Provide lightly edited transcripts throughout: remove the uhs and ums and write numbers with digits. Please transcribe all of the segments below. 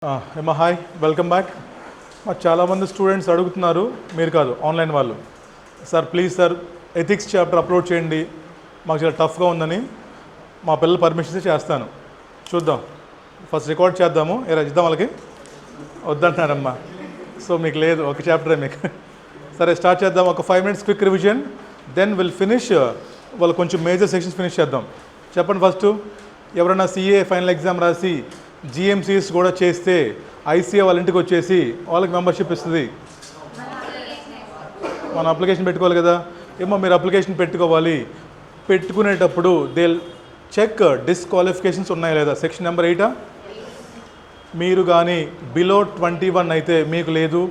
ఏమా hi, welcome back. మాకు చాలామంది స్టూడెంట్స్ అడుగుతున్నారు, మీరు కాదు ఆన్లైన్ వాళ్ళు, sir please sir ethics chapter upload చేయండి, మాకు చాలా టఫ్గా ఉందని. మా పిల్లలు పర్మిషన్ చేస్తాను, చూద్దాం. ఫస్ట్ రికార్డ్ చేద్దాము, ఇద్దాం వాళ్ళకి. వద్దంటున్నారమ్మా, సో మీకు లేదు, ఒక చాప్టరే మీకు. సరే స్టార్ట్ చేద్దాం, ఒక 5 minutes quick revision, then will finish. వాళ్ళు కొంచెం మేజర్ సెక్షన్స్ ఫినిష్ చేద్దాం. చెప్పండి ఫస్ట్, ఎవరైనా సిఏ ఫైనల్ ఎగ్జామ్ రాసి జిఎంసీస్ కూడా చేస్తే ఐసీఏ వాళ్ళ ఇంటికి వచ్చేసి వాళ్ళకి మెంబర్షిప్ ఇస్తుంది. మనం అప్లికేషన్ పెట్టుకోవాలి కదా. ఏమో మీరు అప్లికేషన్ పెట్టుకోవాలి, పెట్టుకునేటప్పుడు దే చెక్ డిస్క్వాలిఫికేషన్స్ ఉన్నాయా లేదా. సెక్షన్ నెంబర్ 8 మీరు కానీ బిలో 21 అయితే మీకు లేదు.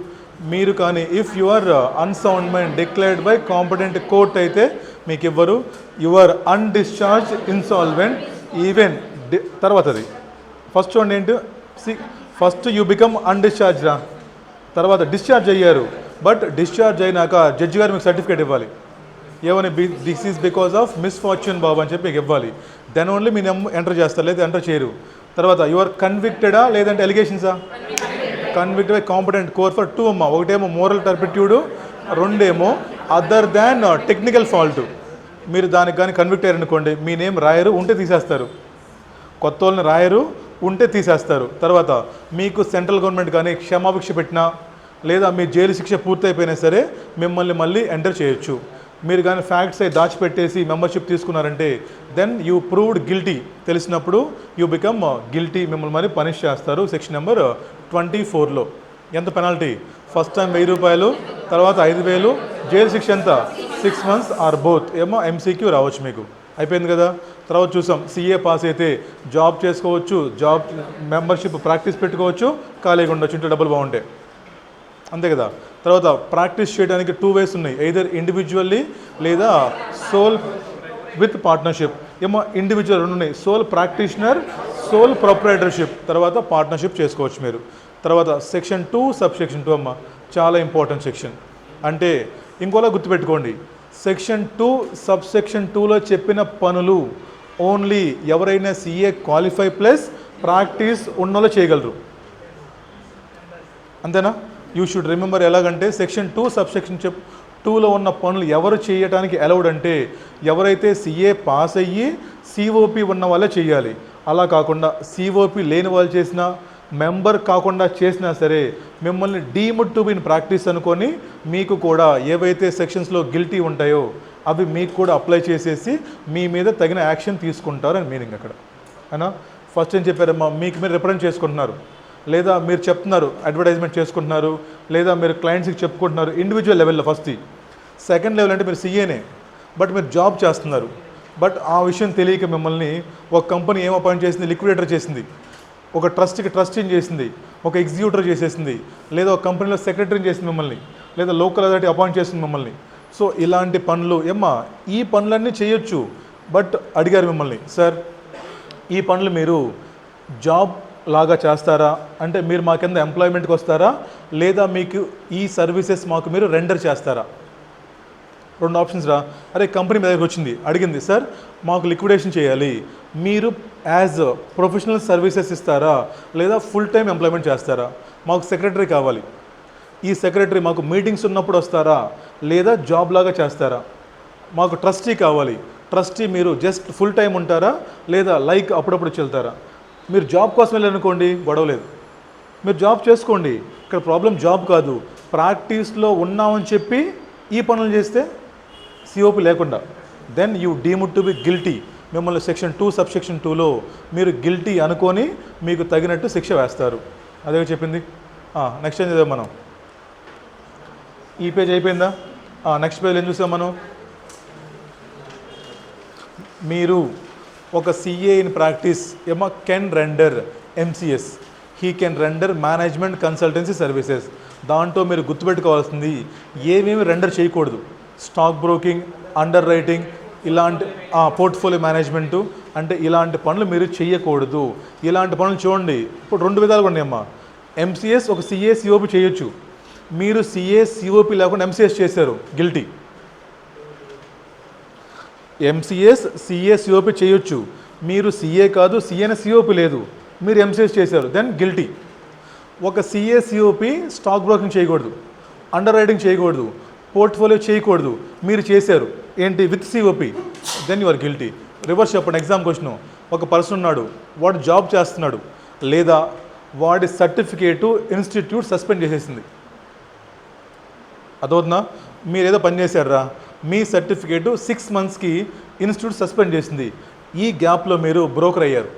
మీరు కానీ if your unsound mind declared by competent court అయితే మీకు ఇవ్వరు. యువర్ అన్డిశ్చార్జ్ ఇన్సాల్వెంట్ ఈవెన్ తర్వాతది ఫస్ట్ చూడండి ఏంటి. ఫస్ట్ యూ బికమ్ అన్డిశ్చార్జ్ రా, తర్వాత డిశ్చార్జ్ అయ్యారు, బట్ డిశ్చార్జ్ అయినాక జడ్జి గారు మీకు సర్టిఫికేట్ ఇవ్వాలి. ఏమని, this is because of misfortune బాబు అని చెప్పి మీకు ఇవ్వాలి. దెన్ ఓన్లీ మీ ఎంటర్ చేస్తారు, లేదా ఎంటర్ చేయరు. తర్వాత యువర్ కన్విక్టెడా లేదంటే ఎలిగేషన్సా. Convict by competent court for 2 అమ్మా. ఒకటేమో మోరల్ టర్పిట్యూడ్, రెండేమో అదర్ దాన్ టెక్నికల్ ఫాల్ట్. మీరు దానికి కానీ కన్విక్ట్ అయ్యారనుకోండి, మీ నేమ్ రాయరు, ఉంటే తీసేస్తారు. కొత్త వాళ్ళని రాయరు, ఉంటే తీసేస్తారు. తర్వాత మీకు సెంట్రల్ గవర్నమెంట్ కానీ క్షమాభిక్ష పెట్టినా, లేదా మీ జైలు శిక్ష పూర్తయిపోయినా సరే మిమ్మల్ని మళ్ళీ ఎంటర్ చేయొచ్చు. మీరు కానీ ఫ్యాక్ట్స్ అయి దాచిపెట్టేసి మెంబర్షిప్ తీసుకున్నారంటే దెన్ యూ ప్రూవ్డ్ గిల్టీ. తెలిసినప్పుడు యూ బికమ్ గిల్టీ, మిమ్మల్ని మరి పనిష్ చేస్తారు. సెక్షన్ నెంబర్ 24లో ఎంత పెనాల్టీ, ఫస్ట్ టైం 1000 రూపాయలు, తర్వాత 5000, జైలు శిక్ష ఎంత 6 months ఆర్ బోత్. ఏమో ఎంసీక్యూ రావచ్చు మీకు. అయిపోయింది కదా. తర్వాత చూసాం, సిఏ పాస్ అయితే జాబ్ చేసుకోవచ్చు, జాబ్ మెంబర్షిప్ ప్రాక్టీస్ పెట్టుకోవచ్చు, ఖాళీగా ఉండొచ్చు ఇంట్లో డబ్బులు బాగుంటాయి, అంతే కదా. తర్వాత ప్రాక్టీస్ చేయడానికి 2 ways ఉన్నాయి, ఎయిదర్ ఇండివిజువల్లీ లేదా సోల్ విత్ పార్ట్నర్షిప్. ఏమో ఇండివిజువల్ 2 ఉన్నాయి, సోల్ ప్రాక్టీషనర్, సోల్ ప్రొప్రైటర్షిప్. తర్వాత పార్ట్నర్షిప్ చేసుకోవచ్చు మీరు. తర్వాత సెక్షన్ 2 సబ్సెక్షన్ 2 అమ్మ, చాలా ఇంపార్టెంట్ సెక్షన్. అంటే ఇంకోలా గుర్తుపెట్టుకోండి, సెక్షన్ 2 సబ్సెక్షన్ 2లో చెప్పిన పనులు ఓన్లీ ఎవరైనా సిఏ క్వాలిఫై ప్లస్ ప్రాక్టీస్ ఉన్నోళ్ళు చేయగలరు, అంతేనా. You should remember. ఎలాగంటే సెక్షన్ 2 సబ్సెక్షన్ 2లో ఉన్న పనులు ఎవరు చేయటానికి అలౌడ్ అంటే ఎవరైతే సిఏ పాస్ అయ్యి సిఓపి ఉన్న వాళ్ళే చేయాలి. అలా కాకుండా సిఓపి లేని వాళ్ళు చేసినా, మెంబర్ కాకుండా చేసినా సరే మిమ్మల్ని deemed to be in practice అనుకొని మీకు కూడా ఏవైతే సెక్షన్స్లో గిల్టీ ఉంటాయో అవి మీకు కూడా అప్లై చేసేసి మీ మీద తగిన యాక్షన్ తీసుకుంటారు అని మీనింగ్ అక్కడ, అయినా. ఫస్ట్ ఏం చెప్పారమ్మా, మీకు మీరు రిప్రజెంట్ చేసుకుంటున్నారు, లేదా మీరు చెప్తున్నారు అడ్వర్టైజ్మెంట్ చేసుకుంటున్నారు, లేదా మీరు క్లయింట్స్కి చెప్పుకుంటున్నారు ఇండివిజువల్ లెవెల్లో. ఫస్ట్ సెకండ్ లెవెల్ అంటే మీరు సిఏనే, బట్ మీరు జాబ్ చేస్తున్నారు. బట్ ఆ విషయం తెలియక మిమ్మల్ని ఒక కంపెనీ ఏం అపాయింట్ చేసింది, లిక్విడేటర్ చేసింది, ఒక ట్రస్ట్కి ట్రస్టీని చేసింది, ఒక ఎగ్జిక్యూటర్ చేసేసింది, లేదా ఒక కంపెనీలో సెక్రటరీని చేసింది మిమ్మల్ని, లేదా లోకల్ అథారిటీ అపాయింట్ చేసింది మిమ్మల్ని. సో ఇలాంటి పనులు ఏమ్మా, ఈ పనులన్నీ చేయొచ్చు. బట్ అడిగారు మిమ్మల్ని, సార్ ఈ పనులు మీరు జాబ్ లాగా చేస్తారా అంటే మీరు మా కింద ఎంప్లాయ్మెంట్కి వస్తారా, లేదా మీకు ఈ సర్వీసెస్ మాకు మీరు రెండర్ చేస్తారా. 2 ఆప్షన్స్ రా. అరే కంపెనీ మీ దగ్గరికి వచ్చింది, అడిగింది, సార్ మాకు లిక్విడేషన్ చేయాలి, మీరు యాజ్ ప్రొఫెషనల్ సర్వీసెస్ ఇస్తారా, లేదా ఫుల్ టైం ఎంప్లాయ్మెంట్ చేస్తారా. మాకు సెక్రటరీ కావాలి, ఈ సెక్రటరీ మాకు మీటింగ్స్ ఉన్నప్పుడు వస్తారా, లేదా జాబ్ లాగా చేస్తారా. మాకు ట్రస్టీ కావాలి, ట్రస్టీ మీరు జస్ట్ ఫుల్ టైం ఉంటారా, లేదా లైక్ అప్పుడప్పుడు వెళ్తారా. మీరు జాబ్ కోసం వెళ్ళారనుకోండి గొడవలేదు, మీరు జాబ్ చేసుకోండి. ఇక్కడ ప్రాబ్లం జాబ్ కాదు, ప్రాక్టీస్లో ఉన్నామని చెప్పి ఈ పనులు చేస్తే సిఓపి లేకుండా then you deemed to be guilty. మిమ్మల్ని సెక్షన్ 2 సబ్సెక్షన్ 2లో మీరు గిల్టీ అనుకొని మీకు తగినట్టు శిక్ష వేస్తారు. అదే చెప్పింది. నెక్స్ట్ ఏం చదివాం మనం, ఈ పేజ్ అయిపోయిందా. నెక్స్ట్ పేజ్లో ఏం చూసాం మనం, మీరు ఒక సిఏ ఇన్ ప్రాక్టీస్ ఏమో can render MCS, he can render management consultancy services. దాంట్లో మీరు గుర్తుపెట్టుకోవాల్సింది ఏమేమి రెండర్ చేయకూడదు, స్టాక్ బ్రోకింగ్, అండర్ రైటింగ్, ఇలాంటి పోర్ట్ఫోలియో మేనేజ్మెంటు, అంటే ఇలాంటి పనులు మీరు చేయకూడదు. ఇలాంటి పనులు చూడండి, ఇప్పుడు 2 విధాలుగా ఉన్నాయమ్మా. ఎంసీఎస్ ఒక సిఏ సిఓపి చేయొచ్చు, మీరు సిఏ సిఓపి లేకుండా ఎంసీఎస్ చేశారు, గిల్టీ. ఎంసీఎస్ సిఏ సిఓపి చేయొచ్చు, మీరు సిఏ కాదు, సిఏన సిఓపి లేదు, మీరు ఎంసీఎస్ చేశారు, దెన్ గిల్టీ. ఒక సిఏసిఓపి స్టాక్ బ్రోకింగ్ చేయకూడదు, అండర్ రైటింగ్ చేయకూడదు, పోర్ట్ఫోలియో చేయకూడదు, మీరు చేశారు ఏంటి with COP, then you are guilty. Reverse చెప్పండి, ఎగ్జామ్ క్వశ్చన్. ఒక పర్సన్ ఉన్నాడు, వాడు జాబ్ చేస్తున్నాడు, లేదా వాడి సర్టిఫికేటు ఇన్స్టిట్యూట్ సస్పెండ్ చేసేసింది. అదవుతుందా? మీరు ఏదో పని చేశారా, మీ సర్టిఫికేటు 6 monthsకి ఇన్స్టిట్యూట్ సస్పెండ్ చేసింది. ఈ గ్యాప్లో మీరు బ్రోకర్ అయ్యారు,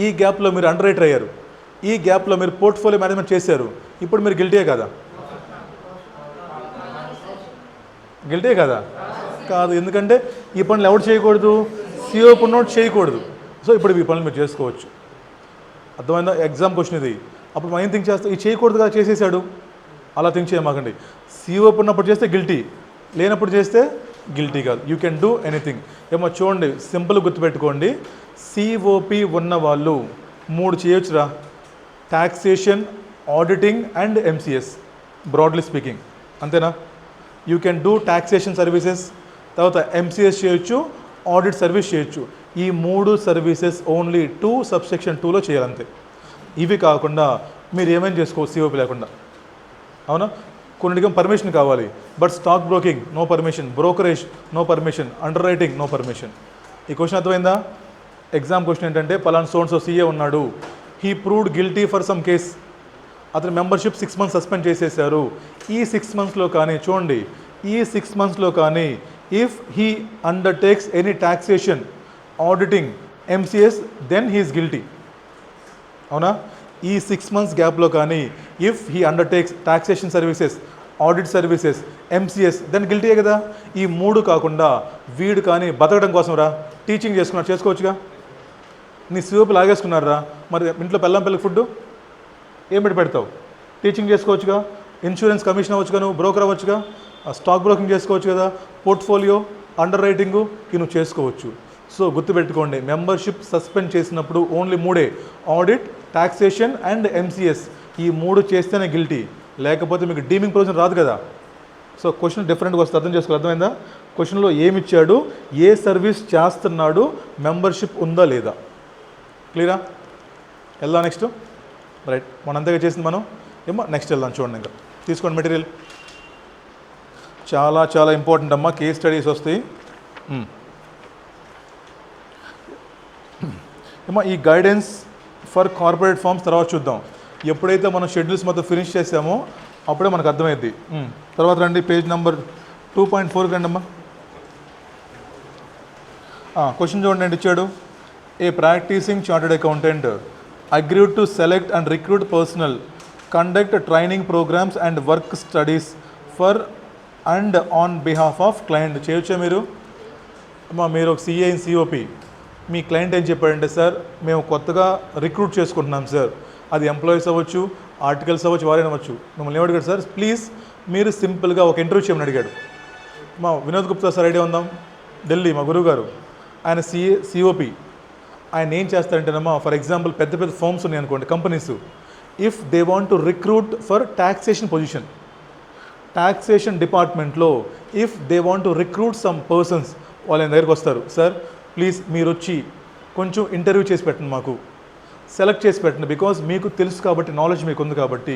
ఈ గ్యాప్లో మీరు అండర్ రైటర్ అయ్యారు, ఈ గ్యాప్లో మీరు పోర్ట్ఫోలియో మేనేజ్మెంట్ చేశారు. ఇప్పుడు మీరు గిల్టీయే కదా? గిల్టే కదా? కాదు. ఎందుకంటే ఈ పనులు ఎవరు చేయకూడదు? సిఓపి ఉన్నోడు చేయకూడదు. సో ఇప్పుడు ఈ పనులు మీరు చేసుకోవచ్చు. అర్థమైందా? ఎగ్జామ్ క్వశ్చన్ ఇది. అప్పుడు మనం ఏం థింక్ చేస్తాం, ఇది చేయకూడదు కదా, చేసేసాడు, అలా థింక్ చేయమాకండి. సిఓపి ఉన్నప్పుడు చేస్తే గిల్టీ, లేనప్పుడు చేస్తే గిల్టీ కాదు. You can do anything. ఏమో చూడండి, సింపుల్ గుర్తుపెట్టుకోండి. సిఓపి ఉన్న వాళ్ళు 3 చేయొచ్చురా: taxation, auditing and MCS, broadly speaking. అంతేనా? You can do taxation services, తర్వాత ఎంసీఎస్ చేయొచ్చు, ఆడిట్ సర్వీస్ చేయొచ్చు. ఈ 3 సర్వీసెస్ ఓన్లీ 2 సబ్సెక్షన్ 2లో చేయాలంతే. ఇవి కాకుండా మీరు ఏమైనా చేసుకోవచ్చు సిఓపి లేకుండా. అవునా? కొన్నిటికి పర్మిషన్ కావాలి, but stock broking no permission, brokerage no permission, underwriting no permission. ఈ క్వశ్చన్ అర్థమైందా? ఎగ్జామ్ క్వశ్చన్ ఏంటంటే, పలానా సో సీఏ ఉన్నాడు, he proved guilty for some case, అతని మెంబర్షిప్ 6 months సస్పెండ్ చేసేసారు. ఈ 6 monthsలో కానీ, చూడండి, ఈ 6 monthsలో కానీ if he undertakes any taxation, auditing, MCS, then he is guilty. అవునా? ఈ 6 months గ్యాప్లో కానీ if he undertakes taxation services, audit services, MCS, then గిల్టీయే కదా. ఈ 3 కాకుండా వీడు కానీ బతకడం కోసం రా టీచింగ్ చేసుకున్నారు, చేసుకోవచ్చుగా. నీ సిఓపి లాగేసుకున్నారా, మరి ఇంట్లో పిల్లలకి ఫుడ్ ఏం పెడతావు? టీచింగ్ చేసుకోవచ్చుగా, ఇన్సూరెన్స్ కమిషన్ అవ్వచ్చుగా, నువ్వు బ్రోకర్ అవ్వచ్చుగా, స్టాక్ బ్రోకింగ్ చేసుకోవచ్చు కదా, పోర్ట్ఫోలియో, అండర్ రైటింగు ఇవి నువ్వు చేసుకోవచ్చు. సో గుర్తుపెట్టుకోండి, మెంబర్షిప్ సస్పెండ్ చేసినప్పుడు only 3: audit, taxation and MCS. ఈ 3 చేస్తేనే గిల్టీ, లేకపోతే మీకు డీమింగ్ ప్రొవిజన్ రాదు కదా. సో క్వశ్చన్ డిఫరెంట్గా వస్తుంది, అర్థం చేసుకోవాలి. అర్థమైందా? క్వశ్చన్లో ఏమిచ్చాడు, ఏ సర్వీస్ చేస్తున్నాడు, మెంబర్షిప్ ఉందా లేదా. క్లియరా? వెళ్దాం నెక్స్ట్. రైట్, మనంతగా చేసింది మనం ఏమో. నెక్స్ట్ వెళ్దాం. చూడండి, ఇంకా తీసుకోండి మెటీరియల్. చాలా చాలా ఇంపార్టెంట్ అమ్మా, కేస్ స్టడీస్ వస్తాయి ఏమో. ఈ గైడెన్స్ ఫర్ కార్పొరేట్ ఫార్మ్స్ తర్వాత చూద్దాం. ఎప్పుడైతే మనం షెడ్యూల్స్ మొత్తం ఫినిష్ చేసామో అప్పుడే మనకు అర్థమైద్ది. తర్వాత రండి, పేజ్ నెంబర్ 2.4 రండి అమ్మా. క్వశ్చన్ చూడండి, ఇచ్చాడు. A practicing chartered accountant agreed to select and recruit personnel, conduct training programs and work studies for and on behalf of client. చేయొచ్చా మీరు? అమ్మా, మీరు ఒక సిఏ ఇన్ సిఓపి, మీ క్లయింట్ ఏం చెప్పాడంటే, సార్ మేము కొత్తగా రిక్రూట్ చేసుకుంటున్నాం సార్, అది ఎంప్లాయీస్ అవ్వచ్చు, ఆర్టికల్స్ అవ్వచ్చు, వారైనా అవ్వచ్చు. మిమ్మల్ని ఏమడిగాడు సార్, ప్లీజ్ మీరు సింపుల్గా ఒక ఇంటర్వ్యూ చేయమని అడిగాడు. మా వినోద్ గుప్తా సార్ ఐడియా ఉందాం, ఢిల్లీ మా గురువు గారు, ఆయన సిఓపి. ఆయన ఏం చేస్తారంటేనమ్మా, ఫర్ ఎగ్జాంపుల్ పెద్ద పెద్ద ఫర్మ్స్ ఉన్నాయి అనుకోండి, companies, if they want to recruit for taxation position, taxation డిపార్ట్మెంట్లో if they want to recruit some persons, వాళ్ళ దగ్గరికి వస్తారు, సార్ ప్లీజ్ మీరు వచ్చి కొంచెం ఇంటర్వ్యూ చేసి పెట్టండి, మాకు సెలెక్ట్ చేసి పెట్టండి, బికాజ్ మీకు తెలుసు కాబట్టి, నాలెడ్జ్ మీకు ఉంది కాబట్టి,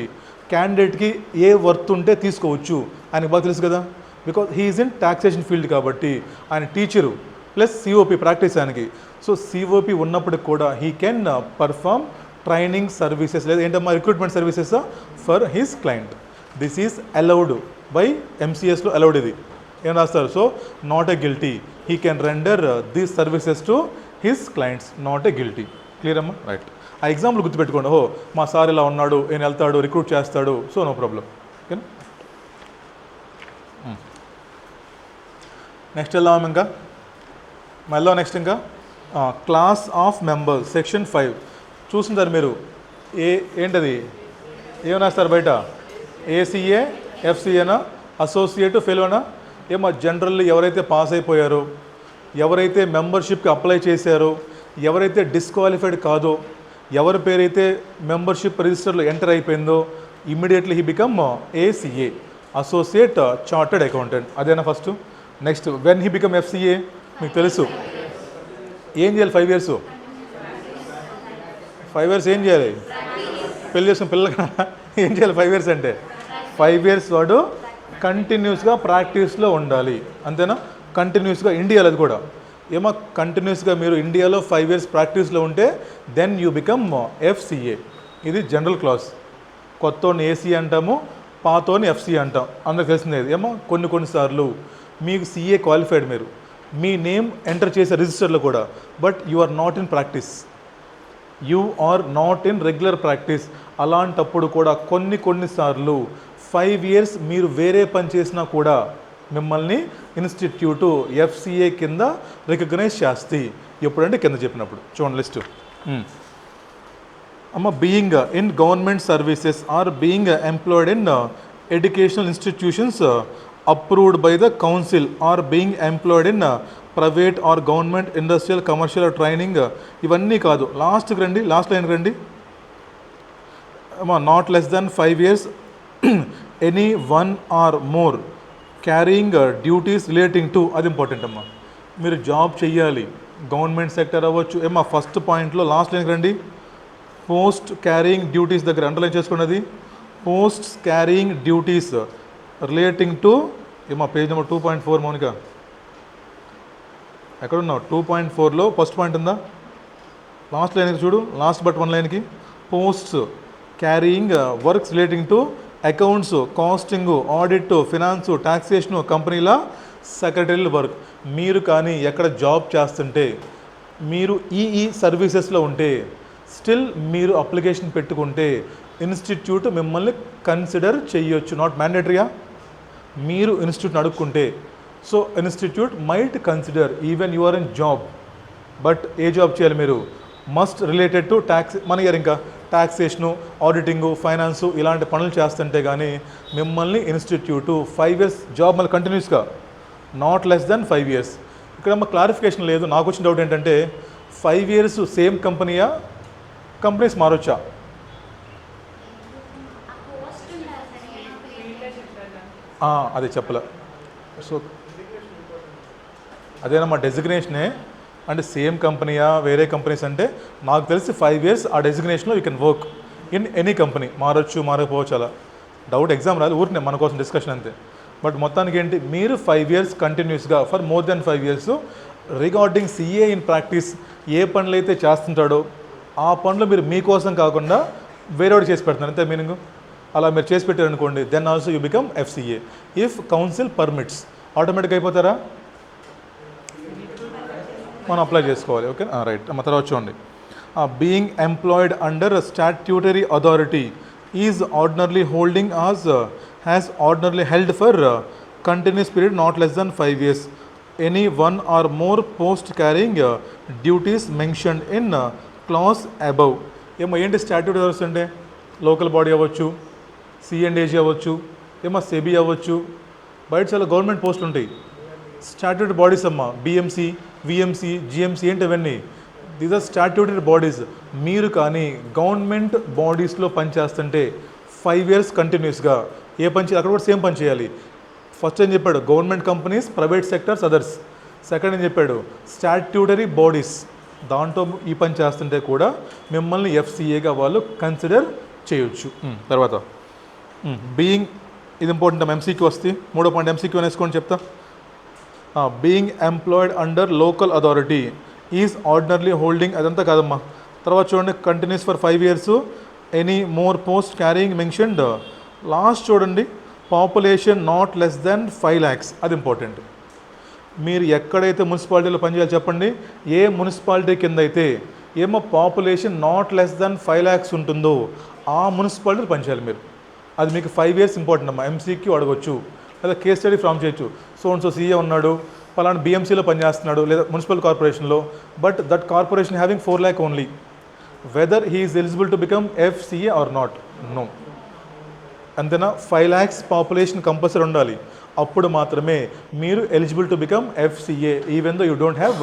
క్యాండిడేట్కి ఏ వర్త్ ఉంటే తీసుకోవచ్చు ఆయనకు బాగా తెలుసు కదా, because he is in taxation field కాబట్టి. ఆయన టీచరు ప్లస్ సిఓపి ప్రాక్టీస్ ఆయనకి. సో సిఓపి ఉన్నప్పటికి కూడా he can perform training services, లేదా ఏంటమ్మా recruitment services for his client. This is allowed by ఎంసీఎస్లో, అలౌడ్ ఇది. ఏం రాస్తారు? So not a guilty, he can render these services to his clients, not a guilty. Clear అమ్మా? Right. ఆ example గుర్తుపెట్టుకోండి. ఓ మా సార్ ఇలా ఉన్నాడు, ఈయన వెళ్తాడు, రిక్రూట్ చేస్తాడు, సో నో ప్రాబ్లం. ఓకేనా? నెక్స్ట్ వెళ్దాం. ఇంకా మళ్ళీ నెక్స్ట్ ఇంకా క్లాస్ ఆఫ్ మెంబర్స్, సెక్షన్ 5 చూస్తుంటారు మీరు. ఏంటది, ఏమని రాస్తారు బయట? ఏసీఏ, ఎఫ్సీఏనా, అసోసియేట్, ఫెలోనా? ఏమో జనరల్లీ ఎవరైతే పాస్ అయిపోయారో, ఎవరైతే మెంబర్షిప్కి అప్లై చేశారో, ఎవరైతే డిస్క్వాలిఫైడ్ కాదో, ఎవరి పేరైతే మెంబర్షిప్ రిజిస్టర్లో ఎంటర్ అయిపోయిందో, immediately he become ACA, associate chartered accountant. అదేనా first. Next, when he become FCA మీకు తెలుసు. ఏం చేయాలి 5 years? 5 years ఏం చేయాలి? పెళ్లి చేసుకుని పిల్లలు ఏం చేయాలి 5 years అంటే 5 years వాడు కంటిన్యూస్గా ప్రాక్టీస్లో ఉండాలి, అంతేనా? కంటిన్యూస్గా ఇండియాలో అది కూడా ఏమో కంటిన్యూస్గా మీరు ఇండియాలో 5 years ప్రాక్టీస్లో ఉంటే దెన్ యూ బికమ్ FCA. ఇది జనరల్ క్లాస్. కొత్తోని ఏసీ అంటాము, పాతోని FC అంటాం, అందరికి తెలిసిందే. ఏమో కొన్నిసార్లు మీకు CA క్వాలిఫైడ్, మీరు మీ నేమ్ ఎంటర్ చేసే రిజిస్టర్లో కూడా, but you are not in practice, you are not in regular practice. అలాంటప్పుడు కూడా కొన్నిసార్లు 5 years మీరు వేరే పని చేసినా కూడా మిమ్మల్ని ఇన్స్టిట్యూటు FCA కింద రికగ్నైజ్ చేస్తాయి. ఎప్పుడంటే కింద చెప్పినప్పుడు చూడండి లిస్టు. అమ్మ, being in government services or being employed in educational institutions approved by the council or being employed in private or government industrial commercial training. ఇవన్నీ కాదు, లాస్ట్కి రండి, లాస్ట్ లైన్కి రండి అమ్మా. Not less than 5 years any 1 or more carrying duties relating to, అది important అమ్మా. మీరు జాబ్ చెయ్యాలి, గవర్నమెంట్ సెక్టర్ అవ్వచ్చు. ఏమా ఫస్ట్ పాయింట్లో లాస్ట్ లైన్కి రండి, పోస్ట్ క్యారింగ్ డ్యూటీస్ దగ్గర అండర్లైన్ చేసుకున్నది. Post carrying duties relating to ఏమా పేజ్ నెంబర్ 2.4 మౌనిక ఎక్కడున్నావు? 2.4లో ఫస్ట్ పాయింట్ ఉందా? లాస్ట్ లైన్కి చూడు, లాస్ట్ బట్ 1 లైన్కి post carrying works relating to accounts, costing, audit, finance, taxation, కంపెనీల సెక్రటరీ వర్క్. మీరు కానీ ఎక్కడ జాబ్ చేస్తుంటే, మీరు ఈ సర్వీసెస్లో ఉంటే, స్టిల్ మీరు అప్లికేషన్ పెట్టుకుంటే ఇన్స్టిట్యూట్ మిమ్మల్ని కన్సిడర్ చేయొచ్చు. నాట్ మ్యాండేటరీయా? మీరు ఇన్స్టిట్యూట్ని అడుక్కుంటే, so institute might consider even you are in job. But ఏ జాబ్ చేయాలి మీరు? Must related to tax. మన గారు ఇంకా టాక్సేషను, ఆడిటింగు, ఫైనాన్సు ఇలాంటి పనులు చేస్తుంటే కానీ మిమ్మల్ని ఇన్స్టిట్యూటు 5 years జాబ్ మళ్ళీ కంటిన్యూస్గా, నాట్ లెస్ దాన్ 5 years. ఇక్కడ మా క్లారిఫికేషన్ లేదు. నాకు వచ్చిన డౌట్ ఏంటంటే 5 years సేమ్ కంపెనీయా, కంపెనీస్ మారొచ్చా? అదే చెప్పలే. సో అదేనమ్మా డెసిగ్నేషనే. అంటే సేమ్ కంపెనీయా వేరే కంపెనీస్ అంటే నాకు తెలిసి 5 years ఆ డెసిగ్నేషన్లో you can work in any company. మారొచ్చు, మారకపోవచ్చు, అలా డౌట్. ఎగ్జామ్ రాదు, ఊరినే మన కోసం డిస్కషన్ అంతే. బట్ మొత్తానికి ఏంటి, మీరు 5 years కంటిన్యూస్గా for more than 5 years regarding CA in practice ఏ పనులు అయితే చేస్తుంటాడో ఆ పనులు మీరు మీకోసం కాకుండా వేరేవాడు చేసి పెడుతున్నారు, అంతే మీనింగ్. అలా మీరు చేసి పెట్టారనుకోండి, then also you become FCA if council permits. ఆటోమేటిక్గా అయిపోతారా? మనం అప్లై చేసుకోవాలి. Okay, right. మా తర్వాత చూడండి, being employed under statutory authority is ordinarily holding has ordinarily held for continuous period not less than 5 years any 1 or more post carrying duties mentioned in clause above. ఏమో ఏంటి statutory authorities అంటే? Local body అవ్వచ్చు, C&AG అవ్వచ్చు, ఏమో SEBI అవ్వచ్చు, బయట చాలా government పోస్టులు ఉంటాయి. స్టాట్యూటరీ బాడీస్ అమ్మ, BMC, VMC, GMC ఏంటి అవన్నీ? These are statutory bodies. మీరు కానీ గవర్నమెంట్ బాడీస్లో పనిచేస్తుంటే 5 years కంటిన్యూస్గా ఏ పని చేయాలి? అక్కడ కూడా సేమ్ పని చేయాలి. ఫస్ట్ ఏం చెప్పాడు? Government companies, private sectors, others. Second ఏం చెప్పాడు? స్టాట్యూటరీ బాడీస్, దాంట్లో ఈ పని చేస్తుంటే కూడా మిమ్మల్ని FCAగా వాళ్ళు కన్సిడర్ చేయొచ్చు. తర్వాత బీయింగ్, ఇది ఇంపార్టెంట్. MCQ వస్తే 3వ పాయింట్ MCQ అనేసుకోండి చెప్తా. Being employed under local authority is ordinarily holding, అదంతా కాదమ్మా. తర్వాత చూడండి, continuous for 5 years any more post carrying mentioned. Last చూడండి, population not less than 5 lakhs, అది ఇంపార్టెంట్. మీరు ఎక్కడైతే మున్సిపాలిటీలో పనిచేయాలి చెప్పండి, ఏ మున్సిపాలిటీ కింద అయితే ఏమో population not less than 5 lakhs ఉంటుందో ఆ మున్సిపాలిటీలో పనిచేయాలి మీరు. అది మీకు 5 years ఇంపార్టెంట్ అమ్మా. MCQ అడగొచ్చు, లేదా కేస్ స్టడీ ఫ్రామ్ చేయొచ్చు. సో CA ఉన్నాడు, పలానా BMCలో పనిచేస్తున్నాడు, లేదా మున్సిపల్ కార్పొరేషన్లో, but that corporation having 4 lakh only. Whether he is eligible to become FCA or not? No. అంతేనా? 5 lakhs పాపులేషన్ కంపల్సరీ ఉండాలి, అప్పుడు మాత్రమే మీరు eligible to become FCA even though you don't have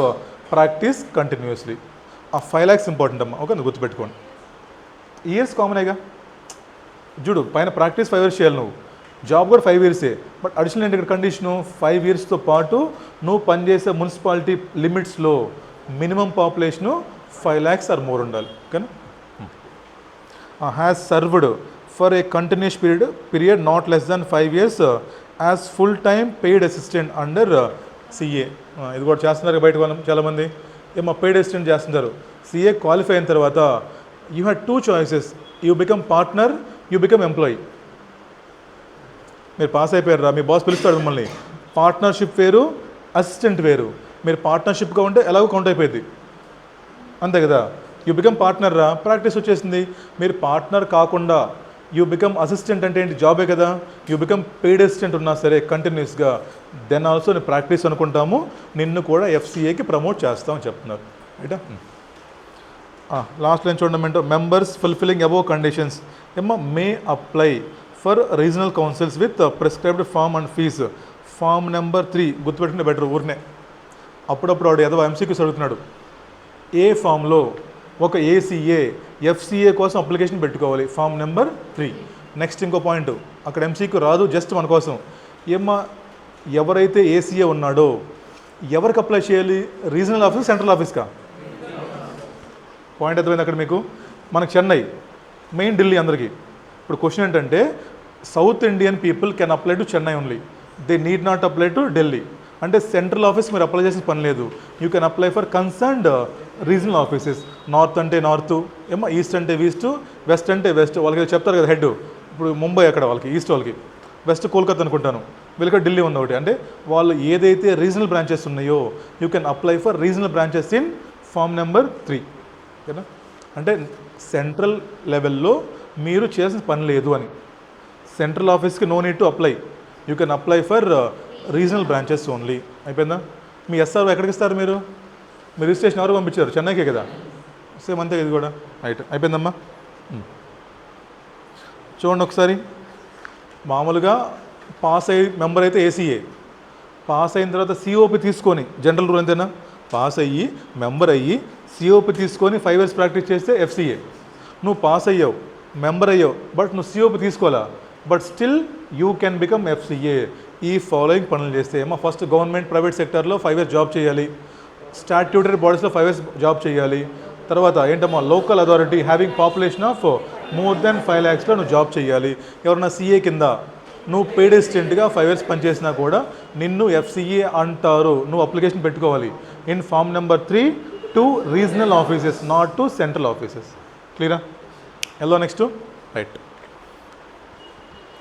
practice continuously. ఆ 5 lakhs important అమ్మా. Okay, గుర్తుపెట్టుకోండి. Years కామనేగా. చూడు, పైన ప్రాక్టీస్ 5 years చేయాలి, నువ్వు జాబ్ కూడా 5 years. బట్ అడిషనల్ ఏంటి ఇక్కడ కండిషను? 5 yearsతో పాటు నువ్వు పనిచేసే మున్సిపాలిటీ లిమిట్స్లో minimum population 5 lakhs or more ఉండాలి. కానీ has served for a continuous period not less than 5 years as full time paid assistant under CA. ఇది కూడా చేస్తున్నారు బయట వాళ్ళు చాలామంది. ఏమో పెయిడ్ అసిస్టెంట్ చేస్తున్నారు. సిఏ క్వాలిఫై అయిన తర్వాత you had 2 choices. You become partner, you become employee. మీరు పాస్ అయిపోయారు రా, మీ బాస్ పిలుస్తాడు మిమ్మల్ని. పార్ట్నర్షిప్ వేరు, అసిస్టెంట్ వేరు. మీరు పార్ట్నర్షిప్గా ఉంటే ఎలాగో కౌంట్ అయిపోయింది, అంతే కదా. యూ బికమ్ పార్ట్నర్ రా, ప్రాక్టీస్ వచ్చేసింది. మీరు పార్ట్నర్ కాకుండా యూ బికమ్ అసిస్టెంట్ అంటే ఏంటి, జాబే కదా. యూ బికమ్ పెయిడ్ అసిస్టెంట్ ఉన్నా సరే కంటిన్యూస్గా, దెన్ ఆల్సో నేను ప్రాక్టీస్ అనుకుంటాము, నిన్ను కూడా ఎఫ్సిఏకి ప్రమోట్ చేస్తామని చెప్తున్నారు. రైటా. లాస్ట్ లైన్ చూడండి. మెంబర్స్ ఫుల్ఫిల్లింగ్ అబోవ్ కండిషన్స్ ఏమో may apply for regional councils with prescribed form and fees. Form number 3 గుర్తుపెట్టుకునే బెటర్. ఊరినే అప్పుడప్పుడు వాడు ఏదో ఎంసీక్యూస్ అడుగుతున్నాడు. ఏ ఫామ్లో ఒక ఏసీఏ ఎఫ్సిఏ కోసం అప్లికేషన్ పెట్టుకోవాలి, ఫామ్ నెంబర్ 3. నెక్స్ట్ ఇంకో పాయింట్, అక్కడ ఎంసీక్యూ రాదు, జస్ట్ మన కోసం. ఏమ్మా ఎవరైతే ఏసీఏ ఉన్నాడో ఎవరికి అప్లై చేయాలి, రీజనల్ ఆఫీస్, సెంట్రల్ ఆఫీస్కా? పాయింట్ అర్థమైంది అక్కడ మీకు. మనకు చెన్నై మెయిన్, ఢిల్లీ అందరికీ. ఇప్పుడు క్వశ్చన్ ఏంటంటే south Indian people can apply to Chennai only, they need not apply to Delhi. అంటే సెంట్రల్ ఆఫీస్ మీరు అప్లై చేసిన పని లేదు. You can apply for concerned regional offices. North అంటే నార్త్, ఏమో ఈస్ట్ అంటే ఈస్ట్, వెస్ట్ అంటే వెస్ట్. వాళ్ళకి చెప్తారు కదా హెడ్. ఇప్పుడు ముంబై అక్కడ వాళ్ళకి ఈస్ట్, వాళ్ళకి వెస్ట్ కోల్కతా అనుకుంటాను, వీళ్ళకి ఢిల్లీ ఉంది ఒకటి. అంటే వాళ్ళు ఏదైతే రీజనల్ బ్రాంచెస్ ఉన్నాయో you can apply for regional branches in form number 3. ఓకేనా. అంటే సెంట్రల్ లెవెల్లో మీరు చేసిన పని లేదు అని. సెంట్రల్ ఆఫీస్కి no need to apply, you can apply for regional branches only. అయిపోయిందా. మీ ఎస్ఆర్ ఎక్కడికి ఇస్తారు మీరు? మీ రిజిస్ట్రేషన్ ఎవరు పంపించారు? చెన్నైకే కదా. సేమ్ అంతే ఇది కూడా. రైట్, అయిపోయిందమ్మా. చూడండి ఒకసారి. మామూలుగా పాస్ అయ్యి మెంబర్ అయితే ఏసీఏ, పాస్ అయిన తర్వాత సిఓపి తీసుకొని, జనరల్ రూల్ అంతేనా, పాస్ అయ్యి మెంబర్ అయ్యి సిఓపి తీసుకొని 5 years ప్రాక్టీస్ చేస్తే ఎఫ్సిఏ. నువ్వు పాస్ అయ్యావు, మెంబర్ అయ్యావు, బట్ నువ్వు సిఓపి తీసుకోవాలా, but still you can become FCA. ఈ ఫాలోయింగ్ పనులు చేస్తే ఏమో ఫస్ట్ గవర్నమెంట్ ప్రైవేట్ సెక్టర్లో 5 years జాబ్ చేయాలి, స్టాట్యూటరీ బాడీస్లో 5 years జాబ్ చేయాలి. తర్వాత ఏంటమ్మా local authority having population of more than 5 lakhsలో నువ్వు జాబ్ చేయాలి. ఎవరన్నా సిఏ కింద నువ్వు పెయిడ్ అసిస్టెంట్గా 5 years పనిచేసినా కూడా నిన్ను ఎఫ్సిఏ అంటారు. నువ్వు అప్లికేషన్ పెట్టుకోవాలి in form number 3 to regional offices, not to central offices. క్లియరా? ఎల్లో నెక్స్ట్. రైట్,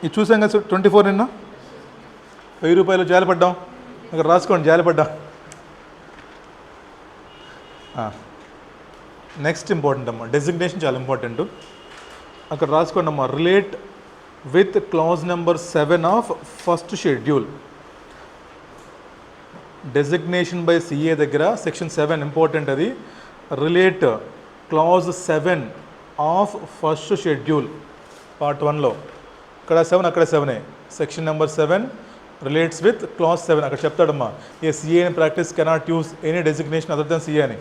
ఇది చూసాం కదా 24 నిన్న 1000 రూపాయలు జాలిపడ్డాం. అక్కడ రాసుకోండి, జాలిపడ్డా. నెక్స్ట్ ఇంపార్టెంట్ అమ్మా, డెసిగ్నేషన్ చాలా ఇంపార్టెంట్. అక్కడ రాసుకోండి అమ్మా, relate with clause number 7 of first schedule. Designation by CA దగ్గర సెక్షన్ 7 ఇంపార్టెంట్. అది relate clause 7 of first schedule part 1లో. ఇక్కడ 7, అక్కడ 7. Section number 7 relates with clause 7. అక్కడ చెప్తాడమ్మా, a CA in practice cannot use any designation other than CA అని.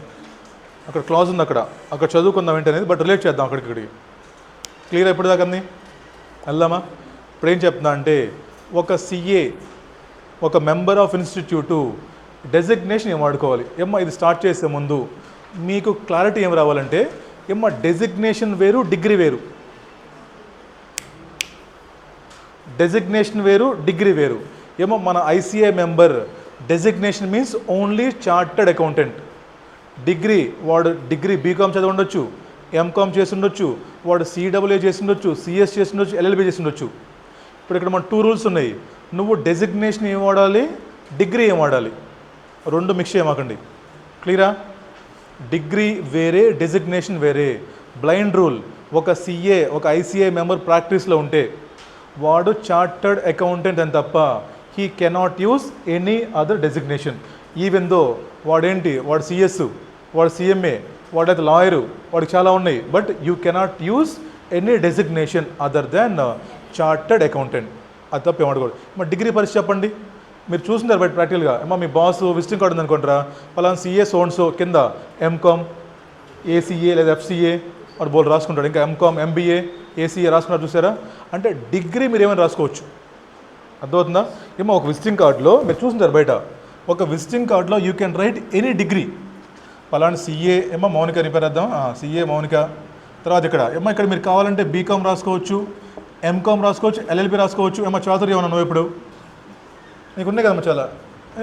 అక్కడ clause ఉంది, అక్కడ చదువుకుందాం ఏంటనేది, బట్ రిలేట్ చేద్దాం అక్కడికి. క్లియర్ ఎప్పుడు దాకా అంది? వెళ్దామా? ఇప్పుడు ఏం చెప్తున్నా అంటే, ఒక సిఏ, ఒక మెంబర్ ఆఫ్ ఇన్స్టిట్యూటు డెసిగ్నేషన్ ఏం వాడుకోవాలి. ఏమ్మా ఇది స్టార్ట్ చేసే ముందు మీకు క్లారిటీ ఏం రావాలంటే, ఏమ్మా డెసిగ్నేషన్ వేరు, డిగ్రీ వేరు. డెసిగ్నేషన్ వేరు, డిగ్రీ వేరు. ఏమో మన ICI member designation means only chartered accountant. Degree వాడు డిగ్రీ బీకామ్ చదివి ఉండొచ్చు, ఎంకామ్ చేసి ఉండొచ్చు, వాడు సిడబ్ల్యూఏ చేసి ఉండొచ్చు, సిఎస్ చేసి ఉండొచ్చు, ఎల్ఎల్బి చేసి ఉండొచ్చు. ఇప్పుడు ఇక్కడ మన 2 rules ఉన్నాయి. నువ్వు డెసిగ్నేషన్ ఏం వాడాలి, డిగ్రీ ఏం వాడాలి, 2 మిక్స్ చేయమాకండి. క్లియరా? డిగ్రీ వేరే, డెసిగ్నేషన్ వేరే. బ్లైండ్ రూల్, ఒక సిఏ, ఒక ఐసీఐ మెంబర్ ప్రాక్టీస్లో ఉంటే వాడు చార్టర్డ్ అకౌంటెంట్ అని తప్ప he cannot use any other designation. Even though వాడేంటి, వాడు సిఎస్, వాడు సిఎంఏ, వాడైతే లాయరు, వాడికి చాలా ఉన్నాయి, but you cannot use any designation other than chartered accountant. అది తప్ప ఏమడకూడదు. మరి డిగ్రీ పరిస్థితి చెప్పండి. మీరు చూస్తున్నారు బయట ప్రాక్టికల్గా. ఏమో మీ బాస్ విజిటింగ్ కార్డు ఉందనుకుంటారా, పలానా సిఏ సోన్సో కింద ఎంకామ్, ఏసీఏ లేదా ఎఫ్సిఏ వాడు బోల్ రాసుకుంటాడు. ఇంకా ఎంకామ్, ఎంబీఏ, ఏసీఏ రాసుకున్నారు చూసారా. అంటే డిగ్రీ మీరు ఏమైనా రాసుకోవచ్చు. అర్థమవుతుందా? ఏమో ఒక విజిటింగ్ కార్డులో మీరు చూస్తున్నారు బయట, ఒక విజిటింగ్ కార్డులో you can write any degree. పలానా సిఏ ఏమో మౌనిక అని పేరు వేద్దాం, సిఏ మౌనిక, తర్వాత ఇక్కడ ఏమో ఇక్కడ మీరు కావాలంటే బీకామ్ రాసుకోవచ్చు, ఎంకామ్ రాసుకోవచ్చు, ఎల్ఎల్బి రాసుకోవచ్చు. ఏమో చాతుర్యం ఏమన్నా నువ్వు ఇప్పుడు నీకు ఉన్నాయి కదమ్మా చాలా.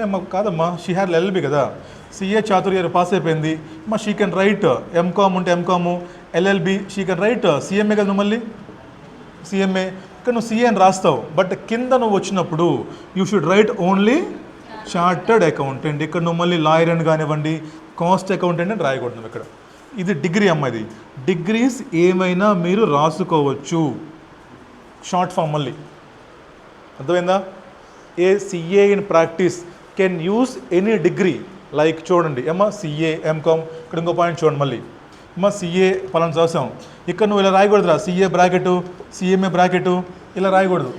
ఏమ్మా కాదమ్మా, షీ హ్యాడ్ ఎల్ఎల్బి కదా, సిఏ చాతుర్య పాస్ అయిపోయింది. అమ్మా షీ కెన్ రైట్ ఎంకామ్ ఉంటే MCom, LLB she can write CMA కదా నువ్వు మళ్ళీ సిఎంఏ. ఇక్కడ నువ్వు సిఏ అని రాస్తావు, బట్ కింద నువ్వు వచ్చినప్పుడు you should write only chartered accountant. ఇక్కడ నువ్వు మళ్ళీ లాయర్ అని కానివ్వండి, కాస్ట్ అకౌంటెంట్ అని రాయకూడదు ఇక్కడ. ఇది డిగ్రీ అమ్మ, ఇది డిగ్రీస్ ఏమైనా మీరు రాసుకోవచ్చు, షార్ట్ ఫామ్ మళ్ళీ. అర్థమైందా? A CA in practice can use any degree. Like చూడండి ఏమ్మా సిఏ ఎంకామ్, ఇక్కడ ఇంకో పాయింట్ చూడండి మళ్ళీ. అమ్మా సిఏ పలానా చూసాం, ఇక్కడ నువ్వు ఇలా రాయకూడదురా, సిఏ బ్రాకెట్ సిఎంఏ బ్రాకెట్ ఇలా రాయకూడదు.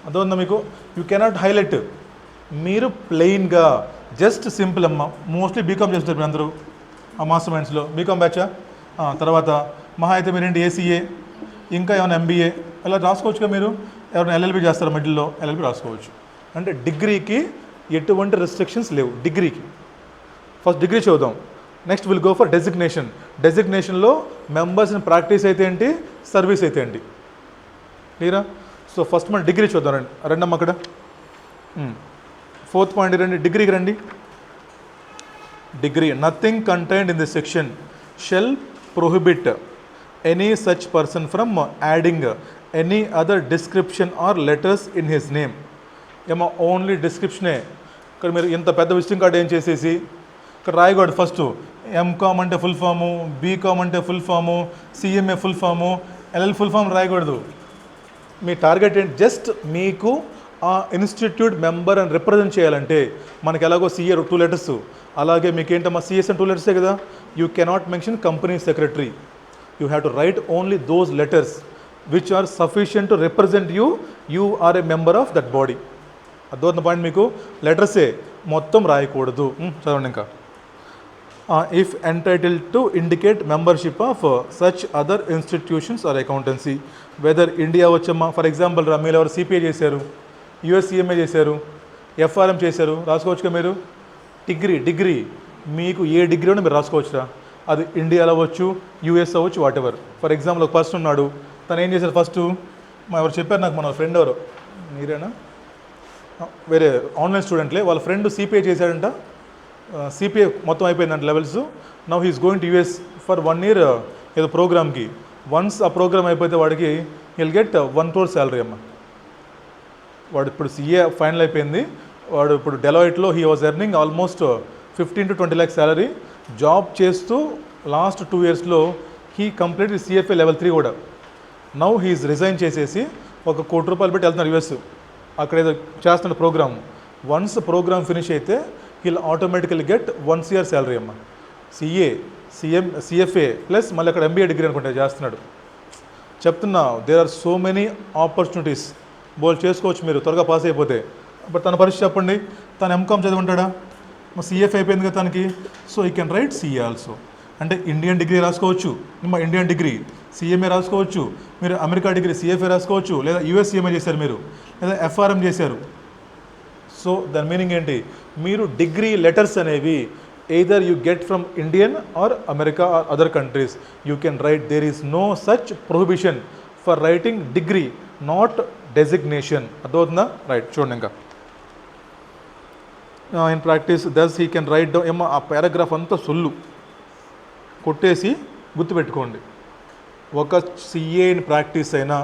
అర్థమైందా మీకు? You cannot highlight. మీరు ప్లెయిన్గా జస్ట్ సింపుల్ అమ్మ. మోస్ట్లీ బీకామ్ చేస్తారు మీరు అందరూ ఆ మాస్టర్ మైండ్స్లో. బీకామ్ బ్యాచా? తర్వాత మహా అయితే మీరేంటి ఏసీఏ, ఇంకా ఏమైనా ఎంబీఏ ఇలా రాసుకోవచ్చుగా. మీరు ఎవరైనా ఎల్ఎల్బి చేస్తారా మిడిల్లో, ఎల్ఎల్బి రాసుకోవచ్చు. అంటే డిగ్రీకి ఎటువంటి రెస్ట్రిక్షన్స్ లేవు డిగ్రీకి. ఫస్ట్ డిగ్రీ చూద్దాం, next will go for designation. డెసిగ్నేషన్లో మెంబర్స్ ఇన్ ప్రాక్టీస్ అయితే ఏంటి, సర్వీస్ అయితే ఏంటి, క్లియరా? సో ఫస్ట్ మనం డిగ్రీ చూద్దాం. రండి రెండమ్మ అక్కడ. ఫోర్త్ పాయింట్ రండి, డిగ్రీకి రండి. Degree, nothing contained in this section shall prohibit any such person from adding any other description or letters in his name. ఏమో ఓన్లీ డిస్క్రిప్షనే. ఇక్కడ మీరు ఇంత పెద్ద విజిటింగ్ కార్డ్ ఏం చేసేసి ఇక్కడ రాయకూడదు. ఫస్ట్ ఎంకామ్ అంటే ఫుల్ ఫాము, బీకామ్ అంటే full form, CMA full form, LL full form రాయకూడదు. మీ టార్గెట్ ఏంటి? జస్ట్ మీకు ఆ ఇన్స్టిట్యూట్ మెంబర్ అని రిప్రజెంట్ చేయాలంటే మనకి ఎలాగో సిఏ 2 లెటర్స్, అలాగే మీకు ఏంటమ్మా సిఎస్ అని 2 లెటర్సే కదా. You cannot mention company secretary. You have to write only those letters which are sufficient to represent you. You are a member of that body. అర్థమవుతున్న పాయింట్ మీకు? లెటర్సే, మొత్తం రాయకూడదు. చదవండి ఇంకా. If entitled to indicate membership of such other institutions or accountancy, whether India వచ్చమ్మా for example రా, మీరు ఎవరు సిపిఐ చేశారు, యుఎస్సిఎంఏ చేశారు, ఎఫ్ఆర్ఎం చేశారు, రాసుకోవచ్చుగా మీరు. డిగ్రీ మీకు ఏ డిగ్రీ ఉన్నా మీరు రాసుకోవచ్చురా. అది ఇండియాలో అవ్వచ్చు, యూఎస్ అవ్వచ్చు, వాట్ ఎవర్. ఫర్ ఎగ్జాంపుల్ ఒక పర్సన్ ఉన్నాడు, తను ఏం చేశారు ఫస్ట్, ఎవరు చెప్పారు నాకు, మన ఫ్రెండ్ ఎవరు, మీరేనా, వేరే ఆన్లైన్ స్టూడెంట్లే, వాళ్ళ ఫ్రెండ్ సిపిఐ చేశాడంట. సిపిఐ మొత్తం అయిపోయిందంట levels. Now he's going to US for 1 year ఏదో ప్రోగ్రామ్కి. వన్స్ ఆ ప్రోగ్రామ్ అయిపోతే వాడికి విల్ గెట్ 1 crore శాలరీ అమ్మ. వాడు ఇప్పుడు సిఏ ఫైనల్ అయిపోయింది, వాడు ఇప్పుడు డెలాయిట్లో he was earning almost 15 to 20 lakhs salary. Job చేస్తూ లాస్ట్ 2 yearsలో హీ కంప్లీట్ సిఎఫ్ఏ లెవెల్ 3 కూడా. నౌ హీస్ రిజైన్ చేసేసి ఒక ₹1 crore పెట్టి వెళ్తున్నారు యూఎస్. అక్కడ ఏదో చేస్తున్న ప్రోగ్రామ్. వన్స్ ప్రోగ్రామ్ ఫినిష్ అయితే he'll automatically get 1 CR salary అమ్మ. సిఏ సిఎఫ్ఏ ప్లస్ మళ్ళీ అక్కడ ఎంబీఏ డిగ్రీ అనుకుంటే చేస్తున్నాడు. చెప్తున్నా, there are so many opportunities. బోల్ చేసుకోవచ్చు మీరు త్వరగా పాస్ అయిపోతే. బట్ తన పరిస్థితి చెప్పండి, తను ఎంకామ్ చదివి ఉంటాడా, సిఎఫ్ అయిపోయింది కదా తనకి. So you can right CA also. అంటే ఇండియన్ డిగ్రీ రాసుకోవచ్చు, ఇండియన్ డిగ్రీ సిఎంఏ రాసుకోవచ్చు, మీరు అమెరికా డిగ్రీ సిఎఫ్ఏ రాసుకోవచ్చు, లేదా యూఎస్ సిఎంఏ చేశారు మీరు, లేదా ఎఫ్ఆర్ఎం చేశారు. సో దాని మీనింగ్ ఏంటి, మీరు డిగ్రీ లెటర్స్ అనేవి either you get from Indian or America or other countries, you can write. There is no such prohibition for writing degree, not designation. అర్థమవుతుందా? రైట్ చూడండి ఇంకా. In practice thus he can write down. ఏమో ఆ paragraph అంతా సొల్లు కొట్టేసి గుర్తుపెట్టుకోండి. ఒక సిఏ ఇన్ ప్రాక్టీస్ అయినా,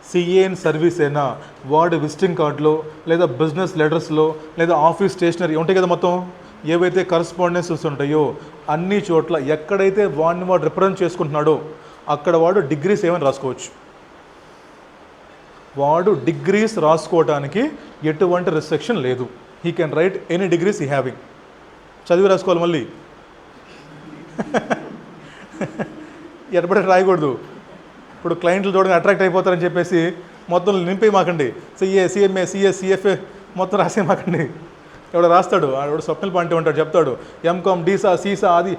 సిఏ ఇన్ సర్వీస్ అయినా, వాడి విజిటింగ్ కార్డులో లేదా బిజినెస్ లెటర్స్లో లేదా ఆఫీస్ స్టేషనరీ ఉంటాయి కదా, మొత్తం ఏవైతే కరస్పాండెన్సెస్ ఉంటాయో అన్ని చోట్ల ఎక్కడైతే వాడిని వాడు రిప్రజెంట్ చేసుకుంటున్నాడో అక్కడ వాడు డిగ్రీస్ ఏమైనా రాసుకోవచ్చు. వాడు డిగ్రీస్ రాసుకోవడానికి ఎటువంటి రెస్ట్రిక్షన్ లేదు. He can write any degrees he having. చదివి రాసుకోవాలి మళ్ళీ, ఎడబడి రాయకూడదు. ఇప్పుడు క్లయింట్లు చూడగా అట్రాక్ట్ అయిపోతారని చెప్పేసి మొత్తం నింపే మాకండి. సిఏ సిఎంఏ సిఎస్ సిఎఫ్ఏ మొత్తం రాసే మాకండి. ఎవడో రాస్తాడు, వాడు స్వప్నల్ పాంటే ఉంటాడు, చెప్తాడు ఎంకామ్ డీసా సీసా, అది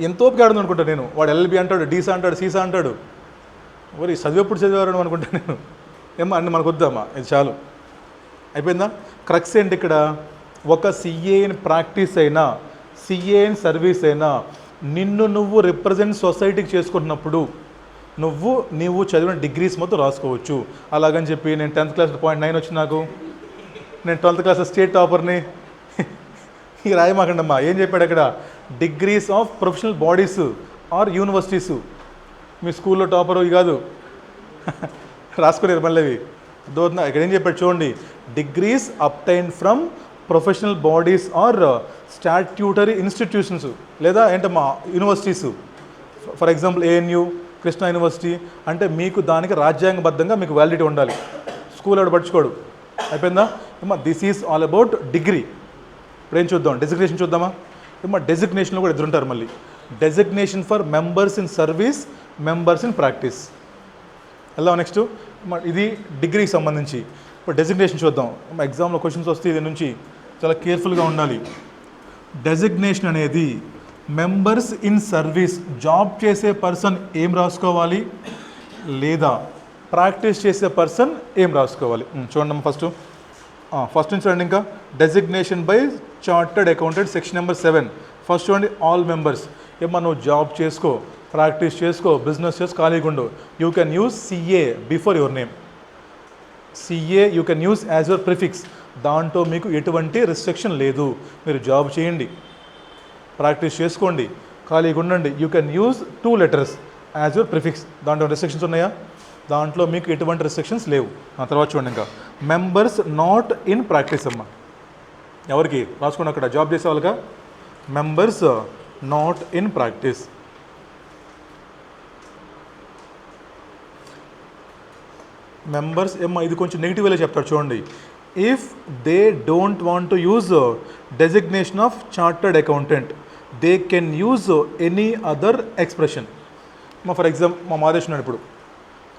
ఎంతో ఆడుంది అనుకుంటాను నేను. వాడు ఎల్ఎల్బి అంటాడు, డీసా అంటాడు, సీసా అంటాడు. మరి చదివేప్పుడు చదివారు అనుకుంటాను నేను. ఏమో అన్ని మనకు వద్దామా, ఇది చాలు అయిపోయిందా. క్రక్స్ ఏంటి ఇక్కడ, ఒక సిఏ ఇన్ ప్రాక్టీస్ అయినా, సిఏ ఇన్ సర్వీస్ అయినా నిన్ను నువ్వు రిప్రజెంట్ సొసైటీకి చేసుకుంటున్నప్పుడు నీవు చదివిన డిగ్రీస్ మొత్తం రాసుకోవచ్చు. అలాగని చెప్పి నేను 10th క్లాస్ 0.9 వచ్చి నాకు నేను 12th క్లాస్ స్టేట్ టాపర్ని ఈ రాయమాకండమ్మా. ఏం చెప్పాడు అక్కడ? Degrees of professional bodies or universities. మీ స్కూల్లో టాపర్ ఇవి కాదు, రాసుకునేది మళ్ళీ అవి. అర్థమవుతుందా? ఇక్కడ ఏం చెప్పాడు చూడండి, degrees obtained from professional bodies or statutory institutions, లేదా ఏంటమ్మా universities. For example ANU, Krishna university అంటే మీకు దానికి రాజ్యాంగబద్ధంగా మీకు వ్యాలిడిటీ ఉండాలి. స్కూల్ ఆవిడ పట్టించుకోడు. అయిపోయిందా? This is all about degree. ఇప్పుడు ఏం చూద్దాం, డెసిగ్నేషన్ చూద్దామా? డెసిగ్నేషన్లో కూడా ఎదురుంటారు మళ్ళీ. Designation for members in service, members in practice. వెళ్దాం నెక్స్ట్. ఇది డిగ్రీకి సంబంధించి. ఇప్పుడు డెసిగ్నేషన్ చూద్దాం. ఎగ్జామ్లో క్వశ్చన్స్ వస్తే ఇది నుంచి చాలా కేర్ఫుల్గా ఉండాలి. డెసిగ్నేషన్ అనేది మెంబర్స్ ఇన్ సర్వీస్, జాబ్ చేసే పర్సన్ ఏం రాసుకోవాలి, లేదా ప్రాక్టీస్ చేసే పర్సన్ ఏం రాసుకోవాలి. చూడండి ఫస్ట్ నుంచి రండి. ఇంకా designation by chartered accountant section number 7. First చూడండి, ఆల్ మెంబర్స్. నువ్వు జాబ్ చేసుకో, ప్రాక్టీస్ చేసుకో, బిజినెస్ చేసుకో, ఖాళీగా ఉండు, you can use CA before your name. CA you can use as your prefix. దాంట్లో మీకు ఎటువంటి రిస్ట్రిక్షన్ లేదు. మీరు జాబ్ చేయండి, ప్రాక్టీస్ చేసుకోండి, ఖాళీగా ఉండండి, you can use 2 letters as your prefix. దాంట్లో రిస్ట్రిక్షన్స్ ఉన్నాయా? దాంట్లో మీకు ఎటువంటి రిస్ట్రిక్షన్స్ లేవు. ఆ తర్వాత చూడండి, ఇంకా మెంబర్స్ నాట్ ఇన్ ప్రాక్టీస్ అమ్మ. ఎవరికి రాసుకోండి అక్కడ? జాబ్ చేసే వాళ్ళగా. Members not in practice. Members ఇది కొంచెం నెగిటివ్ వేలో చెప్తాడు చూడండి. If they don't want to use designation of chartered accountant, they can use any other expression. For example మా మాదేశ్ ఉన్నాడు, ఇప్పుడు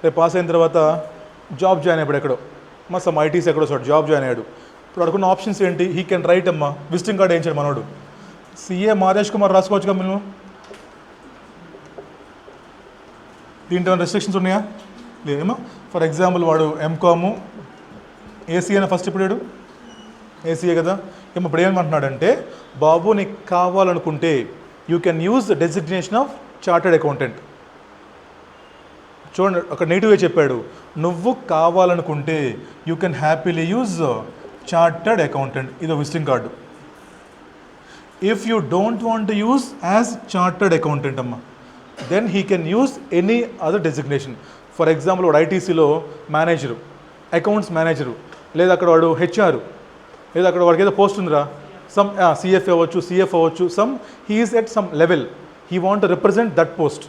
రేపు పాస్ అయిన తర్వాత జాబ్ జాయిన్ అయ్యాడు ఎక్కడో, సమ్ ఐటీస్ ఎక్కడో చోట జాబ్ జాయిన్ అయ్యాడు. ఇప్పుడు అడుగున్న ఆప్షన్స్ ఏంటి? హీ కెన్ రైట్ అమ్మా, విజిటింగ్ కార్డ్ వేయించాడు మనోడు, సిఏ మాదేశ్ కుమార్ రాసుకోవచ్చుగా మేము. దీంట్లో రెస్ట్రిక్షన్స్ ఉన్నాయా? లేదేమో. ఫర్ ఎగ్జాంపుల్ వాడు ఎంకాము ఏసీఏనా ఫస్ట్, ఇప్పుడు ఏసీఏ కదా. ఇప్పుడు ఏమంటున్నాడంటే, బాబు నీకు కావాలనుకుంటే you can use designation of chartered accountant. చూడండి అక్కడ నెగిటివ్గా చెప్పాడు. నువ్వు కావాలనుకుంటే you can happily use chartered accountant, ఇది visiting card. If you don't want to use as chartered accountant అమ్మ, then he can use any other designation. For example వాడు ఐటీసీలో మేనేజరు, అకౌంట్స్ మేనేజరు, లేదా అక్కడ వాడు హెచ్ఆర్, లేదా అక్కడ వాడికి ఏదో పోస్ట్ ఉందిరా, సమ్ సిఎఫ్ అవ్వచ్చు, సిఎఫ్ అవ్వచ్చు, some he's at some level, he want represent that post.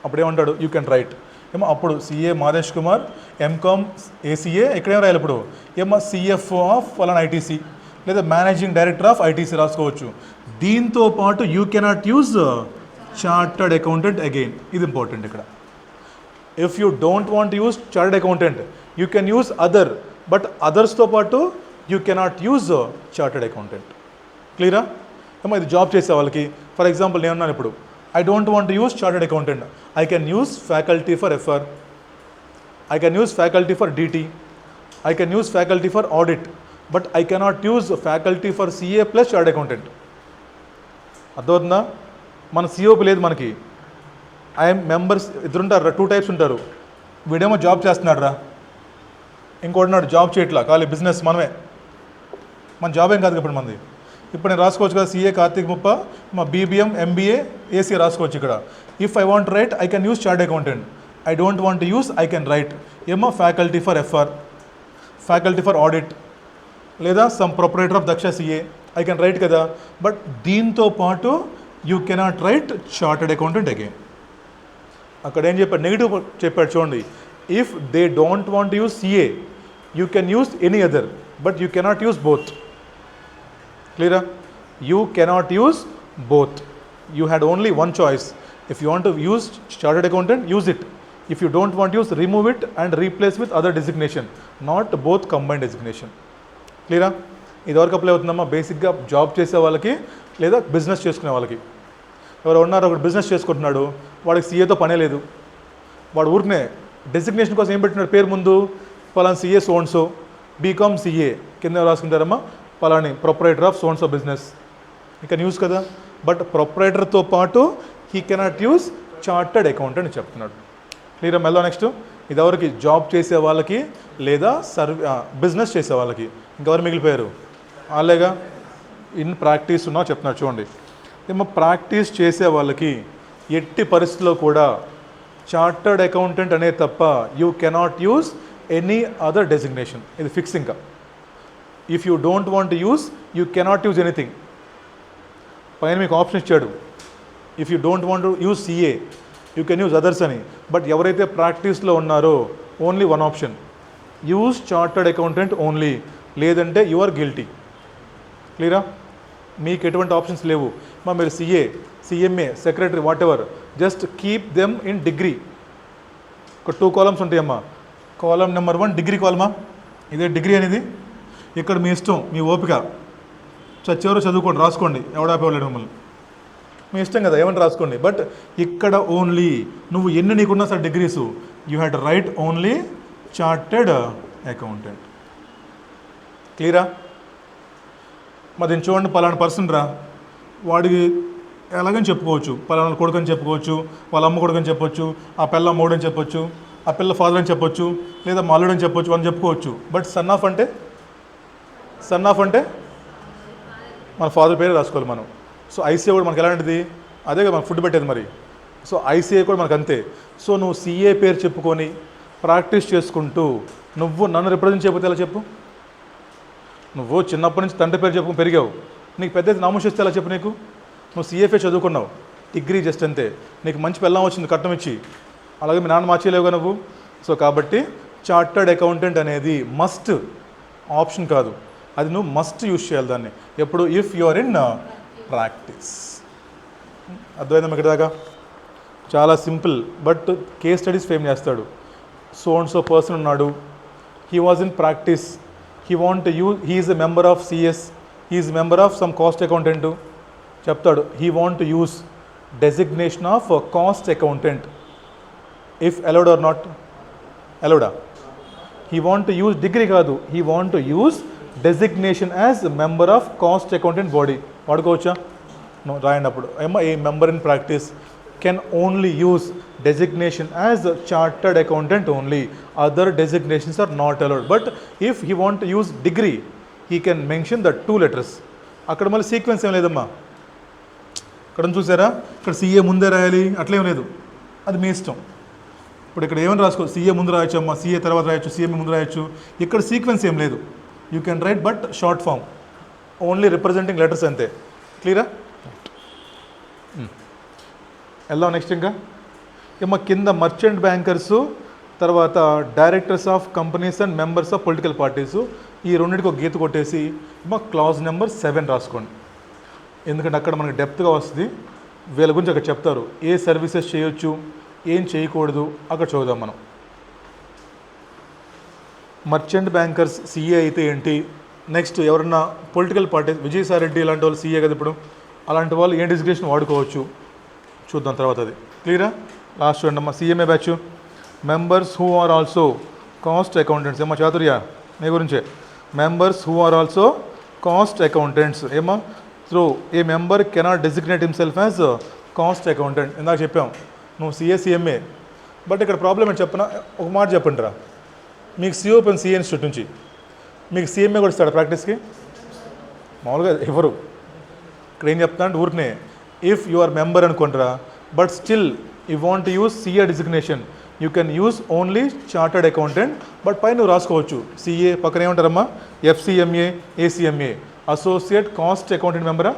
అప్పుడు ఏమంటాడు? యూ కెన్ రైట్ అప్పుడు CA Madesh Kumar, MCom ACA, ఎక్కడేం రాయాలి ఇప్పుడు? సిఎఫ్ఓ ఆఫ్ ఫలానా ఐటీసీ, లేదా మేనేజింగ్ డైరెక్టర్ ఆఫ్ ఐటీసీ రాసుకోవచ్చు. దీంతో పాటు you cannot use chartered accountant again. ఇది ఇంపార్టెంట్ ఇక్కడ. If you don't want use chartered accountant, you can use other, but అదర్స్తో పాటు you cannot use chartered accountant. క్లియరా? ఇది జాబ్ చేసే వాళ్ళకి. ఫర్ ఎగ్జాంపుల్ నేను ఉన్నాను ఇప్పుడు, I don't want to use chartered accountant. I can use faculty for FR. I can use faculty for DT. I can use faculty for audit. But I cannot use faculty for CA plus chartered accountant. అర్థమవుతుందా? మన COP లేదు మనకి. I'm members ఇద్దరుంటారు, 2 types ఉంటారు. వీడేమో job చేస్తున్నాడు రా, ఇంకోటినాడు job చేయట్లా, ఖాళీ బిజినెస్ మనమే. మన జాబ్ ఏం కాదు ఇప్పుడు మనది. ఇప్పుడు నేను రాసుకోవచ్చు కదా, సిఏ కార్తిక్ ముప్ప, మా బీబీఎం ఎంబీఏ ఏసీ రాసుకోవచ్చు ఇక్కడ. If I want write, I can use chartered accountant. I don't want to use, I can write faculty for FR, faculty for audit, లేదా some proprietor of Daksha CA, I can write కదా. But దీంతో పాటు you cannot write chartered accountant again. అక్కడ ఏం చెప్పాడు? Negative చెప్పాడు చూడండి. If they don't want use CA, you can use any other, but you cannot use both. Clear? You cannot use both. You had only one choice. If you want to use chartered accountant, use it. If you don't want to use, remove it and replace with other designation, not both combined designation. Clear? ఇది వరకు apply అవుతుందమ్మా బేసిక్గా job చేసే వాళ్ళకి, లేదా business చేసుకునే వాళ్ళకి. ఎవరు ఉన్నారో ఒకటి బిజినెస్ చేసుకుంటున్నాడు, వాడికి సీఏతో పనే లేదు, వాడు ఊరికనే డెసిగ్నేషన్ కోసం ఏం పెట్టినాడు పేరు ముందు, పలానా సిఏ సోన్సో, బీకామ్ సిఏ, కింద రాసుకుంటారమ్మా పలాని proprietor of sons of business. ఇక న్యూస్ కదా. బట్ ప్రొపరేటర్తో పాటు he cannot use chartered accountant అని చెప్తున్నాడు. క్లియర్ మెల్లో నెక్స్ట్ ఇది ఎవరికి జాబ్ చేసే వాళ్ళకి లేదా బిజినెస్ చేసే వాళ్ళకి ఇంకెవరు మిగిలిపోయారు వాళ్ళేగా. ఇన్ ప్రాక్టీస్ ఉన్నా చెప్తున్నాడు చూడండి. ఏమో ప్రాక్టీస్ చేసే వాళ్ళకి ఎట్టి పరిస్థితుల్లో కూడా చార్టర్డ్ అకౌంటెంట్ అనే తప్ప you cannot use any other designation. ఇది ఫిక్స్. ఇంకా if you don't want use you cannot use anything. పైన మీకు ఆప్షన్ ఇచ్చాడు, if you don't want use CA you can use others అని. బట్ ఎవరైతే ప్రాక్టీస్లో ఉన్నారో only one option, use chartered accountant only, లేదంటే you are guilty. క్లియరా? మీకు ఎటువంటి ఆప్షన్స్ లేవు. మీరు CA, CMA, secretary, what ever, just keep them in degree. ఒక 2 కాలమ్స్ ఉంటాయమ్మా. కాలం నెంబర్ 1 డిగ్రీ కాలమా, ఇదే డిగ్రీ అనేది. ఇక్కడ మీ ఇష్టం, మీ ఓపిక, చచ్చేవారు చదువుకోండి, రాసుకోండి, ఎవడాపేవాళ్ళు మిమ్మల్ని, మీ ఇష్టం కదా, ఏమని రాసుకోండి. బట్ ఇక్కడ ఓన్లీ నువ్వు ఎన్ని నీకున్నా sir degrees, you had write only chartered accountant. క్లియరా? మరి దీన్ని చూడండి, పలానా పర్సన్ రా, వాడికి ఎలాగని చెప్పుకోవచ్చు, పలానా కొడుకు అని చెప్పుకోవచ్చు, వాళ్ళ అమ్మ కొడుకు అని చెప్పొచ్చు, ఆ పిల్ల అమ్మోడు అని చెప్పొచ్చు, ఆ పిల్ల ఫాదర్ అని చెప్పొచ్చు, లేదా మల్లుడు అని చెప్పొచ్చు, అని చెప్పుకోవచ్చు. బట్ సన్ ఆఫ్ అంటే మన ఫాదర్ పేరే రాసుకోవాలి మనం. సో ఐసీఐ కూడా మనకి ఎలాంటిది, అదే కదా మనకు ఫుడ్ పెట్టేది మరి. సో ఐసీఐ కూడా మనకు అంతే. సో నువ్వు సిఏ పేరు చెప్పుకొని ప్రాక్టీస్ చేసుకుంటూ నువ్వు నన్ను రిప్రజెంట్ చేయకపోతే ఎలా చెప్పు? నువ్వు చిన్నప్పటి నుంచి తండ్రి పేరు చెప్పుకుని పెరిగావు, నీకు పెద్ద నామోషిస్తే ఎలా చెప్పు? నీకు నువ్వు సిఎఫ్ఏ చదువుకున్నావు, డిగ్రీ జస్ట్ అంతే, నీకు మంచి పెళ్ళం వచ్చింది కట్నం ఇచ్చి, అలాగే మీ నాన్న మార్చేయలేవుగా నువ్వు. సో కాబట్టి చార్టర్డ్ అకౌంటెంట్ అనేది మస్ట్, ఆప్షన్ కాదు, అది నువ్వు మస్ట్ యూజ్ చేయాలి దాన్ని ఎప్పుడు, if you are in practice. అర్థమైందా ఇక్కడ దాకా? చాలా simple. But case studies frame చేస్తాడు. సో అండ్ సో పర్సన్ ఉన్నాడు, he was in practice, he want use, he is a member of CS, he is member of some cost accountant చెప్తాడు, he want to use designation of cost accountant, if allowed or not అలౌడా? He want to use degree కాదు, he want to use designation as member of cost accountant body. వాడుకోవచ్చా? No. రాయండి అప్పుడు. ఏమో a member in practice can only use designation as chartered accountant only, other designations are not allowed. But if he want to use degree, he can mention the 2 letters. అక్కడ మళ్ళీ sequence ఏం లేదమ్మా. ఇక్కడ చూసారా, ఇక్కడ సిఏ ముందే రాయాలి అట్లేం లేదు, అది మీ ఇష్టం. ఇప్పుడు ఇక్కడ ఏమని రాసుకో, సిఏ ముందు రాయొచ్చు అమ్మా, సిఏ తర్వాత రాయొచ్చు, సిఎంఏ ముందు రాయొచ్చు. ఇక్కడ సీక్వెన్స్ ఏం లేదు, you can write but short form, only representing letters అంతే. క్లియరా? వెళ్దాం నెక్స్ట్. ఇంకా ఏమో కింద మర్చెంట్ బ్యాంకర్సు, తర్వాత directors of companies and members of political parties, ఈ రెండింటికి ఒక గీత కొట్టేసి ఏమో క్లాజ్ నెంబర్ 7 రాసుకోండి. ఎందుకంటే అక్కడ మనకి డెప్త్గా వస్తుంది, వీళ్ళ గురించి అక్కడ చెప్తారు, ఏ సర్వీసెస్ చేయొచ్చు, ఏం చేయకూడదు, అక్కడ చూద్దాం మనం. మర్చెంట్ బ్యాంకర్స్ సిఏ అయితే ఏంటి, నెక్స్ట్ ఎవరన్నా పొలిటికల్ పార్టీస్, విజయసాయి రెడ్డి ఇలాంటి వాళ్ళు సిఏ కదా ఇప్పుడు, అలాంటి వాళ్ళు ఏ డిజిగ్నేషన్ వాడుకోవచ్చు చూద్దాం తర్వాత. అది క్లియరా? లాస్ట్ చూడండి అమ్మా, CMA batch members who are also cost accountants. ఏమో చాతుర్య మీ గురించే, members who are also cost accountants. ఏమో through a member cannot designate himself as cost accountant. ఇందాక చెప్పాం నువ్వు సిఏ సిఎంఏ. బట్ ఇక్కడ ప్రాబ్లం ఏంటి చెప్పిన, ఒక మాట చెప్పండి రా, మీకు సిఓ ఓపెన్ సిఏ ఇన్స్టిట్యూట్ నుంచి మీకు సిఎంఏ కూడా ఇస్తాడు ప్రాక్టీస్కి? మామూలుగా ఎవరు ఇక్కడ ఏం చెప్తా అంటే ఊరికనే, ఇఫ్ యు ఆర్ మెంబర్ అనుకుంటారా, but still you want use CA designation, you can use only chartered accountant. But పైన నువ్వు రాసుకోవచ్చు సిఏ పక్కన ఏమంటారమ్మా, ఎఫ్సిఎంఏ, ఏసీఎంఏ, అసోసియేట్ కాస్ట్ అకౌంటెంట్ మెంబరా,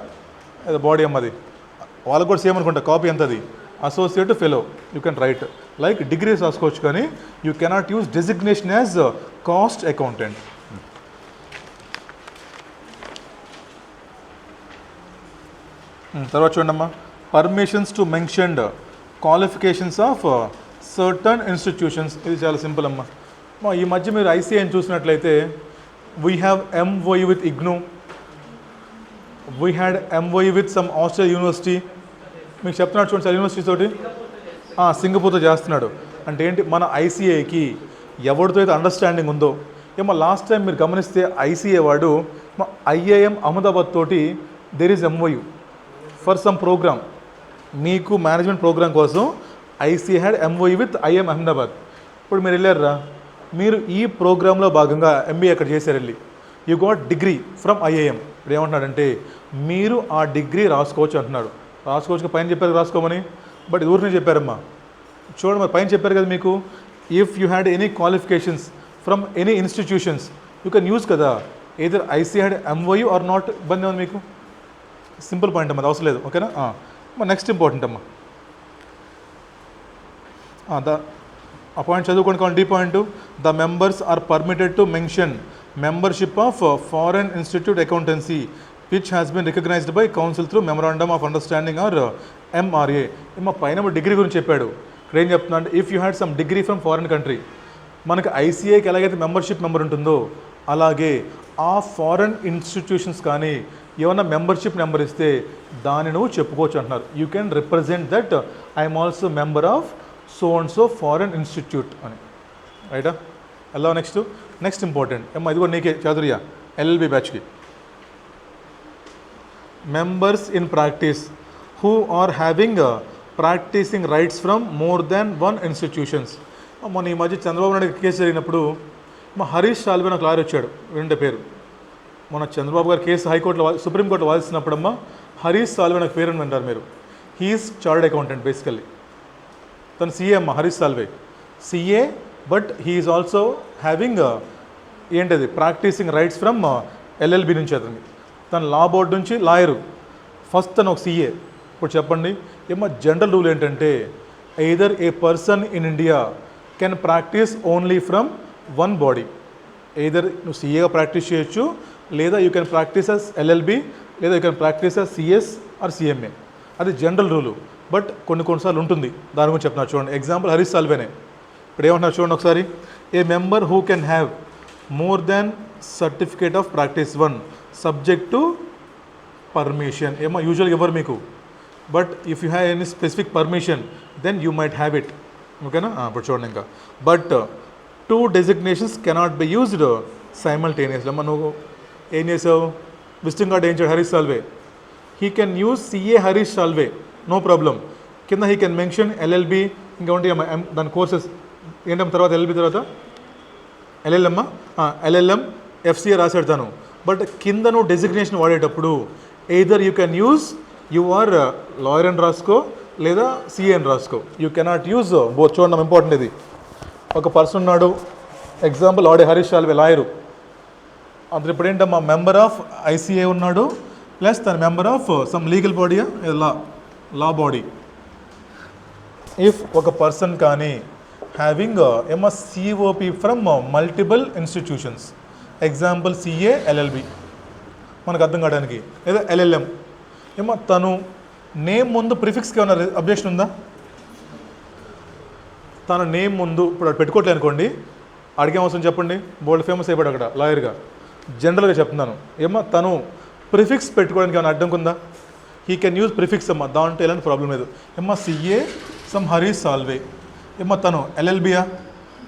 అది బాడీ అమ్మది, వాళ్ళకు కూడా సేమ్ అనుకుంటా, కాపీ ఎంత అది, associate fellow. You can write like degrees రాసుకోవచ్చు, కానీ you cannot use designation as cost accountant. తర్వాత చూడండి అమ్మా, permissions to mentioned qualifications of certain institutions. ఇది చాలా సింపుల్ అమ్మా. ఈ మధ్య మీరు ఐసీఐని చూసినట్లయితే we have MOU with IGNOU, we had MOU with some Australia university. మీకు చెప్తున్నాడు చూడండి సార్, యూనివర్సిటీ తోటి సింగపూర్తో చేస్తున్నాడు. అంటే ఏంటి, మన ఐసీఐకి ఎవరితో అయితే అండర్స్టాండింగ్ ఉందో. ఏమో లాస్ట్ టైం మీరు గమనిస్తే ఐసీఐ వాడు ఐఐఎం అహ్మదాబాద్ తోటి there is MOU for some program, మీకు మేనేజ్మెంట్ ప్రోగ్రామ్ కోసం ICA had MOE with IM Ahmedabad. ఇప్పుడు మీరు వెళ్ళారా, మీరు ఈ ప్రోగ్రాంలో భాగంగా ఎంబీఏ అక్కడ చేశారు, వెళ్ళి you got degree from IIM. ఇప్పుడు ఏమంటున్నాడంటే మీరు ఆ డిగ్రీ రాసుకోవచ్చు అంటున్నాడు. రాసుకోవచ్చు, పైన చెప్పారు రాసుకోమని, బట్ ఇది ఊరినే చెప్పారమ్మా. చూడండి మరి పైన చెప్పారు కదా మీకు, if you had any qualifications from any institutions you can use కదా, either IC had MOU or not. ఇబ్బంది ఉంది మీకు, సింపుల్ పాయింట్ అమ్మా, అది అవసరం లేదు. ఓకేనా. నెక్స్ట్ ఇంపార్టెంట్ అమ్మా, ఆ పాయింట్ చదువుకోండి కావాలి. D point, the members are permitted to mention membership of foreign institute accountancy which has been recognized by council through memorandum of understanding or MRA. మా పైన డిగ్రీ గురించి చెప్పాడు. ఇక్కడ ఏం చెప్తున్నా అంటే if you had some degree from foreign country, మనకి ఐసీఏకి ఎలాగైతే మెంబర్షిప్ నెంబర్ ఉంటుందో అలాగే ఆ ఫారెన్ ఇన్స్టిట్యూషన్స్ కానీ ఏమన్నా మెంబర్షిప్ నెంబర్ ఇస్తే దాన్ని నువ్వు చెప్పుకోవచ్చు అంటున్నారు. You can represent that I'm also member of so and so foreign institute అని. రైటా. ఎలా నెక్స్ట్ ఇంపార్టెంట్ అమ్మా, ఇది కూడా నీకే చాతుర్య, ఎల్ఎల్బి బ్యాచ్కి. Members in practice who are having practising rights from more than one institutions. మొన్న ఈ మధ్య చంద్రబాబు నాయుడు కేసు జరిగినప్పుడు మా హరీష్ సాల్వే నాకు లాయర్ వచ్చాడు, రెండే పేరు. మన చంద్రబాబు గారు కేసు హైకోర్టులో సుప్రీంకోర్టులో వాదిస్తున్నప్పుడమ్మా హరీష్ సాల్వే నాకు పేరు అని వింటారు మీరు. He's chartered accountant basically. తను సీఏ అమ్మ, Harish Salve CA, but he's also having ఏంటది ప్రాక్టీసింగ్ రైట్స్ ఫ్రమ్ ఎల్ఎల్బి నుంచి. అతన్ని తను లా బోర్డు నుంచి లాయరు. ఫస్ట్ తను ఒక సీఏ. ఇప్పుడు చెప్పండి ఏమో జనరల్ రూల్ ఏంటంటే either a person in India can practise only from one body. Either నువ్వు సీఏగా ప్రాక్టీస్ చేయొచ్చు, లేదా you can practise as LLB, లేదా you can practise as CS or CMA. అది జనరల్ రూలు. బట్ కొన్నిసార్లు ఉంటుంది, దాని గురించి చెప్తున్నారు చూడండి. ఎగ్జాంపుల్ హరీష్ సాల్వేనే. ఇప్పుడు ఏమంటున్నారు చూడండి ఒకసారి. A member who can have more than certificate of practice 1 subject to permission. ఏమో యూజువల్గా ఇవ్వరు మీకు, but if you have any specific permission then you might have it. ఓకేనా. ఇప్పుడు చూడండి ఇంకా, but 2 designations cannot be used simultaneously. అమ్మ నువ్వు ఏం చేసావు, విజిటింగ్ కార్డ్ ఏం చేయడు Harish Salve. He can use CA Harish Salve, no problem. కింద హీ కెన్ మెన్షన్ ఎల్ఎల్బి, ఇంకా ఉంటే దాని కోర్సెస్ ఏంటమ్మ తర్వాత ఎల్ఎల్బి తర్వాత ఎల్ఎల్ఎమ్, ఎల్ఎల్ఎం ఎఫ్సిఏ రాశాడు తను. బట్ కింద నువ్వు డెసిగ్నేషన్ వాడేటప్పుడు either you can use or lawyer అని రాసుకో, లేదా సిఏ అని రాసుకో. You cannot use both. చూడండి ఇంపార్టెంట్ ఇది. ఒక పర్సన్ ఉన్నాడు, ఎగ్జాంపుల్ ఆడే హరీష్ సాల్వే లాయరు. అందులో ఇప్పుడు ఏంటమ్మా మెంబర్ ఆఫ్ ఐసీఏ ఉన్నాడు, ప్లస్ తన మెంబర్ ఆఫ్ సమ్ లీగల్ బాడీయా లా బాడీ. ఇఫ్ ఒక పర్సన్ కానీ హ్యావింగ్ ఏమో COP from multiple institutions, example CA LLB మనకు అర్థం కావడానికి, లేదా ఎల్ఎల్ఎం. ఏమో తను నేమ్ ముందు ప్రిఫిక్స్కి ఏమన్నా అబ్జెక్షన్ ఉందా? తన నేమ్ ముందు ఇప్పుడు అది పెట్టుకోవట్లే అనుకోండి, అడిగే అవసరం చెప్పండి, బోల్డ్ ఫేమస్ అయిపోయాడు అక్కడ లాయర్గా. జనరల్గా చెప్తున్నాను. ఏమో తను ప్రిఫిక్స్ పెట్టుకోవడానికి ఏమైనా అడ్డంకి ఉందా? హీ కెన్ యూజ్ ప్రిఫిక్స్ అమ్మ, దాంట్లో ఎలాంటి ప్రాబ్లం లేదు. ఏమో సిఏ సమ్ హరీష్ సాల్వే. ఏమో తను ఎల్ఎల్బియా,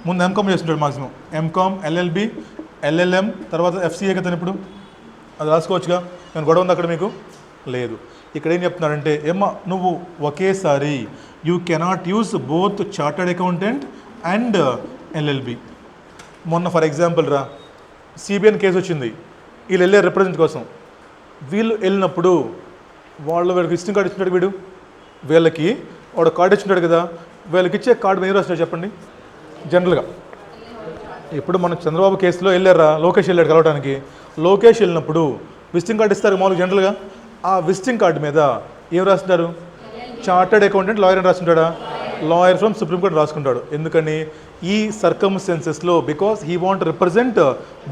ముందు ఎంకామ్ చేస్తుంటాడు మాక్సిమం, ఎంకామ్ ఎల్ఎల్బి ఎల్ఎల్ఎం తర్వాత ఎఫ్సిఏ కదా. ఇప్పుడు అది రాసుకోవచ్చుగా, నేను గొడవ ఉంది అక్కడ మీకు లేదు. ఇక్కడ ఏం చెప్తున్నాడంటే ఏమో నువ్వు ఒకేసారి you cannot use both chartered accountant and LLB. మొన్న ఫర్ ఎగ్జాంపుల్ రా, సిబిఎన్ కేసు వచ్చింది, వీళ్ళు వెళ్ళారు రిప్రజెంట్ కోసం. వీళ్ళు వెళ్ళినప్పుడు వీళ్ళకి విజిటింగ్ కార్డు ఇచ్చుంటాడు, వీళ్ళకి వాడు కార్డు ఇచ్చుంటాడు కదా, వీళ్ళకి ఇచ్చే కార్డు మీద రాస్తాడు చెప్పండి. జనరల్గా ఇప్పుడు మన చంద్రబాబు కేసులో వెళ్ళారా, లోకేష్ వెళ్ళాడు కలవడానికి. లోకేష్ వెళ్ళినప్పుడు విజిటింగ్ కార్డు ఇస్తారు మామూలుగా జనరల్గా. ఆ విజిటింగ్ కార్డు మీద ఏం రాస్తుంటారు? చార్టర్డ్ అకౌంటెంట్ లాయర్ అని రాస్తుంటాడా? లాయర్ ఫ్రమ్ సుప్రీంకోర్టు రాసుకుంటాడు. ఎందుకని? ఈ సర్కమ్స్టెన్సెస్లో because he want represent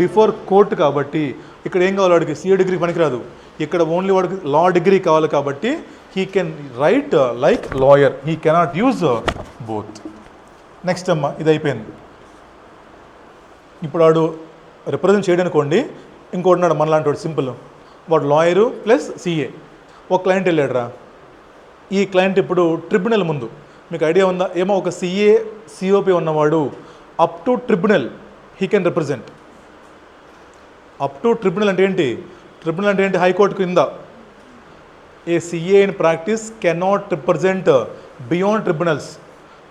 before court కాబట్టి. ఇక్కడ ఏం కావాలి వాడికి? సిఏ డిగ్రీ పనికిరాదు, ఇక్కడ ఓన్లీ వాడికి లా డిగ్రీ కావాలి కాబట్టి he can write like lawyer, he cannot use both. Next అమ్మ ఇది అయిపోయింది. ఇప్పుడు వాడు రిప్రజెంట్ చేయడానుకోండి, ఇంకోటి ఉన్నాడు మనలాంటి వాడు సింపుల్, వాడు లాయరు ప్లస్ సిఏ. ఒక క్లయింట్ వెళ్ళాడు రా, ఈ క్లయింట్ ఇప్పుడు ట్రిబ్యునల్ ముందు, మీకు ఐడియా ఉందా? ఏమో ఒక సిఏ సిఓపి ఉన్నవాడు up to tribunal he can represent. Up to tribunal అంటే ఏంటి? ట్రిబ్యునల్ అంటే ఏంటి? హైకోర్టు కింద a CA in practice cannot represent beyond tribunals.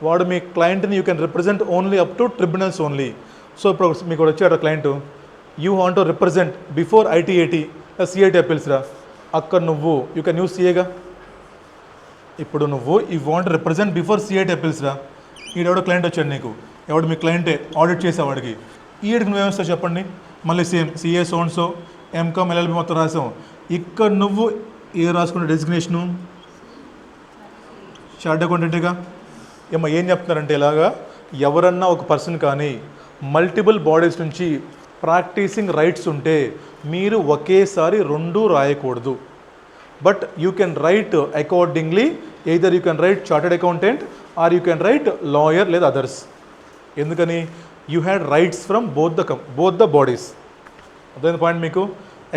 వాడు మీ క్లయింట్ని you can represent only up to tribunals only. So ఇప్పుడు మీకు వచ్చాడు client, you want to represent before ITAT CIT appeals రా, అక్కడ నువ్వు యూ కెన్ యూస్ సిఏగా. ఇప్పుడు నువ్వు you want represent before CIT appeals రా. ఈడెవడో క్లయింట్ వచ్చాడు నీకు, ఎవడు మీ క్లయింటే ఆడిట్ చేసేవాడికి, ఈడికి నువ్వేమిస్తావు చెప్పండి. మళ్ళీ సేమ్ సిఏ సోన్సో ఎంకామ్ ఎల్ఎల్బి మొత్తం రాసాం. ఇక్కడ నువ్వు ఏ రాసుకునే డెసిగ్నేషను చార్ట్ అకౌంటెంట్గా. ఏం చెప్తున్నారంటే ఇలాగా ఎవరన్నా ఒక పర్సన్ కానీ మల్టిపుల్ బాడీస్ నుంచి ప్రాక్టీసింగ్ రైట్స్ ఉంటే మీరు ఒకేసారి రెండు రాయకూడదు. But you can write accordingly, either you can write chartered accountant or you can write lawyer లేదా అదర్స్. ఎందుకని you had rights from both the bodies. అదే పాయింట్ మీకు.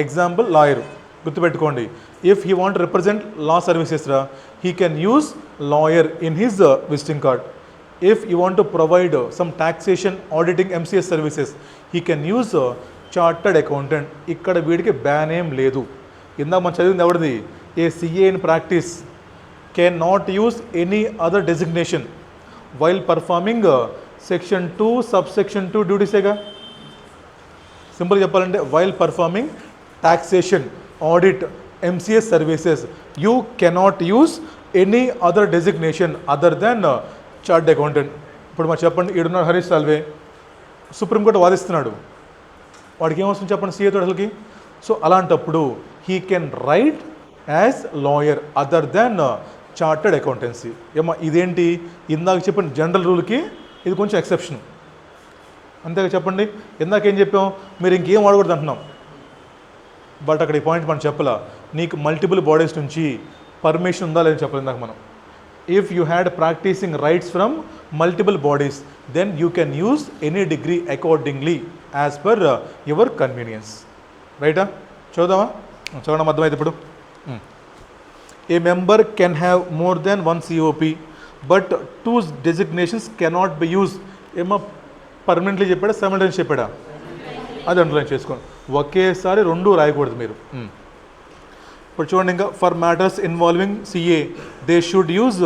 ఎగ్జాంపుల్ లాయర్ గుర్తుపెట్టుకోండి, if he want represent law services రా, he can use lawyer in his visiting card. If you want to provide some taxation auditing MCS services, he can use chartered accountant. ఇక్కడ వీడికి ban ఏం లేదు. ఇందాక మనం చదివింది ఎవరిది, a CA in practice can not use any other designation while performing section 2 subsection 2 డ్యూటీసేగా. Simple చెప్పాలంటే while performing taxation audit MCS services, you cannot use any other designation other than chart accountant. ఇప్పుడు మరి చెప్పండి, ఈడున్నాడు Harish Salve, supreme court వాదిస్తున్నాడు, వాడికి ఏమొస్తుంది చెప్పండి సీఏతో అసలుకి. So అలాంటప్పుడు he can right as lawyer other than chartered accountancy. ఏమో ఇదేంటి, ఇందాక చెప్పిన జనరల్ రూల్కి ఇది కొంచెం ఎక్సెప్షన్, అంతేగా చెప్పండి. ఇందాక ఏం చెప్పాం, మీరు ఇంకేం వాడకూడదు అంటున్నాం. బట్ అక్కడ ఈ పాయింట్ మనం చెప్పాలా, నీకు మల్టిపుల్ బాడీస్ నుంచి పర్మిషన్ ఉందా లేదని చెప్పలేదు ఇందాక మనం. If you had practicing rights from multiple bodies, then you can use any degree accordingly as per your convenience. Right? చూద్దామా, చూడడం అర్థమైతే ఇప్పుడు. A member can have more than one COP, but two designations cannot be used. ఏమో permanently చెప్పాడా simultaneous చెప్పాడా, అది underline చేసుకోండి. ఒకేసారి రెండు రాయకూడదు మీరు. ఇప్పుడు చూడండి, ఇంకా for matters involving CA they should use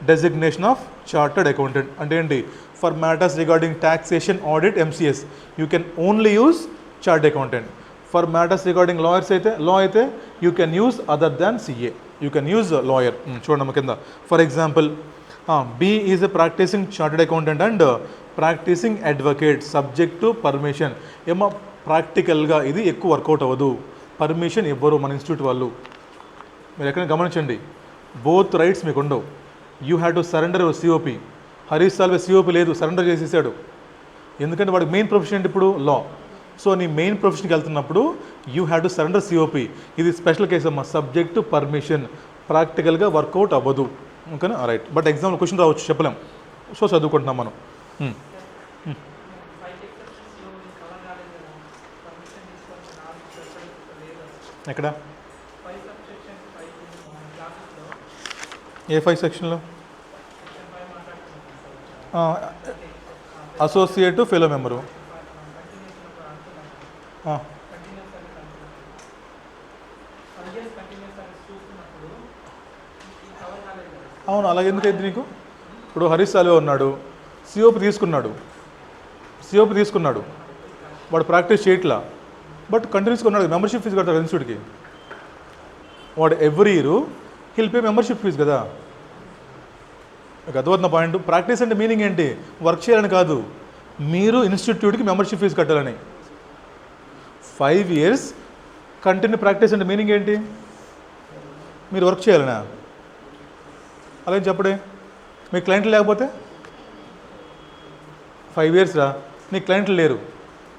designation of chartered accountant. అంటే ఏంటి, for matters regarding taxation audit MCS you can only use chartered accountant. For matters regarding lawyers అయితే లా అయితే you can use other than CA, you can use lawyer. చూడండి కింద, for example B is a practicing chartered accountant and practising advocate subject to permission. ఏమో ప్రాక్టికల్గా ఇది ఎక్కువ work out అవ్వదు, permission ఇవ్వరు మన ఇన్స్టిట్యూట్ వాళ్ళు. మీరు ఎక్కడ గమనించండి, బోత్ రైట్స్ మీకు ఉండవు. You have to surrender your COP. Harish Salve COP లేదు, సరెండర్ చేసేసాడు. ఎందుకంటే వాడికి మెయిన్ ప్రొఫెషన్ ఏంటి ఇప్పుడు, లా. సో నీ మెయిన్ ప్రొఫెషన్కి వెళ్తున్నప్పుడు you have to surrender COP. ఇది స్పెషల్ కేసు అమ్మా, సబ్జెక్ట్ టు పర్మిషన్, ప్రాక్టికల్గా వర్కౌట్ అవ్వదు. ఓకేనా, రైట్. బట్ ఎగ్జామ్లో క్వశ్చన్ రావచ్చు, చెప్పలేం. సో చదువుకుంటున్నాం మనం. ఎక్కడ ఏ5 సెక్షన్లో అసోసియేట్ ఫెలో మెంబరు. అవును, అలాగే ఎందుకైంది నీకు. ఇప్పుడు హరీష్ సాల్వే ఉన్నాడు, సిఓపి తీసుకున్నాడు, వాడు ప్రాక్టీస్ చేయట్లా, బట్ కంటిన్యూస్గా ఉన్నాడు, మెంబర్షిప్ ఫీజు కడతాడు ఇన్స్టిట్యూట్కి. వాడు every year he'll pay membership fee కదా. అర్థమవుతున్న పాయింట్. ప్రాక్టీస్ అంటే మీనింగ్ ఏంటి, వర్క్ చేయాలని కాదు, మీరు ఇన్స్టిట్యూట్కి మెంబర్షిప్ ఫీజు కట్టాలని. 5 years కంటిన్యూ ప్రాక్టీస్ అంటే మీనింగ్ ఏంటి, మీరు వర్క్ చేయాలనా. అలాగే చెప్పడే, మీ క్లయింట్లు లేకపోతే 5 years రా, నీ క్లయింట్లు లేరు,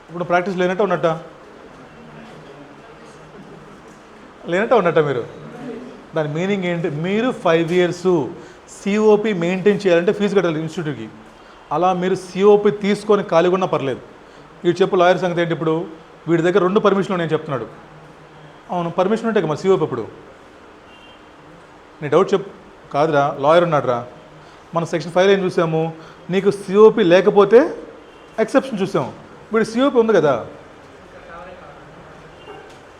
ఇప్పుడు ప్రాక్టీస్ లేనట్టు ఉన్నట్ట మీరు. దాని మీనింగ్ ఏంటి, మీరు 5 years సిఓపి మెయింటైన్ చేయాలంటే ఫీజు కట్టాలి ఇన్స్టిట్యూట్కి. అలా మీరు సిఓపి తీసుకొని ఖాళీగా ఉన్నా పర్లేదు. వీడు చెప్పు లాయర్ సంగతి ఏంటి, ఇప్పుడు వీడి దగ్గర 2 పర్మిషన్లు నేను చెప్తున్నాడు. అవును, పర్మిషన్ ఉంటాయి మరి సిఓపి. ఇప్పుడు నీ డౌట్ చెప్పు. కాదురా, లాయర్ ఉన్నాడురా, మనం సెక్షన్ 5 ఏం చూసాము, నీకు సిఓపి లేకపోతే ఎక్సెప్షన్ చూసాము. వీడు సిఓపి ఉంది కదా,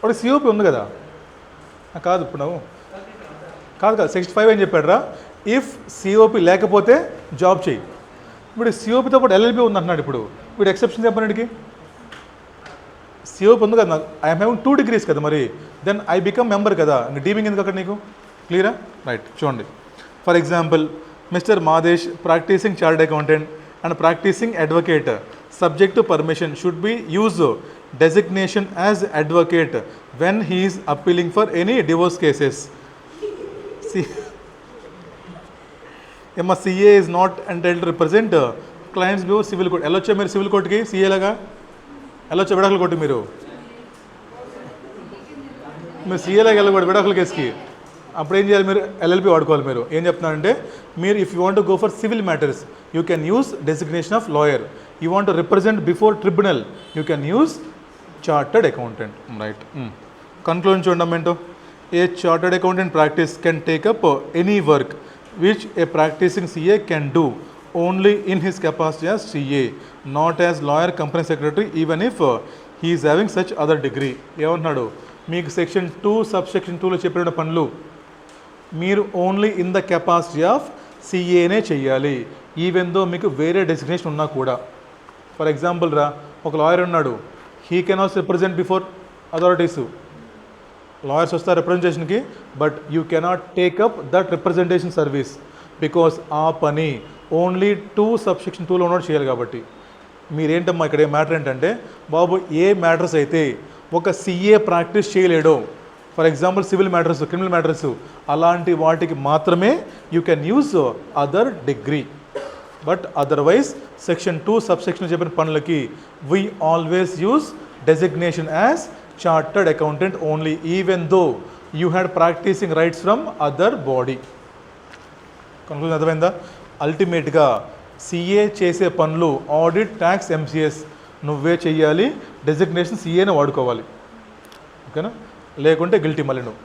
వాడికి సిఓపి ఉంది కదా. కాదు ఇప్పుడు నువ్వు కాదు కాదు 65 ఏం చెప్పాడురా, ఇఫ్ సిఓపి లేకపోతే జాబ్ చేయి. ఇప్పుడు సిఓపితో పాటు ఎల్ఎల్బి ఉంది అంటున్నాడు. ఇప్పుడు వీడు ఎక్సెప్షన్ చెప్పడానికి సిఓపి ఉంది కదా, నాకు ఐఎమ్ హ్యావింగ్ 2 degrees కదా, మరి దెన్ ఐ బికమ్ మెంబర్ కదా, ఇంకా డీమింగ్ ఎందుకు అక్కడ నీకు? క్లియరా? రైట్. చూడండి, for example mister Madesh practising chartered accountant and practising advocate subject to permission should be use designation as advocate when he is appealing for any divorce cases. ఏమా CA is not entitled represent clients before civil court. వెళ్ళొచ్చా మీరు civil కోర్టుకి సిఏలాగా? వెళ్ళొచ్చా విడాకుల court? మీరు సిఏలాగా వెళ్ళకూడదు విడాకుల కేసుకి. అప్పుడు ఏం చేయాలి? మీరు ఎల్ఎల్పి వాడుకోవాలి. మీరు ఏం చెప్తున్నారంటే, మీరు if you want to go for civil matters you can use designation of lawyer. You want to represent before tribunal you can use chartered accountant. Right. Conclusion చూడండి ఏంటో. A chartered accountant practice can take up any work which a practicing CA can do only in his capacity as CA, not as lawyer, company secretary, even if he is having such other degree. ఏమంటున్నాడు? మీకు section 2 subsection 2లో చెప్పిన పనులు మీరు only in the capacity of సిఏనే చెయ్యాలి, even దో మీకు వేరే డెసిగ్నేషన్ ఉన్నా కూడా. ఫర్ ఎగ్జాంపుల్ రా, ఒక లాయర్ ఉన్నాడు, he can also represent before authorities. Lawyers వస్తారు రిప్రజెంటేషన్కి, but you cannot take up that representation service because ఆ పని ఓన్లీ 2 సబ్సెక్షన్ 2లో ఉన్నట్టు చేయాలి. కాబట్టి మీరేంటమ్మా ఇక్కడ మ్యాటర్ ఏంటంటే, బాబు ఏ మ్యాటర్స్ అయితే ఒక సిఏ ప్రాక్టీస్ చేయలేడో, for example civil matters, criminal matters, అలాంటి వాటికి మాత్రమే you can use other degree. But otherwise section 2 subsection చెప్పిన పనులకి we always use designation as chartered accountant only, even though you had practicing rights from other body. Conclusion అర్థమైందా? అల్టిమేట్గా CA చేసే పనులు audit, tax, MCS నువ్వే చెయ్యాలి, designation సిఏనే వాడుకోవాలి. ఓకేనా? లేకుంటే గిల్టీ మళ్ళీ నువ్వు.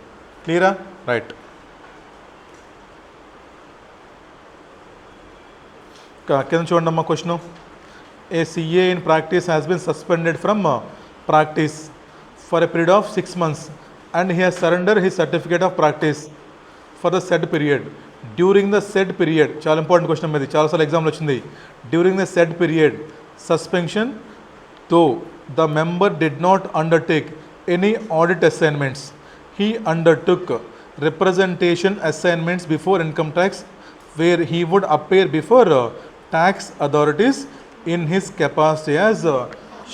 క్లియరా? రైట్. కింద చూడండి అమ్మా question. A CA in practice has been suspended from practice for a period of 6 months and he has surrendered his certificate of practice for the said period. During the said period, చాలా important question ఇది, చాలాసార్లు ఎగ్జామ్లో వచ్చింది. During the said period, suspension though the member did not undertake any audit assignments, he undertook representation assignments before income tax where he would appear before tax authorities in his capacity as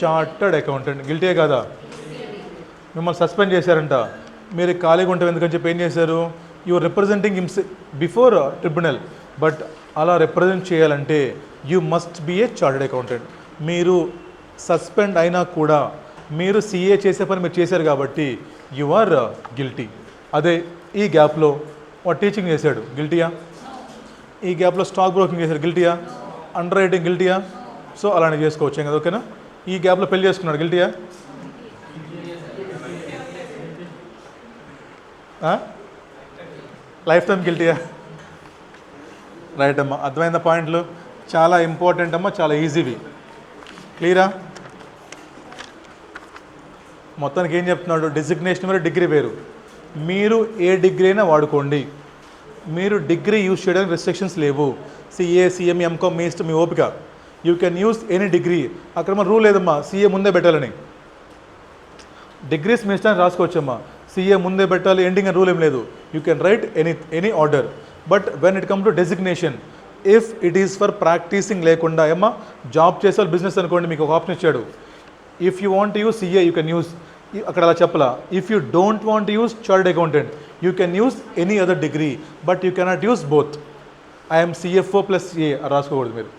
chartered accountant. Guilty కదా? మిమ్మల్ని suspend చేశారంట, మీరు ఖాళీగా ఉంటాం ఎందుకని చెప్పి ఏం చేశారు? You representing him before tribunal. But అలా రిప్రజెంట్ చేయాలంటే you must be a chartered accountant. మీరు సస్పెండ్ అయినా కూడా మీరు సిఏ చేసే పని మీరు చేశారు కాబట్టి యు ఆర్ గిల్టీ. అదే ఈ గ్యాప్లో వాడు టీచింగ్ చేశాడు, గిల్టీయా? ఈ గ్యాప్లో స్టాక్ బ్రోకింగ్ చేశాడు, గిల్టీయా? అండర్ రైటింగ్, గిల్టీయా? సో అలానే చేసుకోవచ్చు ఏం కదా? ఓకేనా? ఈ గ్యాప్లో పెళ్లి చేసుకున్నాడు, గిల్టీయా? లైఫ్ టైం గిల్టీయా? రైట్ అమ్మా, అర్థమైన పాయింట్లు చాలా ఇంపార్టెంట్ అమ్మా, చాలా ఈజీవి. క్లియరా? మొత్తానికి ఏం చెప్తున్నాడు? డిజిగ్నేషన్ వేరు, డిగ్రీ వేరు. మీరు ఏ డిగ్రీ అయినా వాడుకోండి, మీరు డిగ్రీ యూజ్ చేయడానికి రెస్ట్రిక్షన్స్ లేవు. సిఏ, సిఎం, ఎంకామ్ మీ ఇష్టం, మీ ఓపిక. You can use any degree. అక్కడ మన రూల్ లేదమ్మా సిఏ ముందే పెట్టాలని. డిగ్రీస్ మీ ఇష్టానికి రాసుకోవచ్చమ్మా, సిఏ ముందే పెట్టాలి ఎండింగ్ అని రూల్ ఏం లేదు. You can write any order. But when it come to designation, if it is for practicing లేకుండా ఏమ్మా జాబ్ చేసే వాళ్ళు బిజినెస్ అనుకోండి, మీకు ఒక ఆప్షన్ ఇచ్చాడు. If you want use CA you can use, అక్కడ అలా చెప్పలా. If you don't want use chartered accountant you can use any other degree, but you cannot use both. I'm CFO plus CA రాసుకోకూడదు మీరు,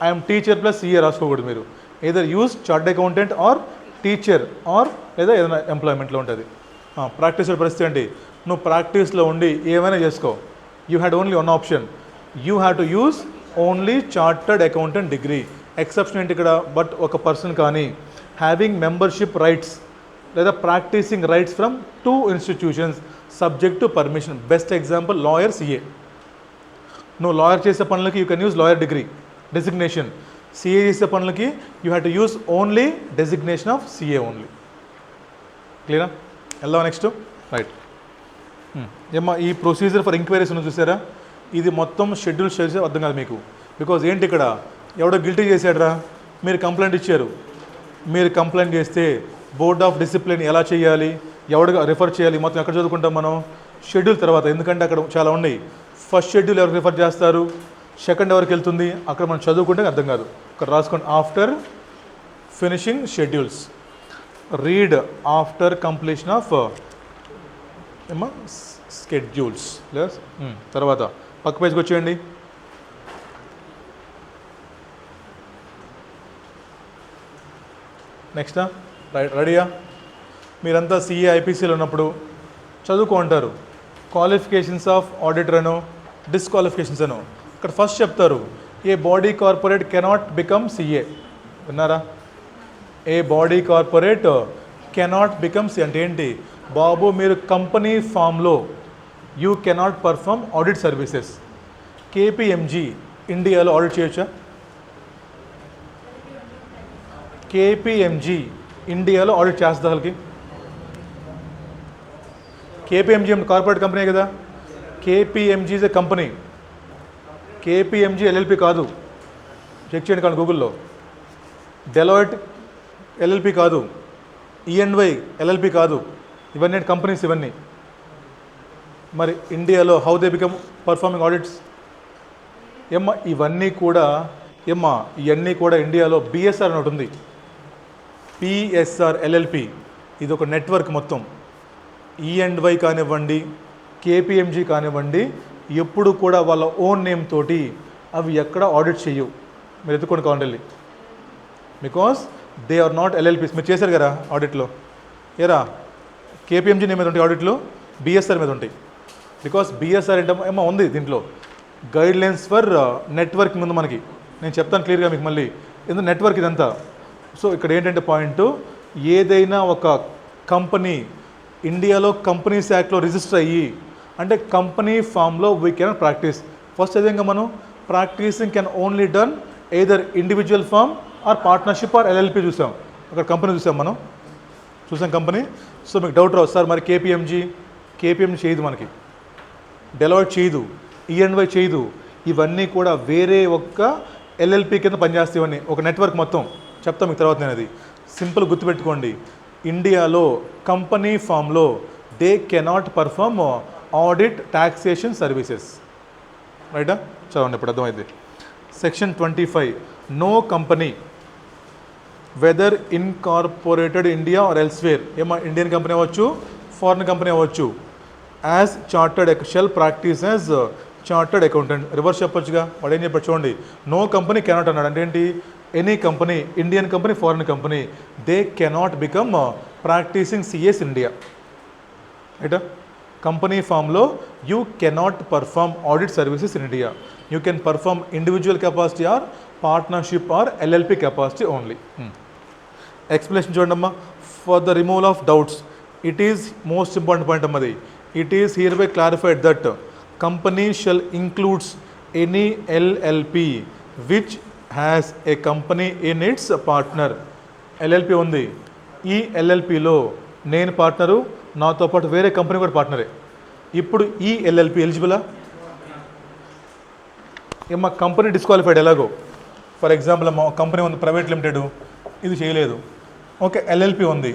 I'm teacher plus CA రాసుకోకూడదు మీరు. Either use chartered accountant or teacher or లేదా ఏదైనా ఎంప్లాయ్మెంట్లో ఉంటుంది. Practice పరిస్థితి ఏంటి? నువ్వు ప్రాక్టీస్లో ఉండి ఏమైనా చేసుకో. You had only one option, you have to use only chartered accountant degree. Exception ఏంటి ఇక్కడ? బట్ ఒక పర్సన్ కానీ హ్యావింగ్ మెంబర్షిప్ రైట్స్ లేదా practising rights from 2 institutions subject to permission. Best example lawyer, CA. నువ్వు లాయర్ చేసే పనులకి you can use lawyer degree designation. CA చేసే పనులకి you have to use only designation of CA only. క్లియరా? వెళ్దాం next. Right. ఏమ్మా ఈ ప్రొసీజర్ ఫర్ ఎంక్వైరీస్ ఉంది చూసారా, ఇది మొత్తం షెడ్యూల్ చేసే అర్థం కాదు మీకు. బికాజ్ ఏంటి ఇక్కడ ఎవడో గిల్టీ చేశాడరా, మీరు కంప్లైంట్ ఇచ్చారు, మీరు కంప్లైంట్ చేస్తే బోర్డ్ ఆఫ్ డిసిప్లిన్ ఎలా చేయాలి, ఎవడిగా రిఫర్ చేయాలి, మొత్తం ఎక్కడ చదువుకుంటాం మనం షెడ్యూల్ తర్వాత. ఎందుకంటే అక్కడ చాలా ఉన్నాయి. ఫస్ట్ షెడ్యూల్ ఎవరికి రిఫర్ చేస్తారు, సెకండ్ ఎవరికి వెళ్తుంది, అక్కడ మనం చదువుకుంటే అర్థం కాదు. ఇక్కడ రాసుకోండి, after finishing schedules read after completion of ఏమా స్కెడ్యూల్స్. తర్వాత పక్క పేజ్కి వచ్చేయండి. నెక్స్ట్ రెడీయా? మీరంతా సిఏ ఐపీసీలో ఉన్నప్పుడు చదువుకుంటారు క్వాలిఫికేషన్స్ ఆఫ్ ఆడిటర్ అను డిస్క్వాలిఫికేషన్స్ అను. ఇక్కడ ఫస్ట్ చెప్తారు a body corporate cannot become CA. విన్నారా? A body corporate cannot become C అంటే ఏంటి బాబు, మీరు కంపెనీ ఫామ్లో you cannot perform audit services. KPMG ఇండియాలో ఆడిట్ చేయొచ్చా? కేపీఎంజీ ఇండియాలో ఆడిట్ చేస్తా వాళ్ళకి. కేపీఎంజీ కార్పొరేట్ కంపెనీ కదా, KPMG is a company. KPMG LLP కాదు, చెక్ చేయండి కానీ గూగుల్లో. డెలాయిట్ ఎల్ఎల్పి కాదు, ఈఎన్వై ఎల్ఎల్పి కాదు, ఇవన్నీ కంపెనీస్ ఇవన్నీ. మరి ఇండియాలో how they become performing audits? ఏమ్మా ఇవన్నీ కూడా ఇవన్నీ కూడా ఇండియాలో బిఎస్ఆర్ అని ఒకటి ఉంది. పిఎస్ఆర్ ఎల్ఎల్పి ఇది ఒక నెట్వర్క్ మొత్తం. ఈఎన్వై కానివ్వండి, కేపీఎంజీ కానివ్వండి, ఎప్పుడు కూడా వాళ్ళ ఓన్ నేమ్ తోటి అవి ఎక్కడ ఆడిట్ చేయవు. మీరు ఎత్తుకొని కావాలి, బికాస్ దే ఆర్ నాట్ ఎల్ఎల్పీస్. మీరు చేశారు కదా ఆడిట్లో, ఏరా కేపీఎంజీ నేమ్ మీద ఉంటాయి ఆడిట్లో, బిఎస్ఆర్ మీద ఉంటాయి. బికాస్ బిఎస్ఆర్ అంటే ఉంది దీంట్లో గైడ్ లైన్స్ ఫర్ నెట్వర్కింగ్ ఉంది మనకి. నేను చెప్తాను క్లియర్గా మీకు మళ్ళీ, ఎందుకు నెట్వర్క్ ఇదంతా. సో ఇక్కడ ఏంటంటే పాయింట్, ఏదైనా ఒక కంపెనీ ఇండియాలో కంపెనీస్ యాక్ట్లో రిజిస్టర్ అయ్యి అంటే కంపెనీ ఫామ్లో వీ కెన్ ప్రాక్టీస్. ఫస్ట్ విధంగా మనం practicing can only done either individual firm or partnership or LLP చూసాం. అక్కడ కంపెనీ చూసాం కంపెనీ. సో మీకు డౌట్ రావు సార్ మరి కేపీఎంజీ చేయదు, మనకి డెలాయిట్ చేయదు, ఈఎన్వై చేయదు, ఇవన్నీ కూడా వేరే ఒక్క ఎల్ఎల్పి కింద పనిచేస్తాయి. ఇవన్నీ ఒక నెట్వర్క్ మొత్తం చెప్తాను మీకు తర్వాత. నేను అది సింపుల్ గుర్తుపెట్టుకోండి, ఇండియాలో కంపెనీ ఫామ్లో they cannot perform audit taxation services. రైటా? చదవండి ఇప్పుడు అర్థమైంది. Section 25 no company whether incorporated India or elsewhere, Indian company అవ్వచ్చు, ఫారిన్ కంపెనీ అవ్వచ్చు, as chartered shall practice as chartered accountant. Reverse చెప్పొచ్చుగా, వాడు ఏం చెప్పచ్చు చూడండి. నో కంపెనీ కెనాట్ అన్నాడు అంటే ఏంటి, any company, Indian company, foreign company, they cannot become practising CS India. రైటా? కంపెనీ ఫామ్లో you cannot perform audit services in India. You can perform individual capacity or partnership or LLP capacity only. Explanation చూడండమ్మా. For the removal of doubts, it is most important point అమ్మది. It is hereby clarified that company shall includes any LLP which has a company in its partner. LLP ఉంది, ఈ ఎల్ఎల్పిలో నేను partner, నాతో పాటు వేరే company కూడా పార్ట్నరే. ఇప్పుడు ఈ ఎల్ఎల్పి ఎలిజిబులా? ఏమా కంపెనీ డిస్క్వాలిఫైడ్ ఎలాగో. ఫర్ ఎగ్జాంపుల్ అమ్మ కంపెనీ ఉంది ప్రైవేట్ లిమిటెడ్, ఇది చేయలేదు, ఓకే ఎల్ఎల్పి ఉంది,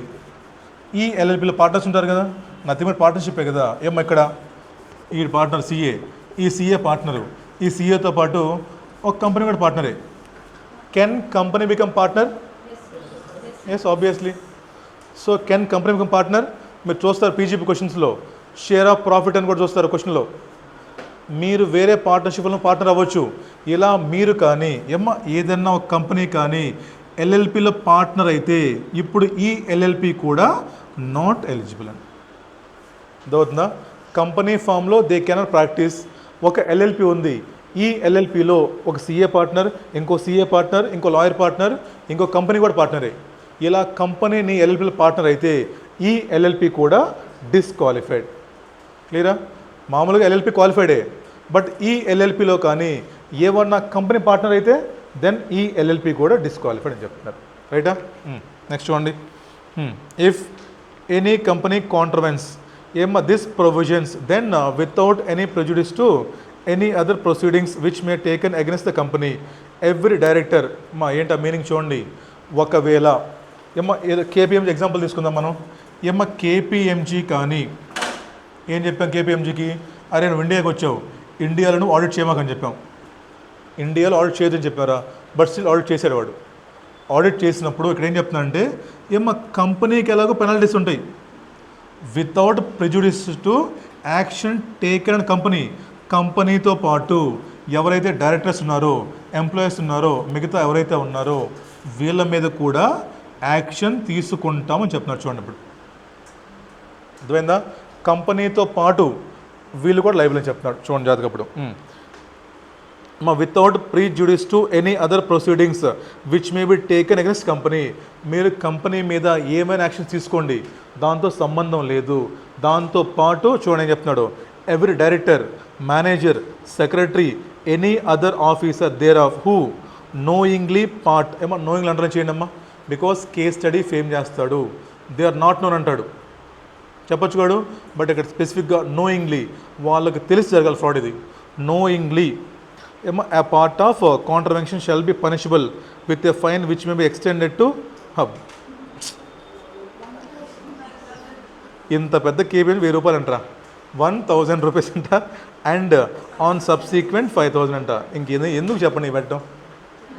ఈ ఎల్ఎల్పిలో పార్ట్నర్స్ ఉంటారు కదా, నథింగ్ బట్ పార్ట్నర్షిప్పే కదా. ఏమో ఇక్కడ ఈ పార్ట్నర్ సిఏ, ఈ సిఏ పార్ట్నరు, ఈ సిఏతో పాటు ఒక కంపెనీ కూడా పార్ట్నరే. Can company become partner? Yes obviously. So can company become partner? మీరు చూస్తారు పీజీపీ క్వశ్చన్స్లో షేర్ ఆఫ్ ప్రాఫిట్ అని కూడా చూస్తారు క్వశ్చన్లో. మీరు వేరే పార్ట్నర్షిప్లో పార్ట్నర్ అవ్వచ్చు. ఇలా మీరు కానీ ఏదన్నా ఒక కంపెనీ కానీ ఎల్ఎల్పిలో పార్ట్నర్ అయితే ఇప్పుడు ఈ ఎల్ఎల్పి కూడా నాట్ ఎలిజిబుల్ అని అర్థమవుతుందా? కంపెనీ ఫామ్లో దే కెనాట్ ప్రాక్టీస్. ఒక ఎల్ఎల్పి ఉంది, ఈ ఎల్ఎల్పిలో ఒక సిఏ పార్ట్నర్, ఇంకో సిఏ పార్ట్నర్, ఇంకో లాయర్ పార్ట్నర్, ఇంకో కంపెనీ కూడా పార్ట్నరే. ఇలా కంపెనీని ఎల్ఎల్పిలో పార్ట్నర్ అయితే ఈ ఎల్ఎల్పి కూడా డిస్క్వాలిఫైడ్. క్లియరా? మామూలుగా ఎల్ఎల్పి క్వాలిఫైడే, బట్ ఈ ఎల్ఎల్పిలో కానీ ఏమన్నా కంపెనీ పార్ట్నర్ అయితే దెన్ ఈ ఎల్ఎల్పి కూడా డిస్క్వాలిఫైడ్ అని చెప్తున్నారు. రైటా? నెక్స్ట్ చూడండి. ఇఫ్ ఎనీ కంపెనీ కాంట్రవెన్స్ ఏమ్మా this provisions then without any prejudice to any other proceedings which may taken against the company every director. మా ఏంటి ఆ మీనింగ్ చూడండి. ఒకవేళ ఏమ్మా ఏదో కేపీఎంజీ ఎగ్జాంపుల్ తీసుకుందాం మనం. ఏమ్మా కేపీఎంజీ కానీ ఏం చెప్పాం కేపీఎంజీకి, అరే నువ్వు ఇండియాకి వచ్చావు, ఇండియాలో నువ్వు ఆడిట్ చేయమాకని చెప్పాం. ఇండియాలో ఆడిట్ చేయొద్దని చెప్పారా, బట్ స్టిల్ ఆడిట్ చేశాడు వాడు. ఆడిట్ చేసినప్పుడు ఇక్కడ ఏం చెప్తున్నా అంటే ఏమ్మా కంపెనీకి ఎలాగో పెనాల్టీస్ ఉంటాయి. Without prejudice to action taken and కంపెనీతో పాటు ఎవరైతే డైరెక్టర్స్ ఉన్నారో, ఎంప్లాయీస్ ఉన్నారో, మిగతా ఎవరైతే ఉన్నారో వీళ్ళ మీద కూడా యాక్షన్ తీసుకుంటామని చెప్తున్నారు. చూడండి ఇప్పుడు అర్థమైందా. కంపెనీతో పాటు వీళ్ళు కూడా లైబుల్ అని చెప్తున్నాడు. చూడండి జాతక ఇప్పుడు without ప్రీజుడిస్ to any other proceedings which may be taken against company. మీరు కంపెనీ మీద ఏమైనా యాక్షన్ తీసుకోండి, దాంతో సంబంధం లేదు. దాంతో పాటు చూడండి ఏం చెప్తున్నాడు, every director, manager, secretary, any other officer there of who knowingly part. ఏమో నోయింగ్లీ అంటారని చేయండి అమ్మా, బికాస్ కేస్ స్టడీ ఫేమ్ చేస్తాడు. దే ఆర్ నాట్ నోన్ అంటాడు, చెప్పొచ్చుకోడు. బట్ ఇక్కడ స్పెసిఫిక్గా నోయింగ్లీ, వాళ్ళకి తెలిసి జరగాలి ఫ్రాడ్ ఇది. నోయింగ్లీ ఏమో a part of contravention shall be punishable with a fine which may be extended to hub. ఇంత పెద్ద కేబిన్ 1000 రూపాయలు అంటారా, 1000 రూపీస్ అంట, అండ్ ఆన్ సబ్సీక్వెంట్ 5000 అంట. ఇంకేంది ఎందుకు చెప్పండి పెట్టడం,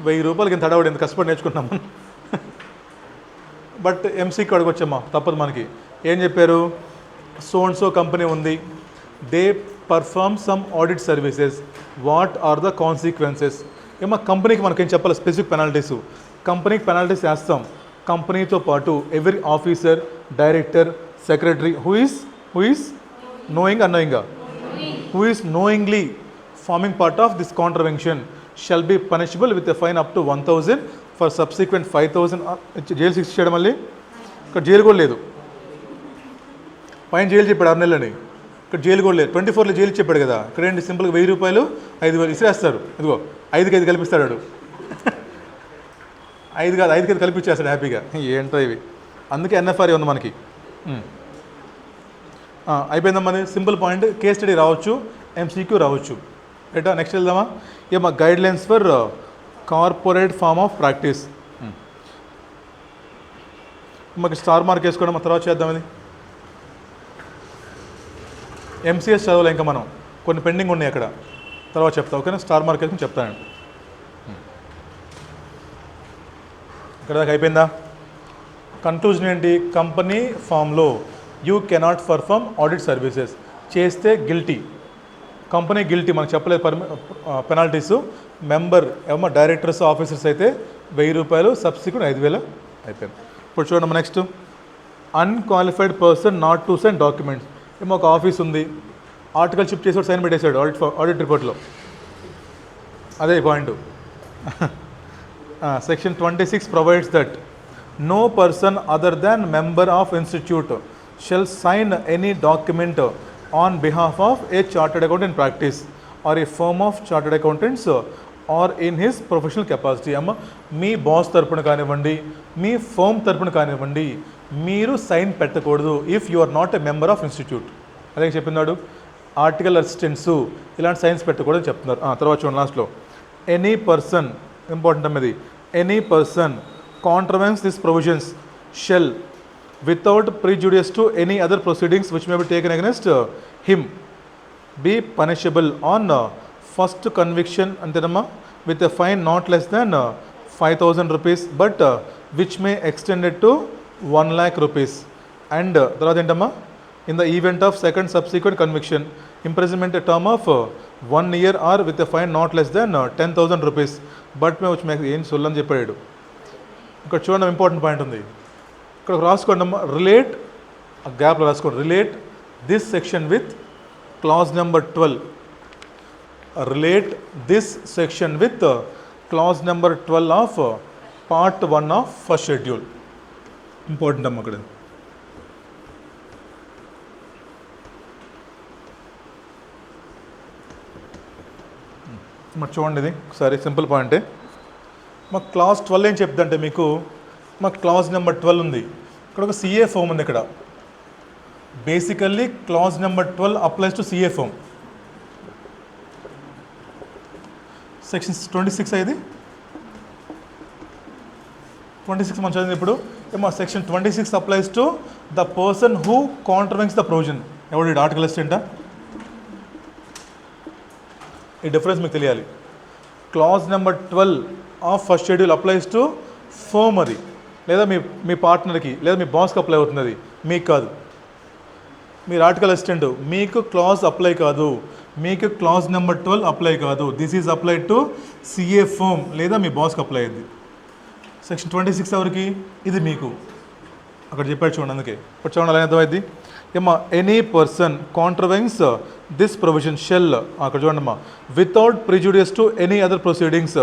1000 రూపాయలకి ఇంత అడవాడు, ఎంత కష్టపడి నేర్చుకుంటున్నాం మనం. బట్ ఎంసీకి అడగొచ్చమ్మా, తప్పదు మనకి. ఏం చెప్పారు, సో అండ్ సో కంపెనీ ఉంది, they perform some audit services, what are the consequences. ఏమో కంపెనీకి మనకేం చెప్పాలి, స్పెసిఫిక్ పెనాల్టీస్. కంపెనీకి పెనాల్టీస్ వేస్తాం. కంపెనీతో పాటు every officer, director, secretary who is knowing annoying, who is knowingly farming part of this contravention shall be punishable with a fine up to 1000 for subsequent 5000. Jail శిక్ష చేయడం. మళ్ళీ ఇక్కడ జైలు కూడా లేదు, పైన జైలు చెప్పాడు 6 నెలలని, ఇక్కడ జైలు కూడా లేదు. 24లో జైలు చెప్పాడు కదా. ఇక్కడ ఏంటి సింపుల్గా 1000 రూపాయలు 5000 ఇసిరేస్తారు. ఇదిగో 5కి 5 కల్పిస్తాడు 5 కాదు 5కి 5 కల్పించేస్తాడు హ్యాపీగా. ఏంటో ఇవి, అందుకే ఎన్ఎఫ్ఆర్ఏ ఉంది మనకి. అయిపోయిందమ్మా, సింపుల్ పాయింట్. కేస్ స్టడీ రావచ్చు, ఎంసీక్యూ రావచ్చు. రైటా, నెక్స్ట్ వెళ్దామా. ఏమా guidelines for corporate form of practice. మాకు స్టార్ మార్క్ వేసుకోవడం తర్వాత చేద్దాం. ఇది ఎంసీఎస్ చదవలే ఇంకా మనం, కొన్ని పెండింగ్ ఉన్నాయి అక్కడ, తర్వాత చెప్తా. ఓకేనా, స్టార్ మార్క్ వేసుకుని చెప్తాను. ఇక్కడ దాకా అయిపోయిందా. కన్క్లూజన్ ఏంటి, కంపెనీ ఫామ్లో you cannot perform audit services. చేస్తే గిల్టీ, కంపెనీ గిల్టీ. మనకు చెప్పలేదు పెనాల్టీస్. మెంబర్ ఏమో డైరెక్టర్స్, ఆఫీసర్స్ అయితే 1000 రూపాయలు, సబ్సిక్వెంట్ 5000 అయిపోయింది. ఇప్పుడు చూడండి next, unqualified person not to sign documents. ఏమో ఒక ఆఫీస్ ఉంది, ఆర్టికల్ షిఫ్ట్ చేసాడు, సైన్ పెట్టేశాడు ఆడిట్ రిపోర్ట్లో. అదే point. Section 26 provides that no person other than member of institute shall sign any document on behalf of a chartered accountant in practice or a firm of chartered accountants or in his professional capacity. అమ్మ మీ boss తరపున కానివ్వండి, మీ firm తరపున కానివ్వండి, మీరు sign పెట్టకూడదు if you are not a member of institute. అదే చెప్పినాడు. Article assistants ఇలాంటి సైన్స్ పెట్టకూడదు చెప్తున్నారు. తర్వాత చూడండి లాస్ట్లో, ఎనీ పర్సన్, ఇంపార్టెంట్ అమ్మది, any person contravenes these provisions shall without prejudice to any other proceedings which may be taken against him be punishable on first conviction antenamma with a fine not less than 5000 rupees but which may extend it to 1 lakh rupees and tarvata entamma in the event of second subsequent conviction imprisonment a term of 1 year or with a fine not less than 10,000 rupees but which may ఏం సొల్లని చెప్పాడు. ఇక్కడ చూడండి important point ఉంది, ఇక్కడ రాసుకోండి అమ్మా. Relate, ఆ గ్యాప్లో రాసుకోండి, relate this section with clause number 12. Relate this section with clause number 12 of part 1 of first schedule. Important అమ్మ ఇక్కడ. మరి చూడండి, ఇది ఒకసారి సింపుల్ పాయింటే. మాకు క్లాస్ 12 ఏం చెప్తుందంటే, మీకు మాకు క్లాస్ నెంబర్ 12 ఉంది. ఇక్కడ ఒక సిఏ ఫామ్ ఉంది. ఇక్కడ basically clause number 12 applies to CA firm. Section 26 అయింది, 26 మనం చదివింది ఇప్పుడు. ఏమో section 26 applies to the person who contravenes the provision. ఎవడు ఆర్టికల్ అసిస్టెంటా? ఈ డిఫరెన్స్ మీకు తెలియాలి. Clause number 12 of first schedule applies to firm, అది లేదా మీ పార్ట్నర్కి లేదా మీ బాస్కి అప్లై అవుతుంది, అది మీకు కాదు. మీరు ఆర్టికల్ అసిస్టెంట్, మీకు క్లాజ్ అప్లై కాదు, మీకు క్లాజ్ నెంబర్ 12 అప్లై కాదు. This is apply to CA firm లేదా మీ బాస్కి అప్లై అయింది. సెక్షన్ 26 ఎవరికి? ఇది మీకు. అక్కడ చెప్పాడు చూడండి, అందుకే ఇప్పుడు చూడండి అలా అర్థమైంది. ఏమ్మా any person contravenes this provision shall, అక్కడ చూడండి అమ్మా, without prejudice to any other proceedings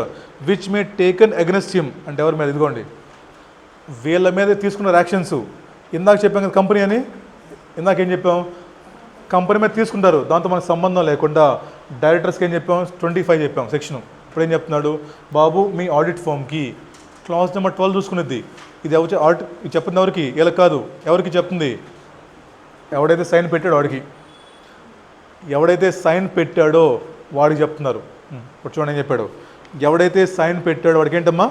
which may taken against him. అంటే ఎవరి మీద? ఇదిగోండి, వీళ్ళ మీద తీసుకున్న యాక్షన్స్. ఇందాక చెప్పాం కదా కంపెనీ అని, ఇందాక ఏం చెప్పాం? కంపెనీ మీద తీసుకుంటారు, దాంతో మనకు సంబంధం లేకుండా. డైరెక్టర్స్కి ఏం చెప్పాం? 25 చెప్పాం సెక్షన్. ఇప్పుడు ఏం చెప్తున్నాడు? బాబు మీ ఆడిట్ ఫామ్కి క్లాజ్ నెంబర్ 12 చూసుకునేది. ఇది ఎవరు ఆడిట్? ఇది చెప్తుంది ఎవరికి? వీళ్ళకి కాదు. ఎవరికి చెప్తుంది? ఎవడైతే సైన్ పెట్టాడో వాడికి. ఎవడైతే సైన్ పెట్టాడో వాడికి చెప్తున్నారు. ఇప్పుడు చూడండి ఏం చెప్పాడు? ఎవడైతే సైన్ పెట్టాడో వాడికి ఏంటమ్మా?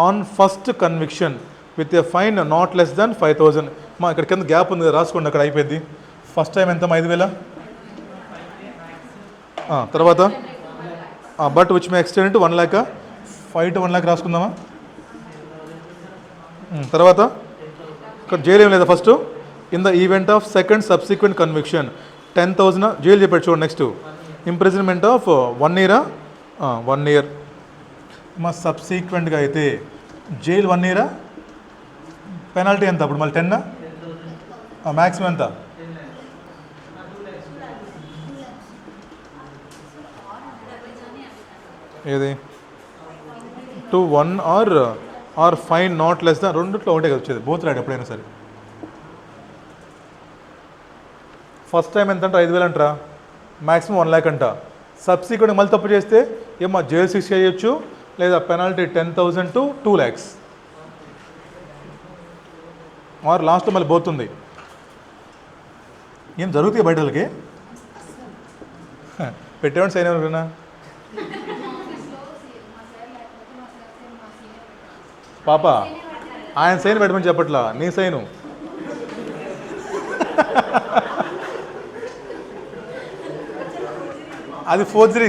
On first conviction with a fine not less దాన్ 5,000. మా ఇక్కడ కింద గ్యాప్ ఉంది, రాసుకోండి, అక్కడ అయిపోయింది. ఫస్ట్ టైం ఎంత? 5,000. తర్వాత but which may extend to 1 lakh, 5 to 1 lakh రాసుకుందామా? తర్వాత ఇక్కడ జైలు ఏం లేదా? First in the event of second subsequent conviction 10,000 jail చెప్పాడు చూడండి. Next imprisonment of 1 year, 1 year. మా సబ్సిక్వెంట్గా అయితే జైలు 1 year, పెనాల్టీ ఎంత? అప్పుడు మళ్ళీ 10, మ్యాక్సిమం ఎంత? ఏది? 2, 1 or fine not less than, రెండిట్లో ఒకటే కదా వచ్చేది, బోత్ రైట్ ఎప్పుడైనా సరే. ఫస్ట్ టైం ఎంత అంటే 5,000 అంటారా, మ్యాక్సిమం 1 lakh అంట. సబ్సిక్వెంట్ మళ్ళీ తప్పు చేస్తే ఏమో జైలు 6 చేయొచ్చు, లేదా penalty 10,000 to 2 lakhs, or last మళ్ళీ పోతుంది. ఏం జరుగుతాయి బయట వాళ్ళకి? పెట్టేవాడి సైన్ ఎవరికైనా? పాప ఆయన సైన్ పెట్టమని చెప్పట్లా, నీ సైను. అది ఫోర్జరీ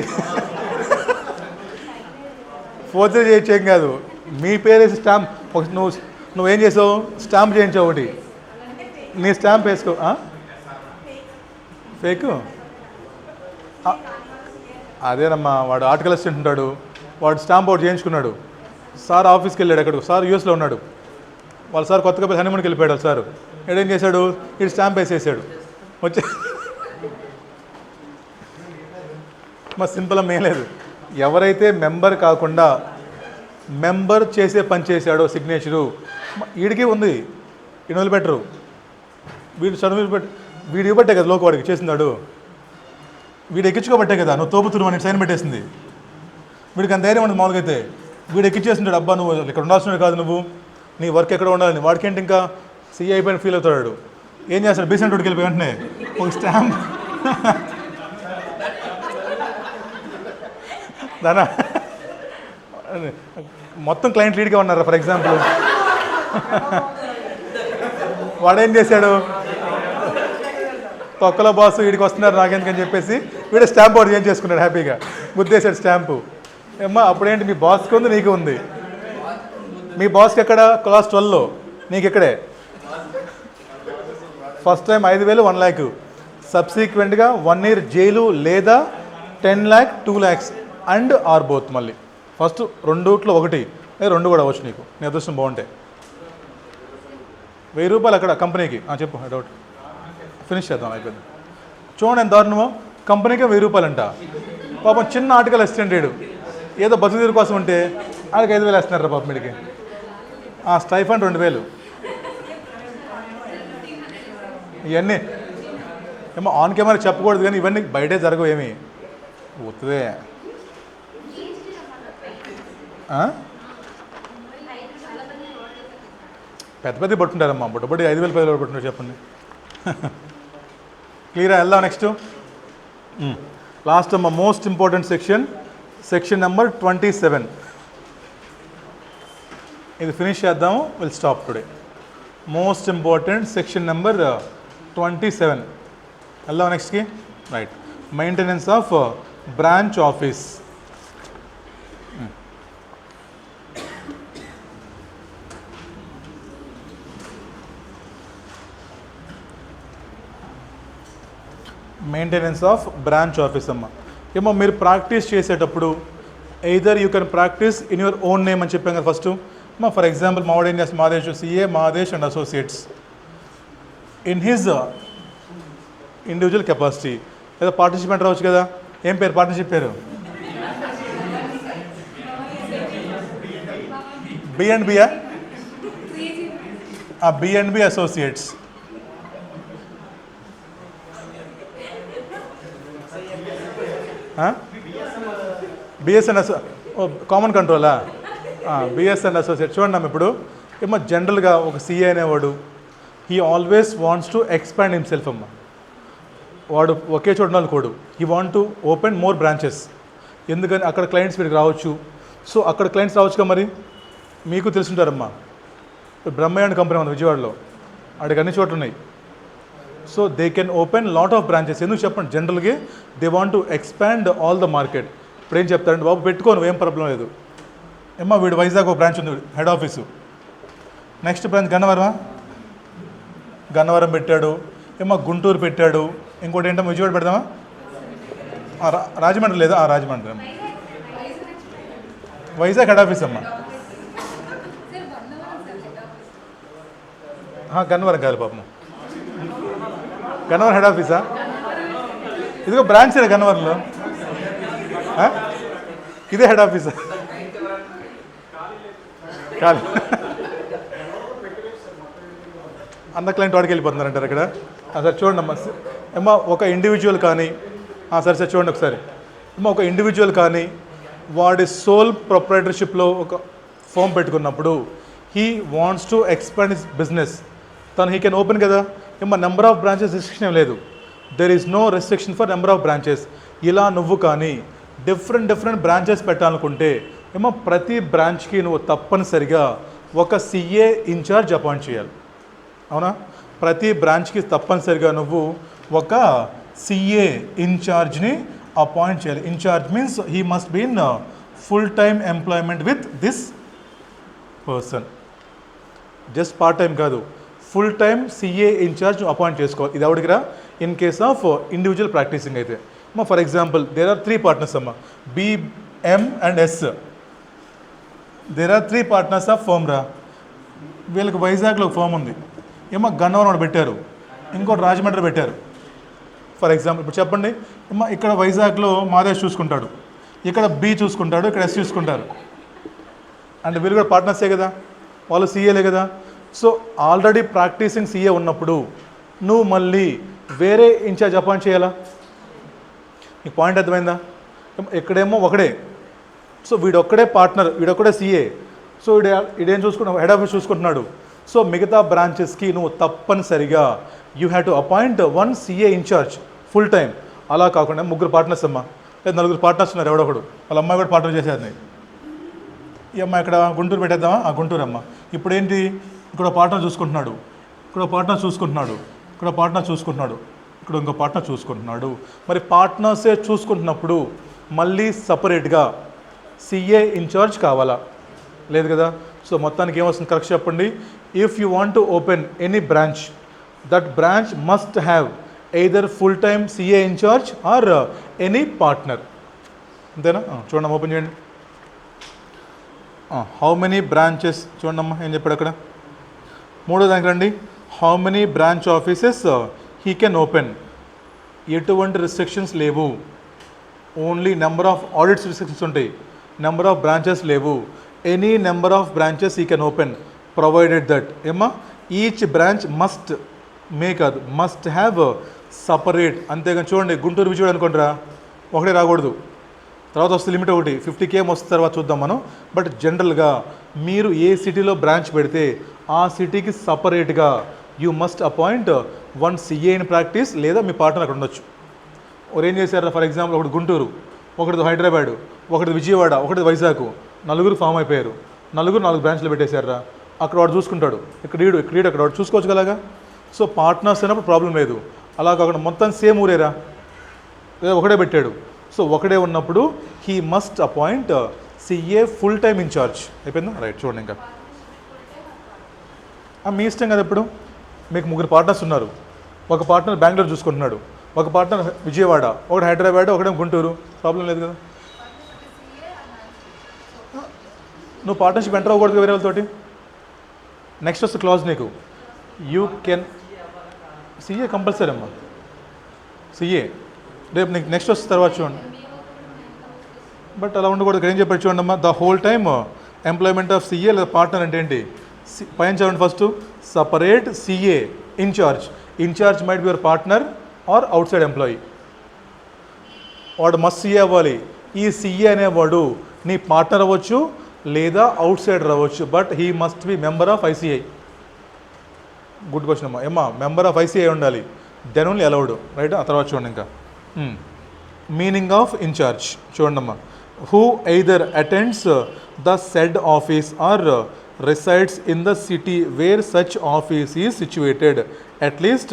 చేయొచ్చేం కాదు. మీ పేరేసి స్టాంప్, నువ్వేం చేసావు? స్టాంప్ చేయించావు ఒకటి, నీ స్టాంప్ వేసుకో. ఫేక్? అదేనమ్మా, వాడు ఆర్టికల్ అసిస్టెంట్ ఉంటాడు, వాడు స్టాంప్ ఒకటి చేయించుకున్నాడు. సార్ ఆఫీస్కి వెళ్ళాడు, అక్కడికి. సార్ యూఎస్లో ఉన్నాడు, వాళ్ళ సార్ కొత్తగా పోయి హనీమూన్కి వెళ్ళిపోయాడు. సార్ ఏడేం చేశాడు? ఇటు స్టాంప్ వేసేసాడు వచ్చే. మా సింపుల్ ఏం లేదు. ఎవరైతే మెంబర్ కాకుండా మెంబర్ చేసే పని చేశాడో సిగ్నేచరు వీడికి ఉంది, ఈయన వదిలిపెట్టరు. వీడు చదువు వీడు ఇవ్వబట్టే కదా లోకి వాడికి చేసినాడు, వీడు ఎక్కించుకోబట్టే కదా నువ్వు తోపుతురు అని సైన్ పెట్టేసింది. వీడికి అంత ధైర్యం ఉండదు మామూలుగా అయితే. వీడు ఎక్కించేస్తున్నాడు, అబ్బా నువ్వు ఇక్కడ ఉండాల్సిన కాదు, నువ్వు నీ వర్క్ ఎక్కడ ఉండాలని. వాడికి ఏంటి ఇంకా సీఏ అయిపోయిన ఫీల్ అవుతాడు. ఏం చేస్తాడు? బీసెంట్ రోడ్కి వెళ్ళిపోయి వెంటనే ఒక స్టాంప్ దానా మొత్తం క్లయింట్ లీడ్గా ఉన్నారు ఫర్ ఎగ్జాంపుల్. వాడేం చేశాడు? తొక్కల బాస్ వీడికి వస్తున్నారు నాకెందుకని చెప్పేసి వీడు స్టాంప్ ఒకటి ఏం చేసుకున్నాడు, హ్యాపీగా గుద్దేశాడు స్టాంపు. ఏమ్మా అప్పుడేంటి? మీ బాస్కి ఉంది, నీకు ఉంది. మీ బాస్కి ఎక్కడ? క్లాస్ 12లో, నీకు ఇక్కడే. First time 5,000, 1 lakh. సబ్సిక్వెంట్గా 1 year జైలు లేదా 10 lakh, 2 lakhs and or both. మళ్ళీ ఫస్ట్ రెండుట్లో ఒకటి, రెండు కూడా అవ్వచ్చు నీకు, నీ అదృష్టం బాగుంటే. 1000 రూపాయలు అక్కడ కంపెనీకి. చెప్పు, డౌట్ ఫినిష్ చేద్దాం, అయిపోయింది. చూడండి ఎంత దారుణమో. కంపెనీకే 1000 రూపాయలు అంట. పాపం చిన్న ఆర్టికల్ అసిస్టెంట్ ఏదో బతుకుదీరు కోసం ఉంటే ఆడికి 5,000 వేస్తున్నారా పాపం వీడికి. స్టైఫండ్ 2,000. ఇవన్నీ ఏమో ఆన్ కెమెరా చెప్పకూడదు కానీ ఇవన్నీ బయటే జరగవు, ఏమి ఉత్తదే. పెద్ద పెద్ద పట్టుంటారమ్మా, బుడ్డబడి 5,000, 10,000 పట్టుంటారు చెప్పండి. క్లియరా? వెళ్దాం నెక్స్ట్. లాస్ట్ అమ్మ మోస్ట్ ఇంపార్టెంట్ సెక్షన్ నెంబర్ 27. ఇది ఫినిష్ చేద్దాము, will stop today. Most important section number 27. వెళ్దాం నెక్స్ట్కి. Right, maintenance of branch office. Maintenance of branch office అమ్మ. ఏమో మీరు ప్రాక్టీస్ చేసేటప్పుడు either you can practise in your own name అని చెప్పాం కదా ఫస్ట్. అమ్మ ఫర్ ఎగ్జాంపుల్ మావడేనియస్ Madesh CA Madesh and associates in his individual capacity. లేదా పార్టిసిపెంట్ రావచ్చు కదా. ఏం పేరు పార్ట్నర్షిప్ పేరు? B&Bయా? B&B associates. బిఎస్ఎన్ కామన్ కంట్రోలా? BSN associate. చూడండి అమ్మ, ఇప్పుడు ఏమో జనరల్గా ఒక సిఏ అనేవాడు he always wants to expand himself అమ్మ. వాడు ఒకే చోట కోడు. He want to open more branches. ఎందుకని అక్కడ క్లయింట్స్ వీడికి రావచ్చు. సో అక్కడ క్లయింట్స్ రావచ్చుగా. మరి మీకు తెలుసుంటారమ్మా, బ్రహ్మయ్య అండ్ కంపెనీ ఉంది విజయవాడలో, అక్కడికి అన్ని చోట్ల ఉన్నాయి. So they can open lot of branches. ఎందుకు చెప్పండి, జనరల్గా they want to expand all the market. ఇప్పుడు ఏం చెప్తారంటే, బాబు పెట్టుకోను ఏం ప్రాబ్లం లేదు. ఏమో వీడు వైజాగ్ ఒక బ్రాంచ్ ఉంది, head office. Next branch Gannavaram పెట్టాడు. ఏమో గుంటూరు పెట్టాడు. ఇంకోటి ఏంటో విజయవాడ పెడదామా? రాజమండ్రి లేదా? రాజమండ్రి. వైజాగ్ హెడ్ ఆఫీస్ అమ్మా. గన్నవరం కాదు పాపం, గన్నవరం హెడ్ ఆఫీసా? ఇదిగో బ్రాంచ్ గన్నవరంలో. ఇదే హెడ్ ఆఫీసా? కాదు, అన్న క్లయింట్ వాడికి వెళ్ళిపోతున్నారంటారు ఇక్కడ. సరే చూడండి అమ్మా. ఏమో ఒక ఇండివిజువల్ కానీ, సరే సార్ చూడండి ఒకసారి. ఏమో ఒక ఇండివిజువల్ కానీ వాడి సోల్ ప్రొప్రైటర్షిప్లో ఒక ఫామ్ పెట్టుకున్నప్పుడు he wants to expand his business. తను హీ కెన్ ఓపెన్ కదా. ఏమో నెంబర్ ఆఫ్ బ్రాంచెస్ రిస్ట్రిక్షన్ ఏం లేదు. There is no restriction for number of branches. ఇలా నువ్వు కానీ డిఫరెంట్ బ్రాంచెస్ పెట్టాలనుకుంటే ఏమో ప్రతి బ్రాంచ్కి నువ్వు తప్పనిసరిగా ఒక సిఏ ఇన్ఛార్జ్ అపాయింట్ చేయాలి. అవునా? ప్రతి బ్రాంచ్కి తప్పనిసరిగా నువ్వు ఒక సిఏ ఇన్ఛార్జ్ని అపాయింట్ చేయాలి. In charge means he must be in full time employment with this person. Just part time కాదు, full time CA in charge appoint చేసుకోవాలి. ఇది ఎవడికిరా? In case of individual practising అయితే. అమ్మా for example there are 3 partners అమ్మా, B, M and S. There are 3 partners of firm రా. వీళ్ళకి వైజాగ్లో ఒక ఫర్మ్ ఉంది. ఏమో గన్నవరం పెట్టారు, ఇంకోటి రాజమండ్రి పెట్టారు. ఫర్ ఎగ్జాంపుల్ ఇప్పుడు చెప్పండి, ఏమో ఇక్కడ వైజాగ్లో మాదేశ్ చూసుకుంటాడు, ఇక్కడ B చూసుకుంటాడు, ఇక్కడ S చూసుకుంటారు. అంటే వీళ్ళు కూడా పార్ట్నర్సే కదా, వాళ్ళు సీఏలే కదా. సో ఆల్రెడీ ప్రాక్టీసింగ్ సీఏ ఉన్నప్పుడు నువ్వు మళ్ళీ వేరే ఇన్ఛార్జ్ అపాయింట్ చేయాలా? నీకు పాయింట్ అర్థమైందా? ఇక్కడేమో ఒకడే, సో వీడొక్కడే పార్ట్నర్, వీడొక్కడే సీఏ. సో వీడేం చూసుకుంటున్నాడు, హెడ్ ఆఫీస్ చూసుకుంటున్నాడు. సో మిగతా బ్రాంచెస్కి నువ్వు తప్పనిసరిగా you have to appoint 1 CA incharge full time. అలా కాకుండా 3 పార్ట్నర్స్ అమ్మా, లేదా 4 పార్ట్నర్స్ ఉన్నారు, ఎవడొకడు వాళ్ళ అమ్మాయి కూడా పార్ట్నర్ చేసేది. ఈ అమ్మాయి ఇక్కడ గుంటూరు పెట్టేద్దామా? గుంటూరు అమ్మ. ఇప్పుడు ఏంటి, ఇక్కడ పార్ట్నర్ చూసుకుంటున్నాడు, ఇక్కడ పార్ట్నర్ చూసుకుంటున్నాడు, ఇక్కడ పార్ట్నర్ చూసుకుంటున్నాడు, ఇక్కడ ఇంకో పార్ట్నర్ చూసుకుంటున్నాడు. మరి పార్ట్నర్సే చూసుకుంటున్నప్పుడు మళ్ళీ సపరేట్గా సిఏ ఇన్ఛార్జ్ కావాలా? లేదు కదా. సో మొత్తానికి ఏమొస్తుంది కరెక్ట్ చెప్పండి. If you want to open any branch, that branch must have either full time CA incharge or any partner. అంతేనా? చూడండి ఓపెన్ చేయండి. హౌ మెనీ బ్రాంచెస్ చూడమ్మా ఏం చెప్పాడు అక్కడ. 3వ దానికి రండి. How many branch offices he can open. ఎటువంటి రిస్ట్రిక్షన్స్ లేవు, only number of audits restrictions ఉంటాయి, నెంబర్ ఆఫ్ బ్రాంచెస్ లేవు. Any number of branches he can open provided that ఏమా ఈచ్ బ్రాంచ్ మస్ట్ కాదు మస్ట్ హ్యావ్ సపరేట్. అంతేగాని చూడండి గుంటూరు విజయవాడ అనుకోండిరా, ఒకటే రాకూడదు. తర్వాత వస్తే లిమిట్ ఒకటి 50K వస్తే తర్వాత చూద్దాం మనం. బట్ జనరల్గా మీరు ఏ సిటీలో బ్రాంచ్ పెడితే ఆ సిటీకి సపరేట్గా you must appoint one CA in practice, లేదా మీ పార్ట్నర్ అక్కడ ఉండొచ్చు. ఒకరు ఏం చేశారా, ఫర్ ఎగ్జాంపుల్ ఒకటి గుంటూరు, ఒకటి హైదరాబాదు, ఒకటి విజయవాడ, ఒకటి వైజాగ్, నలుగురు ఫామ్ అయిపోయారు. నలుగురు 4 బ్రాంచ్లు పెట్టేశారా, అక్కడ వాడు చూసుకుంటాడు. ఇక్కడ అక్కడ వాడు చూసుకోవచ్చు కలాగా. సో పార్ట్నర్స్ అయినప్పుడు ప్రాబ్లం లేదు. అలా కాకుండా మొత్తం సేమ్ ఊరేరా, లేదా ఒకడే పెట్టాడు. సో ఒకడే ఉన్నప్పుడు he must appoint CA full time incharge. అయిపోయిందా? రైట్. చూడండి, ఇంకా మీ ఇష్టం కదా. ఇప్పుడు మీకు 3 పార్ట్నర్స్ ఉన్నారు. ఒక పార్ట్నర్ బెంగళూరు చూసుకుంటున్నాడు, ఒక పార్ట్నర్ విజయవాడ, ఒకటి హైదరాబాద్, ఒకటే గుంటూరు. ప్రాబ్లం లేదు కదా. నువ్వు పార్ట్నర్షిప్ ఎంటర్ అవ్వకూడదు వేరే వాళ్ళతోటి. నెక్స్ట్ వస్తే క్లాజ్ నీకు యూ కెన్ సిఏ కంపల్సరీ అమ్మా. సిఏ రేపు నీకు నెక్స్ట్ వస్తే తర్వాత చూడండి. బట్ అలా ఉండకూడదు. ఇక్కడ ఏం చెప్పారు చూడండి అమ్మా, the whole time employment of CA లేదా పార్ట్నర్ అంటే ఏంటి? పైన చూడండి, first separate CA incharge. Incharge might be your partner or outside employee. వాడు మస్ట్ సిఏ అవ్వాలి. ఈ సిఏ అనేవాడు నీ పార్ట్నర్ అవ్వచ్చు లేదా అవుట్ సైడర్ అవ్వచ్చు, but he must be member of ICAI. Good question అమ్మా. ఏమ్మా, మెంబర్ ఆఫ్ ఐసిఐ ఉండాలి, దెన్ ఓన్లీ అలౌడ్. రైట్. ఆ తర్వాత చూడండి, ఇంకా మీనింగ్ ఆఫ్ ఇన్ఛార్జ్ చూడండి అమ్మా. Who either attends the said office or resides in the city where such office is situated at least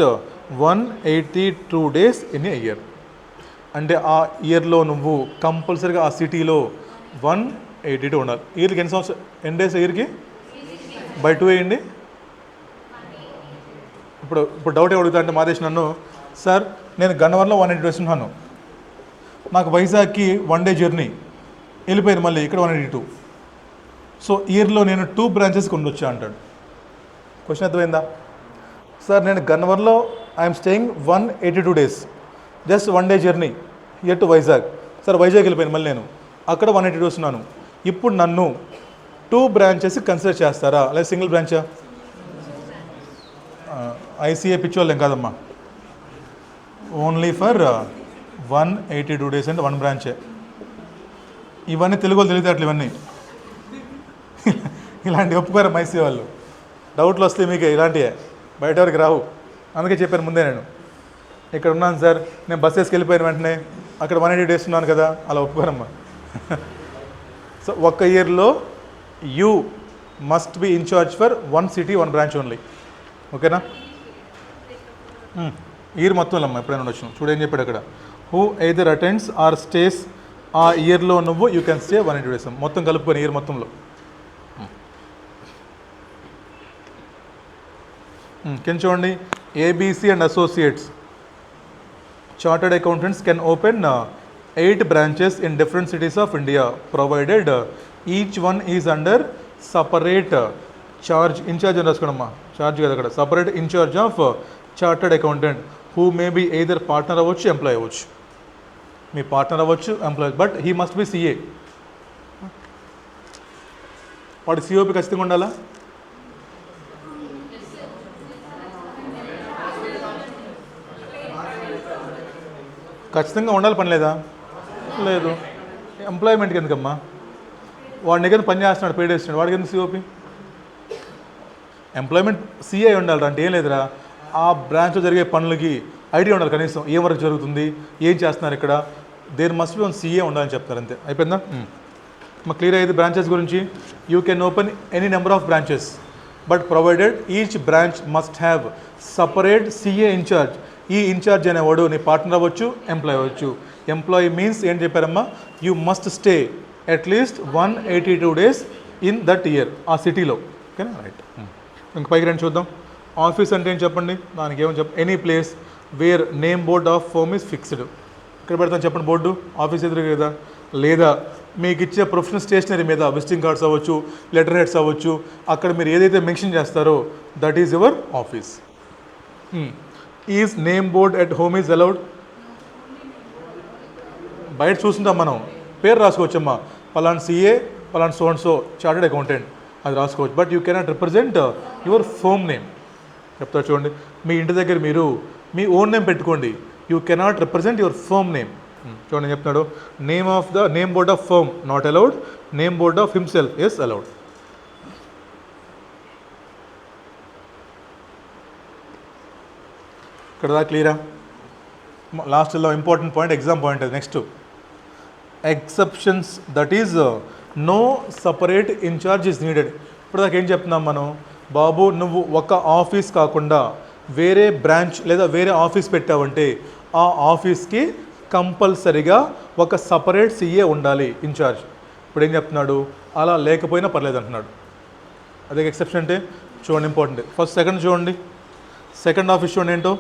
182 days in a year. అంటే ఆ ఇయర్లో నువ్వు కంపల్సరీగా ఆ సిటీలో 182 ఉండాలి. ఇయర్కి ఎన్ని సంవత్సరాలు, ఎన్ని డేస్ ఇయర్కి? బై 2 వేయండి. ఇప్పుడు డౌట్ అడుగుతా అంటే మాదేశ్ నన్ను, సార్ నేను గన్నవరంలో 180 డేస్ ఉన్నాను, నాకు వైజాగ్కి 1 డే జర్నీ, వెళ్ళిపోయాను మళ్ళీ ఇక్కడ 182. సో ఇయర్లో నేను 2 బ్రాంచెస్కి ఉండొచ్చా అంటాడు. క్వశ్చన్ అర్థమైందా? సార్ నేను గన్నవరంలో I'm staying 182 days, just 1 day journey year to Vizag. Sir Vizag వెళ్ళిపోయాను మళ్ళీ నేను అక్కడ 182 డేస్ ఉన్నాను. ఇప్పుడు నన్ను 2 బ్రాంచెస్ కన్సిడర్ చేస్తారా లేదా సింగిల్ బ్రాంచా? ఐసీఏ పిచ్చోళ్ళేం కాదమ్మా, ఓన్లీ ఫర్ 182 డేస్ అంటే 1 బ్రాంచే. ఇవన్నీ తెలుగు వాళ్ళు తెలియదు అట్లా, ఇవన్నీ ఇలాంటి ఒప్పుకోరు మైసీ వాళ్ళు. డౌట్లు వస్తే మీకు ఇలాంటివే, బయట వరకు రావు. అందుకే చెప్పాను ముందే, నేను ఇక్కడ ఉన్నాను సార్, నేను బస్ వేసుకు వెళ్ళిపోయిన వెంటనే అక్కడ 180 డేస్ ఉన్నాను కదా, అలా ఒప్పుకోరమ్మా. సో ఒక్క ఇయర్లో you must be incharge for 1 city 1 branch only. ఓకేనా? ఇయర్ మొత్తంలో అమ్మా ఎప్పుడైనా ఉండొచ్చు. చూడేం చెప్పాడు అక్కడ, who either attends or stays, ఆ ఇయర్లో నువ్వు యూ కెన్ స్టే 180 డేస్ మొత్తం కలుపుకొని ఇయర్ మొత్తంలో. కింద చూడండి, ABC and associates chartered accountants can open 8 branches in different cities of India provided each one is under separate charge. Incharge అని రాసుకోండమ్మా, చార్జ్ కదా అక్కడ, separate incharge of chartered accountant who may be either partner అవ్వచ్చు, employ అవ్వచ్చు. మీ partner అవ్వచ్చు, employ, but he must be CA. వాడు COP ఖచ్చితంగా ఉండాలా? ఖచ్చితంగా ఉండాలి, పని లేదా? లేదు. ఎంప్లాయ్మెంట్కి ఎందుకమ్మా? వాడి దగ్గర పని చేస్తున్నాడు, పేడ్ వేస్తున్నాడు, వాడికి ఎందుకు సిఓపి? ఎంప్లాయ్మెంట్ సిఐ ఉండాలి అంటే ఏం లేదురా, ఆ బ్రాంచ్లో జరిగే పనులకి ఐడియా ఉండాలి కనీసం, ఏం వర్క్ జరుగుతుంది, ఏం చేస్తున్నారు ఇక్కడ, there must be one CA ఉండాలని చెప్తారు అంతే. అయిపోయిందా? మాకు క్లియర్ అయ్యేది బ్రాంచెస్ గురించి. You can open any number of branches, but provided each branch must have separate CA in charge. ఈ ఇన్ఛార్జ్ అనేవాడు నీ పార్ట్నర్ అవ్వచ్చు, ఎంప్లాయ్ అవ్వచ్చు. ఎంప్లాయీ మీన్స్ ఏం చెప్పారమ్మా, you must stay at least 182 days in that year, ఆ సిటీలో. ఓకేనా? రైట్. ఇంక పైకి రండి చూద్దాం. ఆఫీస్ అంటే ఏం చెప్పండి, దానికి ఏమని any place where name board of firm is fixed. ఇక్కడ పెడతాను చెప్పండి బోర్డు, ఆఫీస్ ఎదురు కదా, లేదా మీకు ఇచ్చే ప్రొఫెషనల్ స్టేషనరీ మీద విజిటింగ్ కార్డ్స్ అవ్వచ్చు, లెటర్ హెడ్స్ అవ్వచ్చు, అక్కడ మీరు ఏదైతే మెన్షన్ చేస్తారో that is your office. Is name board at home is allowed? బయట చూస్తుంటాం మనం, పేరు రాసుకోవచ్చమ్మా, పలానా సిఏ, పలానా so and so chartered accountant, అది రాసుకోవచ్చు. But you cannot represent your foam name. చెప్తారు చూడండి, మీ ఇంటి దగ్గర మీరు మీ ఓన్ నేమ్ పెట్టుకోండి, you cannot represent your foam name. చూడండి చెప్తున్నాడు, name of the name board of firm not allowed, name board of himself yes allowed. ఇక్కడ దా క్లియరా? లాస్ట్లో ఇంపార్టెంట్ పాయింట్, ఎగ్జామ్ పాయింట్ అది. Next exceptions, that is no separate incharge is needed. ఇప్పుడు దాకా ఏం చెప్తున్నాం మనం, బాబు నువ్వు ఒక ఆఫీస్ కాకుండా వేరే బ్రాంచ్ లేదా వేరే ఆఫీస్ పెట్టావంటే ఆ ఆఫీస్కి కంపల్సరిగా ఒక సపరేట్ సిఏ ఉండాలి, ఇన్ఛార్జ్. ఇప్పుడు ఏం చెప్తున్నాడు, అలా లేకపోయినా పర్లేదు అంటున్నాడు. అదే ఎక్సెప్షన్ అంటే చూడండి, ఇంపార్టెంట్. ఫస్ట్ సెకండ్ చూడండి, సెకండ్ ఆఫీస్ చూడండి ఏంటో,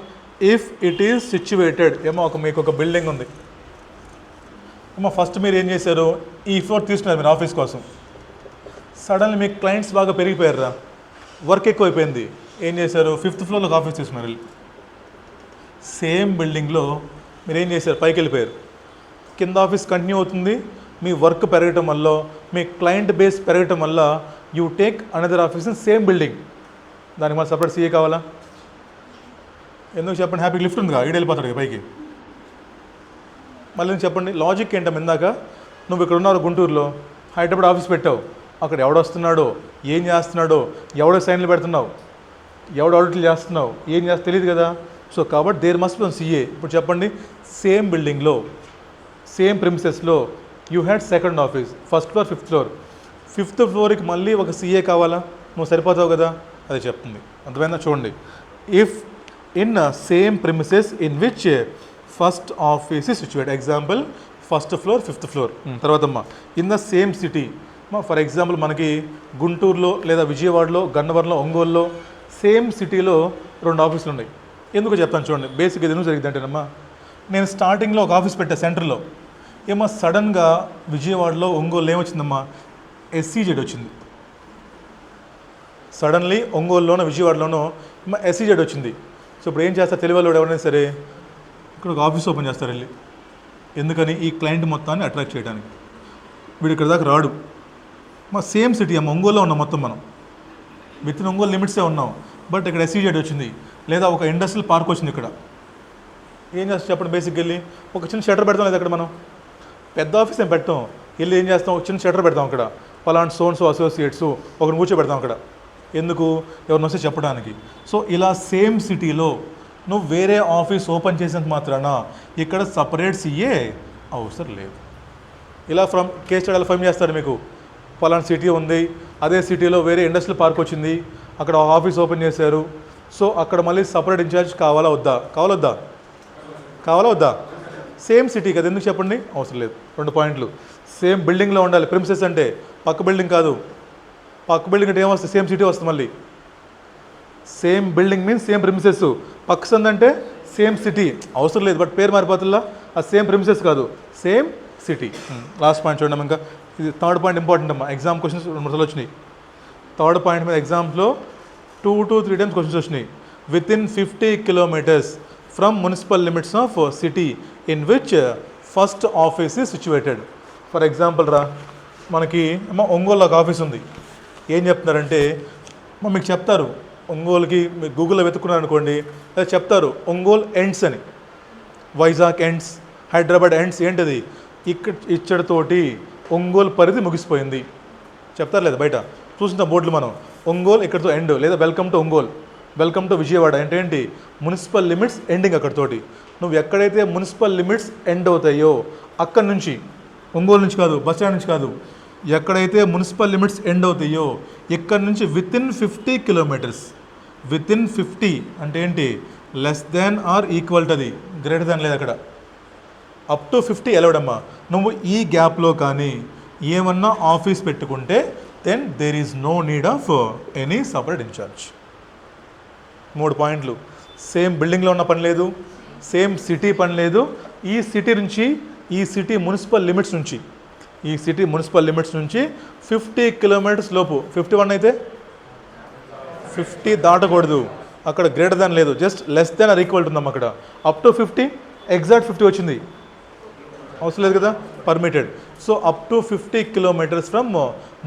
ఇఫ్ ఇట్ ఈజ్ సిచ్యువేటెడ్. ఏమో మీకు ఒక బిల్డింగ్ ఉంది ఏమో, ఫస్ట్ మీరు ఏం చేశారు, ఈ ఫ్లోర్ తీసుకున్నారు మీరు ఆఫీస్ కోసం. సడన్లీ మీకు క్లయింట్స్ బాగా పెరిగిపోయారా, వర్క్ ఎక్కువైపోయింది, ఏం చేశారు, 5th ఫ్లోర్లో ఒక ఆఫీస్ తీసుకున్నారు. సేమ్ బిల్డింగ్లో మీరు ఏం చేశారు, పైకి వెళ్ళిపోయారు. కింద ఆఫీస్ కంటిన్యూ అవుతుంది, మీ వర్క్ పెరగటం వల్ల, మీ క్లయింట్ బేస్ పెరగటం వల్ల you take another office in same building. దానికి మన సపరేట్ సీఏ కావాలా? ఎందుకు చెప్పండి, హ్యాపీ లిఫ్ట్ ఉందిగా, ఈడ వెళ్ళిపోతాడు పైకి. మళ్ళీ చెప్పండి, లాజిక్ ఏంటమ్మా, ఇందాక నువ్వు ఇక్కడ ఉన్నారు గుంటూరులో, హైదరాబాద్ ఆఫీస్ పెట్టావు, అక్కడ ఎవడొస్తున్నాడో ఏం చేస్తున్నాడో, ఎవడో సైన్లు పెడుతున్నావు, ఎవడు ఆడిట్లు చేస్తున్నావు, ఏం చేస్తా తెలియదు కదా. సో కాబట్టి దేర్ మస్ట్ బి సీఏ. ఇప్పుడు చెప్పండి, సేమ్ బిల్డింగ్లో సేమ్ ప్రిమిసెస్లో you had second office, 1st floor 5th floor, 5th ఫ్లోర్కి మళ్ళీ ఒక సీఏ కావాలా? నువ్వు సరిపోతావు కదా, అది చెప్తుంది. అర్థమైందా? చూడండి, if in same premises in which first office is situated. Example 1st floor 5th floor. తర్వాత అమ్మా in the same city. For example మనకి గుంటూరులో లేదా విజయవాడలో, గన్నవరంలో, ఒంగోలులో సేమ్ సిటీలో 2 ఆఫీసులు ఉన్నాయి. ఎందుకు చెప్తాను చూడండి, బేసిక్ ఇది ఎందుకు జరిగిందంటేనమ్మా, నేను స్టార్టింగ్లో ఒక ఆఫీస్ పెట్టా సెంటర్లో, ఏమో సడన్గా విజయవాడలో, ఒంగోలులో ఏమొచ్చిందమ్మా, ఎస్సీజెడ్ వచ్చింది. సడన్లీ ఒంగోలులోనో విజయవాడలోనో ఎస్సీజెడ్ వచ్చింది. సో ఇప్పుడు ఏం చేస్తారు, తెలివాళ్ళు ఎవరైనా సరే ఇక్కడ ఒక ఆఫీస్ ఓపెన్ చేస్తారు వెళ్ళి. ఎందుకని, ఈ క్లయింట్ మొత్తాన్ని అట్రాక్ట్ చేయడానికి. వీడు ఇక్కడ దాకా రాడు. మా సేమ్ సిటీ అమ్మ, ఒంగోలులో ఉన్నాం మొత్తం మనం, విత్ ఇన్ ఒంగోలు లిమిట్సే ఉన్నాం, బట్ ఇక్కడ ఎస్సీజెడ్ వచ్చింది, లేదా ఒక ఇండస్ట్రియల్ పార్క్ వచ్చింది. ఇక్కడ ఏం చేస్తాం చెప్పండి, బేసిక్గా వెళ్ళి ఒక చిన్న షటర్ పెడతాం, లేదా అక్కడ మనం పెద్ద ఆఫీస్ ఏం పెట్టాం, వెళ్ళి ఏం చేస్తాం, ఒక చిన్న షటర్ పెడతాం అక్కడ, పలాంటి సోన్స్ అసోసియేట్స్ ఒకరిని కూర్చోబెడతాం అక్కడ. ఎందుకు, ఎవరిని వస్తే చెప్పడానికి. సో ఇలా సేమ్ సిటీలో నువ్వు వేరే ఆఫీస్ ఓపెన్ చేసినంత మాత్రాన ఇక్కడ సపరేట్ సీఏ అవసరం లేదు. ఇలా ఫ్రమ్ కేస్ స్టడీ ఫైమ్ చేస్తారు మీకు, పలానా సిటీ ఉంది, అదే సిటీలో వేరే ఇండస్ట్రియల్ పార్క్ వచ్చింది, అక్కడ ఆఫీస్ ఓపెన్ చేశారు. సో అక్కడ మళ్ళీ సపరేట్ ఇన్ఛార్జ్ కావాలా వద్దా, కావాలా వద్దా? సేమ్ సిటీ కదా, ఎందుకు చెప్పండి, అవసరం లేదు. 2 పాయింట్లు, సేమ్ బిల్డింగ్లో ఉండాలి. ప్రిమిసెస్ అంటే పక్క బిల్డింగ్ కాదు, పక్క బిల్డింగ్ అంటే ఏమొస్తుంది, సేమ్ సిటీ వస్తుంది. మళ్ళీ same building means same premises, పక్క సంది అంటే సేమ్ సిటీ అవసరం లేదు, బట్ పేరు మారిపోతుందా, ఆ సేమ్ ప్రిమిసెస్ కాదు, సేమ్ సిటీ. లాస్ట్ పాయింట్ చూడండి, ఇంకా ఇది 3rd పాయింట్ ఇంపార్టెంట్ అమ్మా. ఎగ్జామ్ క్వశ్చన్స్ 2 వచ్చినాయి. 3rd పాయింట్ మీద ఎగ్జామ్స్లో 2 to 3 times క్వశ్చన్స్ వచ్చినాయి. With in 50 kilometers from municipal limits of city in which first office is situated. For example రా, మనకి అమ్మ ఒంగోలులో ఒక ఆఫీస్ ఉంది. ఏం చెప్తున్నారంటే మీకు చెప్తారు, ఒంగోలుకి మీరు గూగుల్లో వెతుక్కున్నారు అనుకోండి, లేదా చెప్తారు ఒంగోలు ఎండ్స్ అని, వైజాగ్ ఎండ్స్, హైదరాబాద్ ఎండ్స్. ఏంటది, ఇచ్చడితోటి ఒంగోలు పరిధి ముగిసిపోయింది చెప్తారు, లేదా బయట చూసిన బోర్డులు మనం, ఒంగోలు ఇక్కడితో ఎండ్, లేదా welcome to Ongole, welcome to Vijayawada. అంటే ఏంటి, మున్సిపల్ లిమిట్స్ ఎండింగ్ అక్కడితోటి. నువ్వు ఎక్కడైతే మున్సిపల్ లిమిట్స్ ఎండ్ అవుతాయో అక్కడి నుంచి, ఒంగోలు నుంచి కాదు, బస్ స్టాండ్ నుంచి కాదు, ఎక్కడైతే మున్సిపల్ లిమిట్స్ ఎండ్ అవుతాయో ఇక్కడ నుంచి with in 50 kilometers, with in 50 అంటే ఏంటి, less than or equal to, అది గ్రేటర్ దాన్ లేదు అక్కడ, అప్ టు 50 ఎలవడమ్మా. నువ్వు ఈ గ్యాప్లో కానీ ఏమన్నా ఆఫీస్ పెట్టుకుంటే then there is no need of any separate incharge. 3 పాయింట్లు, సేమ్ బిల్డింగ్లో ఉన్న పని లేదు, సేమ్ సిటీ పని లేదు, ఈ సిటీ నుంచి, ఈ సిటీ మున్సిపల్ లిమిట్స్ నుంచి, ఈ సిటీ మున్సిపల్ లిమిట్స్ నుంచి 50 kilometers లోపు, 51 అయితే 50 దాటకూడదు, అక్కడ గ్రేటర్ దాన్ లేదు, just less than or equal ఉందమ్మా. అక్కడ అప్ టు 50, ఎగ్జాక్ట్ 50 వచ్చింది, అవసరం లేదు కదా, permitted. So up to 50 kilometers from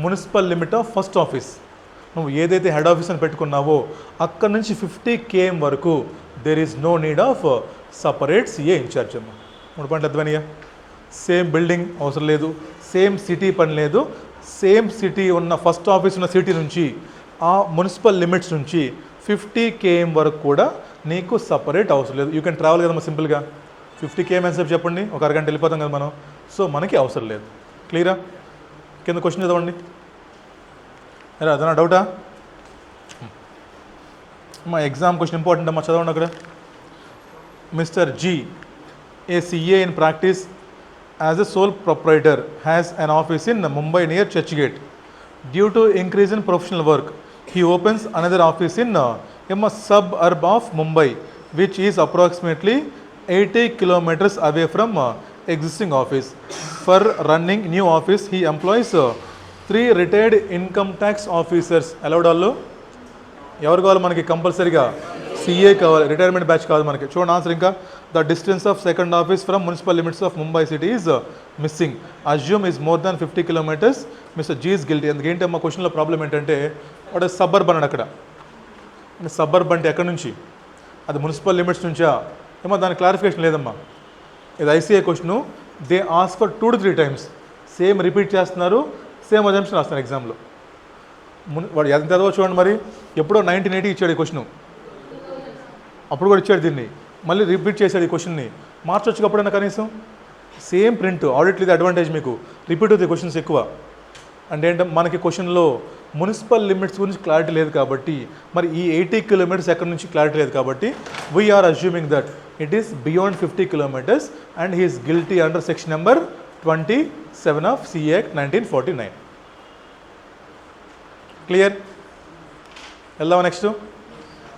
municipal limit of first office. నువ్వు ఏదైతే హెడ్ ఆఫీస్ అని పెట్టుకున్నావో అక్కడ నుంచి 50 km వరకు there is no need of separate CA incharge అమ్మా. 3 పాయింట్లు అర్థమయ్యా. సేమ్ బిల్డింగ్ అవసరం లేదు, సేమ్ సిటీ పని లేదు, సేమ్ సిటీ ఉన్న ఫస్ట్ ఆఫీస్ ఉన్న సిటీ నుంచి ఆ మున్సిపల్ లిమిట్స్ నుంచి 50 km వరకు కూడా నీకు సపరేట్ అవసరం లేదు. యూ కెన్ ట్రావెల్ కదమ్మా సింపుల్గా 50 km ఎంతసేపు చెప్పండి, ఒక అరగంట వెళ్ళిపోతాం కదా మనం. సో మనకి అవసరం లేదు. క్లియరా? కింద క్వశ్చన్ చదవండి. ఎలా అదనా డౌటా? మా ఎగ్జామ్ క్వశ్చన్ ఇంపార్టెంట్ అమ్మా, చదవండి అక్కడ. Mister G, a CA in practice as a sole proprietor, has an office in Mumbai near Churchgate. Due to increase in professional work, he opens another office in a suburb of Mumbai, which is approximately 80 kilometers away from existing office. For running new office, he employs 3 retired income tax officers. Allowed all? ఎవరు కావాలి మనకి? కంపల్సరీగా CA కావాలి, retirement batch కావాలి మనకి. చూడండి answer ఇంకా. The distance of second office from municipal limits of Mumbai city is missing. Assume is more than 50 kilometers. Mister G is guilty. ఎందుకంటే మా క్వశ్చన్లో ప్రాబ్లం ఏంటంటే వాడు సబ్బర్బ్ అన్నాడు అక్కడ. సబ్బర్బ్ అంటే ఎక్కడి నుంచి? అది మున్సిపల్ లిమిట్స్ నుంచా ఏమో, దాని క్లారిఫికేషన్ లేదమ్మా. ఇది ICA question. They ask for 2 to 3 times. Same repeat చేస్తున్నారు, సేమ్ అజంప్షన్ రాస్తున్నారు ఎగ్జామ్లో. వాడు ఎంత చదవ చూడండి మరి. ఎప్పుడో 1980 ఇచ్చాడు ఈ క్వశ్చను, అప్పుడు కూడా ఇచ్చాడు దీన్ని, మళ్ళీ రిపీట్ చేశాడు ఈ క్వశ్చన్ని. మార్చొచ్చు అప్పుడైనా కనీసం. Same print. ఆడిట్లో ఇది అడ్వాంటేజ్ మీకు, రిపీట్ అవుతాయి క్వశ్చన్స్ ఎక్కువ. అంటే ఏంటంటే మనకి క్వశ్చన్లో మున్సిపల్ లిమిట్స్ గురించి క్లారిటీ లేదు కాబట్టి, మరి ఈ 80 kilometers ఎక్కడి నుంచి క్లారిటీ లేదు కాబట్టి, we are assuming that it is beyond 50 kilometers and he is guilty under section number 27 of CA Act 1949. Clear? వెళ్దామా నెక్స్ట్?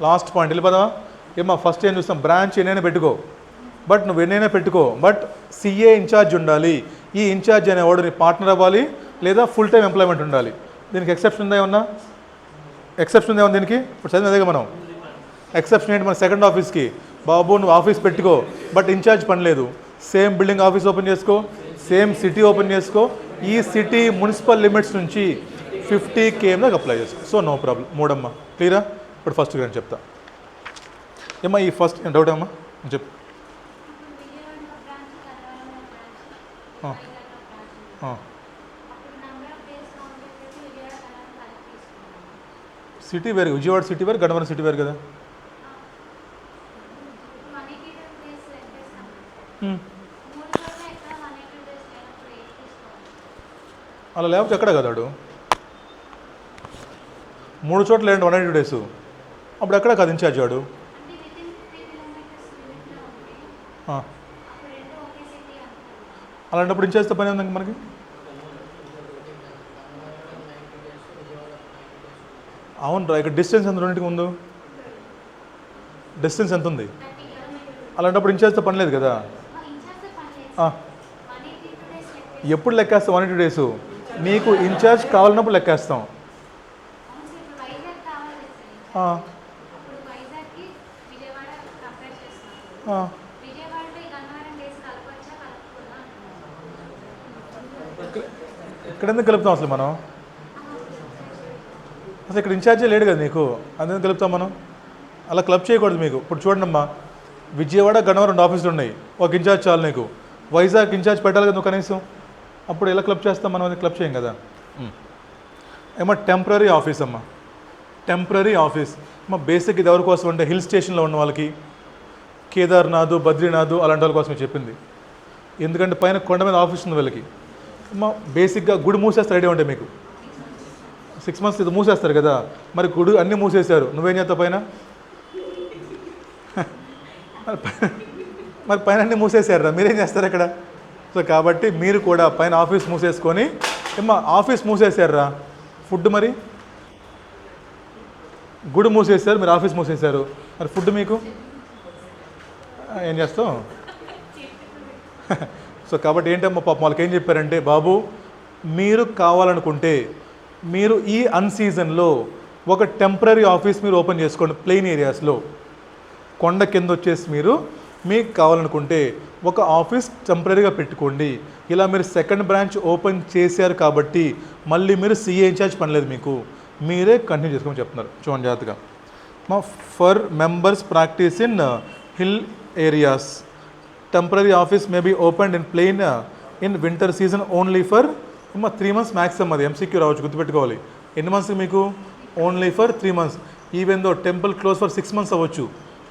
లాస్ట్ పాయింట్ వెళ్ళిపోదామా? ఏమా ఫస్ట్ ఏం చూస్తాం, బ్రాంచ్ ఎన్నైనా పెట్టుకో, బట్ నువ్వు ఎన్నైనా పెట్టుకో, బట్ CA ఇన్ఛార్జ్ ఉండాలి. ఈ ఇన్ఛార్జ్ అనేవాడు నీ పార్ట్నర్ అవ్వాలి లేదా ఫుల్ టైం ఎంప్లాయ్మెంట్ ఉండాలి. దీనికి ఎక్సెప్షన్ ఉందా ఏమన్నా? ఎక్సెప్షన్ ఉందా దీనికి? ఇప్పుడు చదివినదేగా మనం. ఎక్సెప్షన్ ఏంటి? మన సెకండ్ ఆఫీస్కి, బాబు నువ్వు ఆఫీస్ పెట్టుకో బట్ ఇన్ఛార్జ్ పని లేదు, సేమ్ బిల్డింగ్ ఆఫీస్ ఓపెన్ చేసుకో, సేమ్ సిటీ ఓపెన్ చేసుకో, ఈ సిటీ మున్సిపల్ లిమిట్స్ నుంచి 50 km దాకా అప్లై చేసుకో. So no problem. మూడమ్మా క్లియరా? ఇప్పుడు ఫస్ట్ నేను చెప్తా. ఏమ్మా ఈ ఫస్ట్ డౌట్ అమ్మా చెప్పు. సిటీ వేరు, విజయవాడ సిటీ వేరు, గన్నవరం సిటీ వేరు కదా. అలా లేకపోతే ఎక్కడ కదాడు? 3 చోట్ల ఏంటి 180 days, అప్పుడు ఎక్కడ కాదు ఇన్ఛార్జ్ వాడు. అలాంటప్పుడు ఇన్ఛార్జ్తో పని ఉంది మనకి. అవును రా, ఇక్కడ డిస్టెన్స్ ఎంత రెండింటికి ముందు? డిస్టెన్స్ ఎంత ఉంది? అలాంటప్పుడు ఇన్ఛార్జ్తో పని లేదు కదా. ఎప్పుడు లెక్కేస్తాం? 180 days. నీకు ఇన్ఛార్జ్ కావాలన్నప్పుడు లెక్కేస్తాం. ఇక్కడ ఎందుకు కలుపుతాం అసలు మనం? అసలు ఇక్కడ ఇన్ఛార్జే లేడు కదా నీకు, అందుకని కలుపుతాం మనం. అలా క్లబ్ చేయకూడదు మీకు. ఇప్పుడు చూడండి అమ్మా, విజయవాడ గన్నవరం 2 ఆఫీసులు ఉన్నాయి, ఒక ఇన్ఛార్జ్ చాలు నీకు. వైజాగ్ ఇన్ఛార్జ్ పెట్టాలి కదా నువ్వు కనీసం. అప్పుడు ఎలా క్లబ్ చేస్తాం మనం? అది క్లబ్ చేయం కదా. ఏమో టెంపరీ ఆఫీస్ అమ్మా, టెంపరీ ఆఫీస్ అమ్మా. బేసిక్ ఇది ఎవరి కోసం అంటే హిల్ స్టేషన్లో ఉన్న వాళ్ళకి, కేదార్నాథ్, బద్రీనాథ్ అలాంటి వాళ్ళ కోసం చెప్పింది. ఎందుకంటే పైన కొండ మీద ఆఫీస్ ఉంది వీళ్ళకి. అమ్మా బేసిక్గా గుడి మూసేస్తారు, ఐడియా ఉంటాయి మీకు. 6 months ఇది మూసేస్తారు కదా, మరి గుడి అన్నీ మూసేశారు, నువ్వేం చేస్తావు పైన? మరి పైన అన్నీ మూసేశారు, మీరేం చేస్తారు అక్కడ? సో కాబట్టి మీరు కూడా పైన ఆఫీస్ మూసేసుకొని, ఏమ్మా ఆఫీస్ మూసేశారా, ఫుడ్ మరి గుడి మూసేశారు, మీరు ఆఫీస్ మూసేశారు, మరి ఫుడ్ మీకు ఏం చేస్తాం? సో కాబట్టి ఏంటమ్మా పాపం వాళ్ళకి ఏం చెప్పారంటే, బాబు మీరు కావాలనుకుంటే మీరు ఈ అన్సీజన్లో ఒక టెంపరీ ఆఫీస్ మీరు ఓపెన్ చేసుకోండి. ప్లెయిన్ ఏరియాస్లో కొండ కింద వచ్చేసి మీరు మీకు కావాలనుకుంటే ఒక ఆఫీస్ టెంపరీగా పెట్టుకోండి. ఇలా మీరు సెకండ్ బ్రాంచ్ ఓపెన్ చేశారు కాబట్టి మళ్ళీ మీరు CA ఇన్ఛార్జ్ పనిలేదు మీకు, మీరే కంటిన్యూ చేసుకోమని చెప్తున్నారు. చూడండి జాగ్రత్తగా. మా for members practice in hill areas temporary office may be opened in plain in winter season only for 3 months maximum. అది MCQ రావచ్చు, గుర్తుపెట్టుకోవాలి. ఎన్ని మంత్స్ మీకు? Only for 3 months. Even though temple close for 6 months అవ్వచ్చు,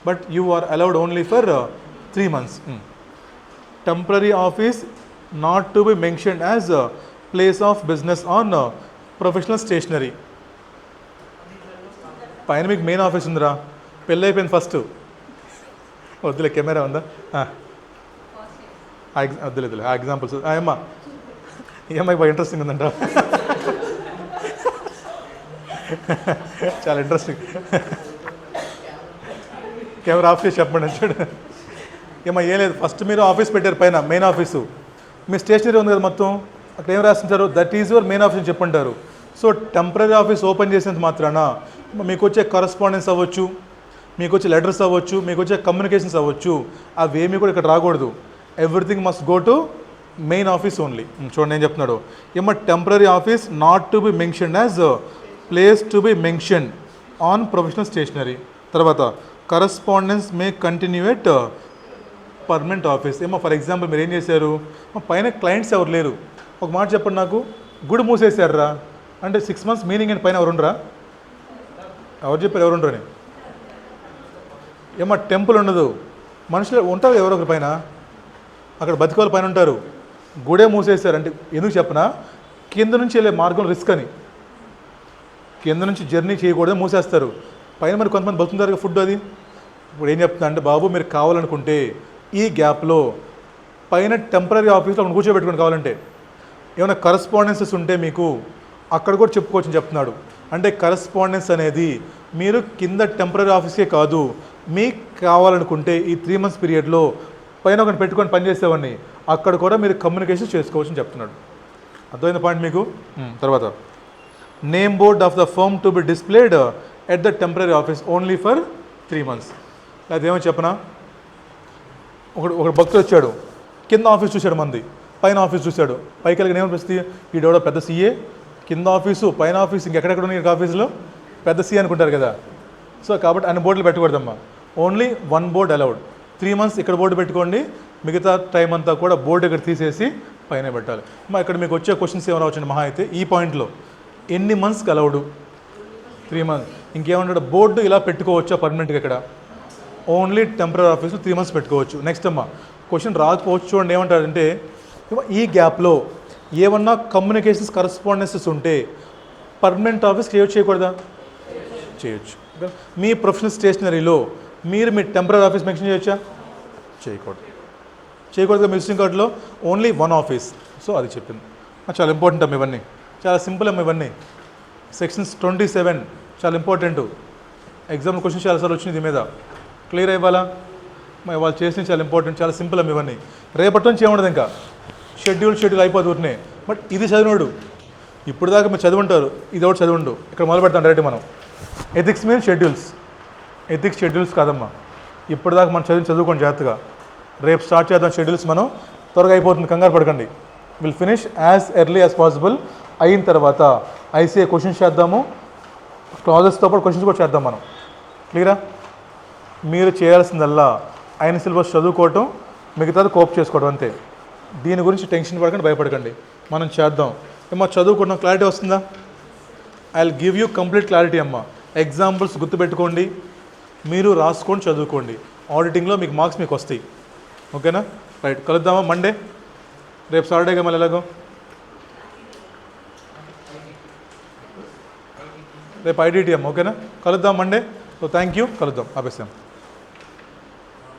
but you are allowed only for 3 months. Temporary office not to be mentioned as place of business on professional stationery. పైన మీకు main office ఉందిరా, పెళ్ళి అయిపోయింది first. వద్దులే, camera ఉందా? వద్దులేదు ఆ examples. అమ్మా ఈ అమ్మాయి బాగా ఇంట్రెస్టింగ్ ఉందంట. చాలా ఇంట్రెస్టింగ్. కెమెరా ఆఫ్ చేసి చెప్పండి చూడు. ఏమో ఏం లేదు, ఫస్ట్ మీరు ఆఫీస్ పెట్టారు పైన మెయిన్ ఆఫీసు, మీ స్టేషనరీ ఉంది కదా మొత్తం, అక్కడ ఏం రాస్తుంటారు? That is your main office అని చెప్పుంటారు. సో టెంపరీ ఆఫీస్ ఓపెన్ చేసినంత మాత్రాన మీకు వచ్చే కరస్పాండెన్స్ అవ్వచ్చు, మీకు వచ్చే లెటర్స్ అవ్వచ్చు, మీకు వచ్చే కమ్యూనికేషన్స్ అవ్వచ్చు, అవేమీ కూడా ఇక్కడ రాకూడదు. Everything must go to main office only. చూడండి ఏం చెప్తున్నాడు. ఏమో temporary office not to be mentioned as place to be mention on professional stationery. తర్వాత correspondence may continue at permanent office. ఏమో ఫర్ ఎగ్జాంపుల్ మీరు ఏం చేశారు, పైన క్లయింట్స్ ఎవరు లేరు, ఒక మాట చెప్పండి నాకు, గుడి మూసేశారా అంటే 6 months మీనింగ్ అని పైన ఎవరుండరా? ఎవరు చెప్పారు ఎవరుండరు అని? ఏమో టెంపుల్ ఉండదు, మనుషులు ఉంటారు ఎవరో ఒకరి పైన, అక్కడ బతికోళ్ళ పైన ఉంటారు. గుడే మూసేశారు అంటే ఎందుకు చెప్పనా? కింద నుంచి వెళ్ళే మార్గం రిస్క్ అని, కింద నుంచి జర్నీ చేయకూడదు మూసేస్తారు. పైన మరి కొంతమంది బతుకుతారు ఫుడ్ అది. ఇప్పుడు ఏం చెప్తున్నా అంటే, బాబు మీరు కావాలనుకుంటే ఈ గ్యాప్లో పైన టెంపరీ ఆఫీస్లో మనం కూర్చోబెట్టుకుని కావాలంటే, ఏమైనా కరస్పాండెన్సెస్ ఉంటే మీకు అక్కడ కూడా చెప్పుకోవచ్చని చెప్తున్నాడు. అంటే కరస్పాండెన్స్ అనేది మీరు కింద టెంపరీ ఆఫీస్కే కాదు, మీకు కావాలనుకుంటే ఈ 3 months పీరియడ్లో పైన ఒకటి పెట్టుకొని పనిచేసేవాడిని, అక్కడ కూడా మీరు కమ్యూనికేషన్ చేసుకోవచ్చని చెప్తున్నాడు. అర్థమైన పాయింట్ మీకు? తర్వాత name board of the firm to be displayed at the temporary office only for 3 months. అదేమో చెప్పనా, ఒకడు భక్తుడు వచ్చాడు, కింద ఆఫీస్ చూశాడు మంది, పైన ఆఫీస్ చూశాడు, పైకి వెళ్ళి ఏమనిపిస్తుంది, ఈడెవడో పెద్ద సీఏ, కింద ఆఫీసు పైన ఆఫీసు ఇంకెక్కడెక్కడ ఉన్నాయి ఆఫీసులో, పెద్ద సీఏ అనుకుంటారు కదా. సో కాబట్టి అన్ని బోర్డులు పెట్టకూడదమ్మా, ఓన్లీ 1 board అలౌడ్. 3 months ఇక్కడ బోర్డు పెట్టుకోండి, మిగతా టైం అంతా కూడా బోర్డు ఇక్కడ తీసేసి పైన పెట్టాలి. ఇక్కడ మీకు వచ్చే క్వశ్చన్స్ ఏమైనా వచ్చింది మహా అయితే ఈ పాయింట్లో, ఎన్ని మంత్స్కి అలౌడు? 3 months. ఇంకేమంటాడు, బోర్డు ఇలా పెట్టుకోవచ్చా పర్మనెంట్గా? ఇక్కడ ఓన్లీ టెంపరీ ఆఫీస్లో 3 months పెట్టుకోవచ్చు. నెక్స్ట్ అమ్మా క్వశ్చన్ రాకపోవచ్చు, చూడండి ఏమంటాడంటే, ఈ గ్యాప్లో ఏమన్నా కమ్యూనికేషన్స్ కరస్పాండెన్సెస్ ఉంటే పర్మనెంట్ ఆఫీస్ చేయకూడదా? చేయొచ్చు. మీ ప్రొఫెషనల్ స్టేషనరీలో మీరు మీ టెంపరీ ఆఫీస్ మెన్షన్ చేయొచ్చా? చేయకూడదు. మీ విజిటింగ్ కార్డులో ఓన్లీ 1 office. సో అది చెప్పింది. చాలా ఇంపార్టెంట్ అమ్మ ఇవన్నీ, చాలా సింపుల్ అమ్మ ఇవన్నీ. సెక్షన్స్ 27 చాలా ఇంపార్టెంట్, ఎగ్జామ్ క్వశ్చన్స్ చాలాసార్లు వచ్చింది దీని మీద, క్లియర్ అయ్యాలా? వాళ్ళు చేసిన చాలా ఇంపార్టెంట్, చాలా సింపుల్ అమ్మ ఇవన్నీ. రేపటి నుంచి ఏముండదు, ఇంకా షెడ్యూల్ అయిపోతున్నాయి. బట్ ఇది చదివినోడు ఇప్పుడు దాకా మీరు చదువుంటారు, ఇది ఒకటి చదివిండు. ఇక్కడ మొదలు పెడతాం డైరెక్ట్ మనం. Ethics mean schedules, ethics schedules కాదమ్మా, ఇప్పటిదాకా మనం చదువుకోండి జాగ్రత్తగా. రేపు స్టార్ట్ చేద్దాం షెడ్యూల్స్, మనం త్వరగా అయిపోతుంది, కంగారు పడకండి. Will finish as early as possible. అయిన తర్వాత ఐసీఏ క్వశ్చన్స్ చేద్దాము, క్లాజెస్తో పాటు క్వశ్చన్స్ కూడా చేద్దాం మనం. క్లియరా? మీరు చేయాల్సిందల్లా అయిన సిలబస్ చదువుకోవటం, మిగతాది కోప్ చేసుకోవడం అంతే. దీని గురించి టెన్షన్ పడకండి, భయపడకండి, మనం చేద్దాం. ఏమో చదువుకుంటాం, క్లారిటీ వస్తుందా? I will give you complete clarity అమ్మ. ఎగ్జాంపుల్స్ గుర్తుపెట్టుకోండి, మీరు రాసుకోండి, చదువుకోండి. ఆడిటింగ్లో మీకు మార్క్స్ మీకు వస్తాయి. ఓకేనా? రైట్, కలుద్దామా మండే? రేపు సాటర్డేగా మళ్ళీ ఎలాగో, రేపు ఐడిటి అమ్మ. ఓకేనా? కలుద్దాం మండే. సో థ్యాంక్ యూ, కలుద్దాం, ఆపేసాం.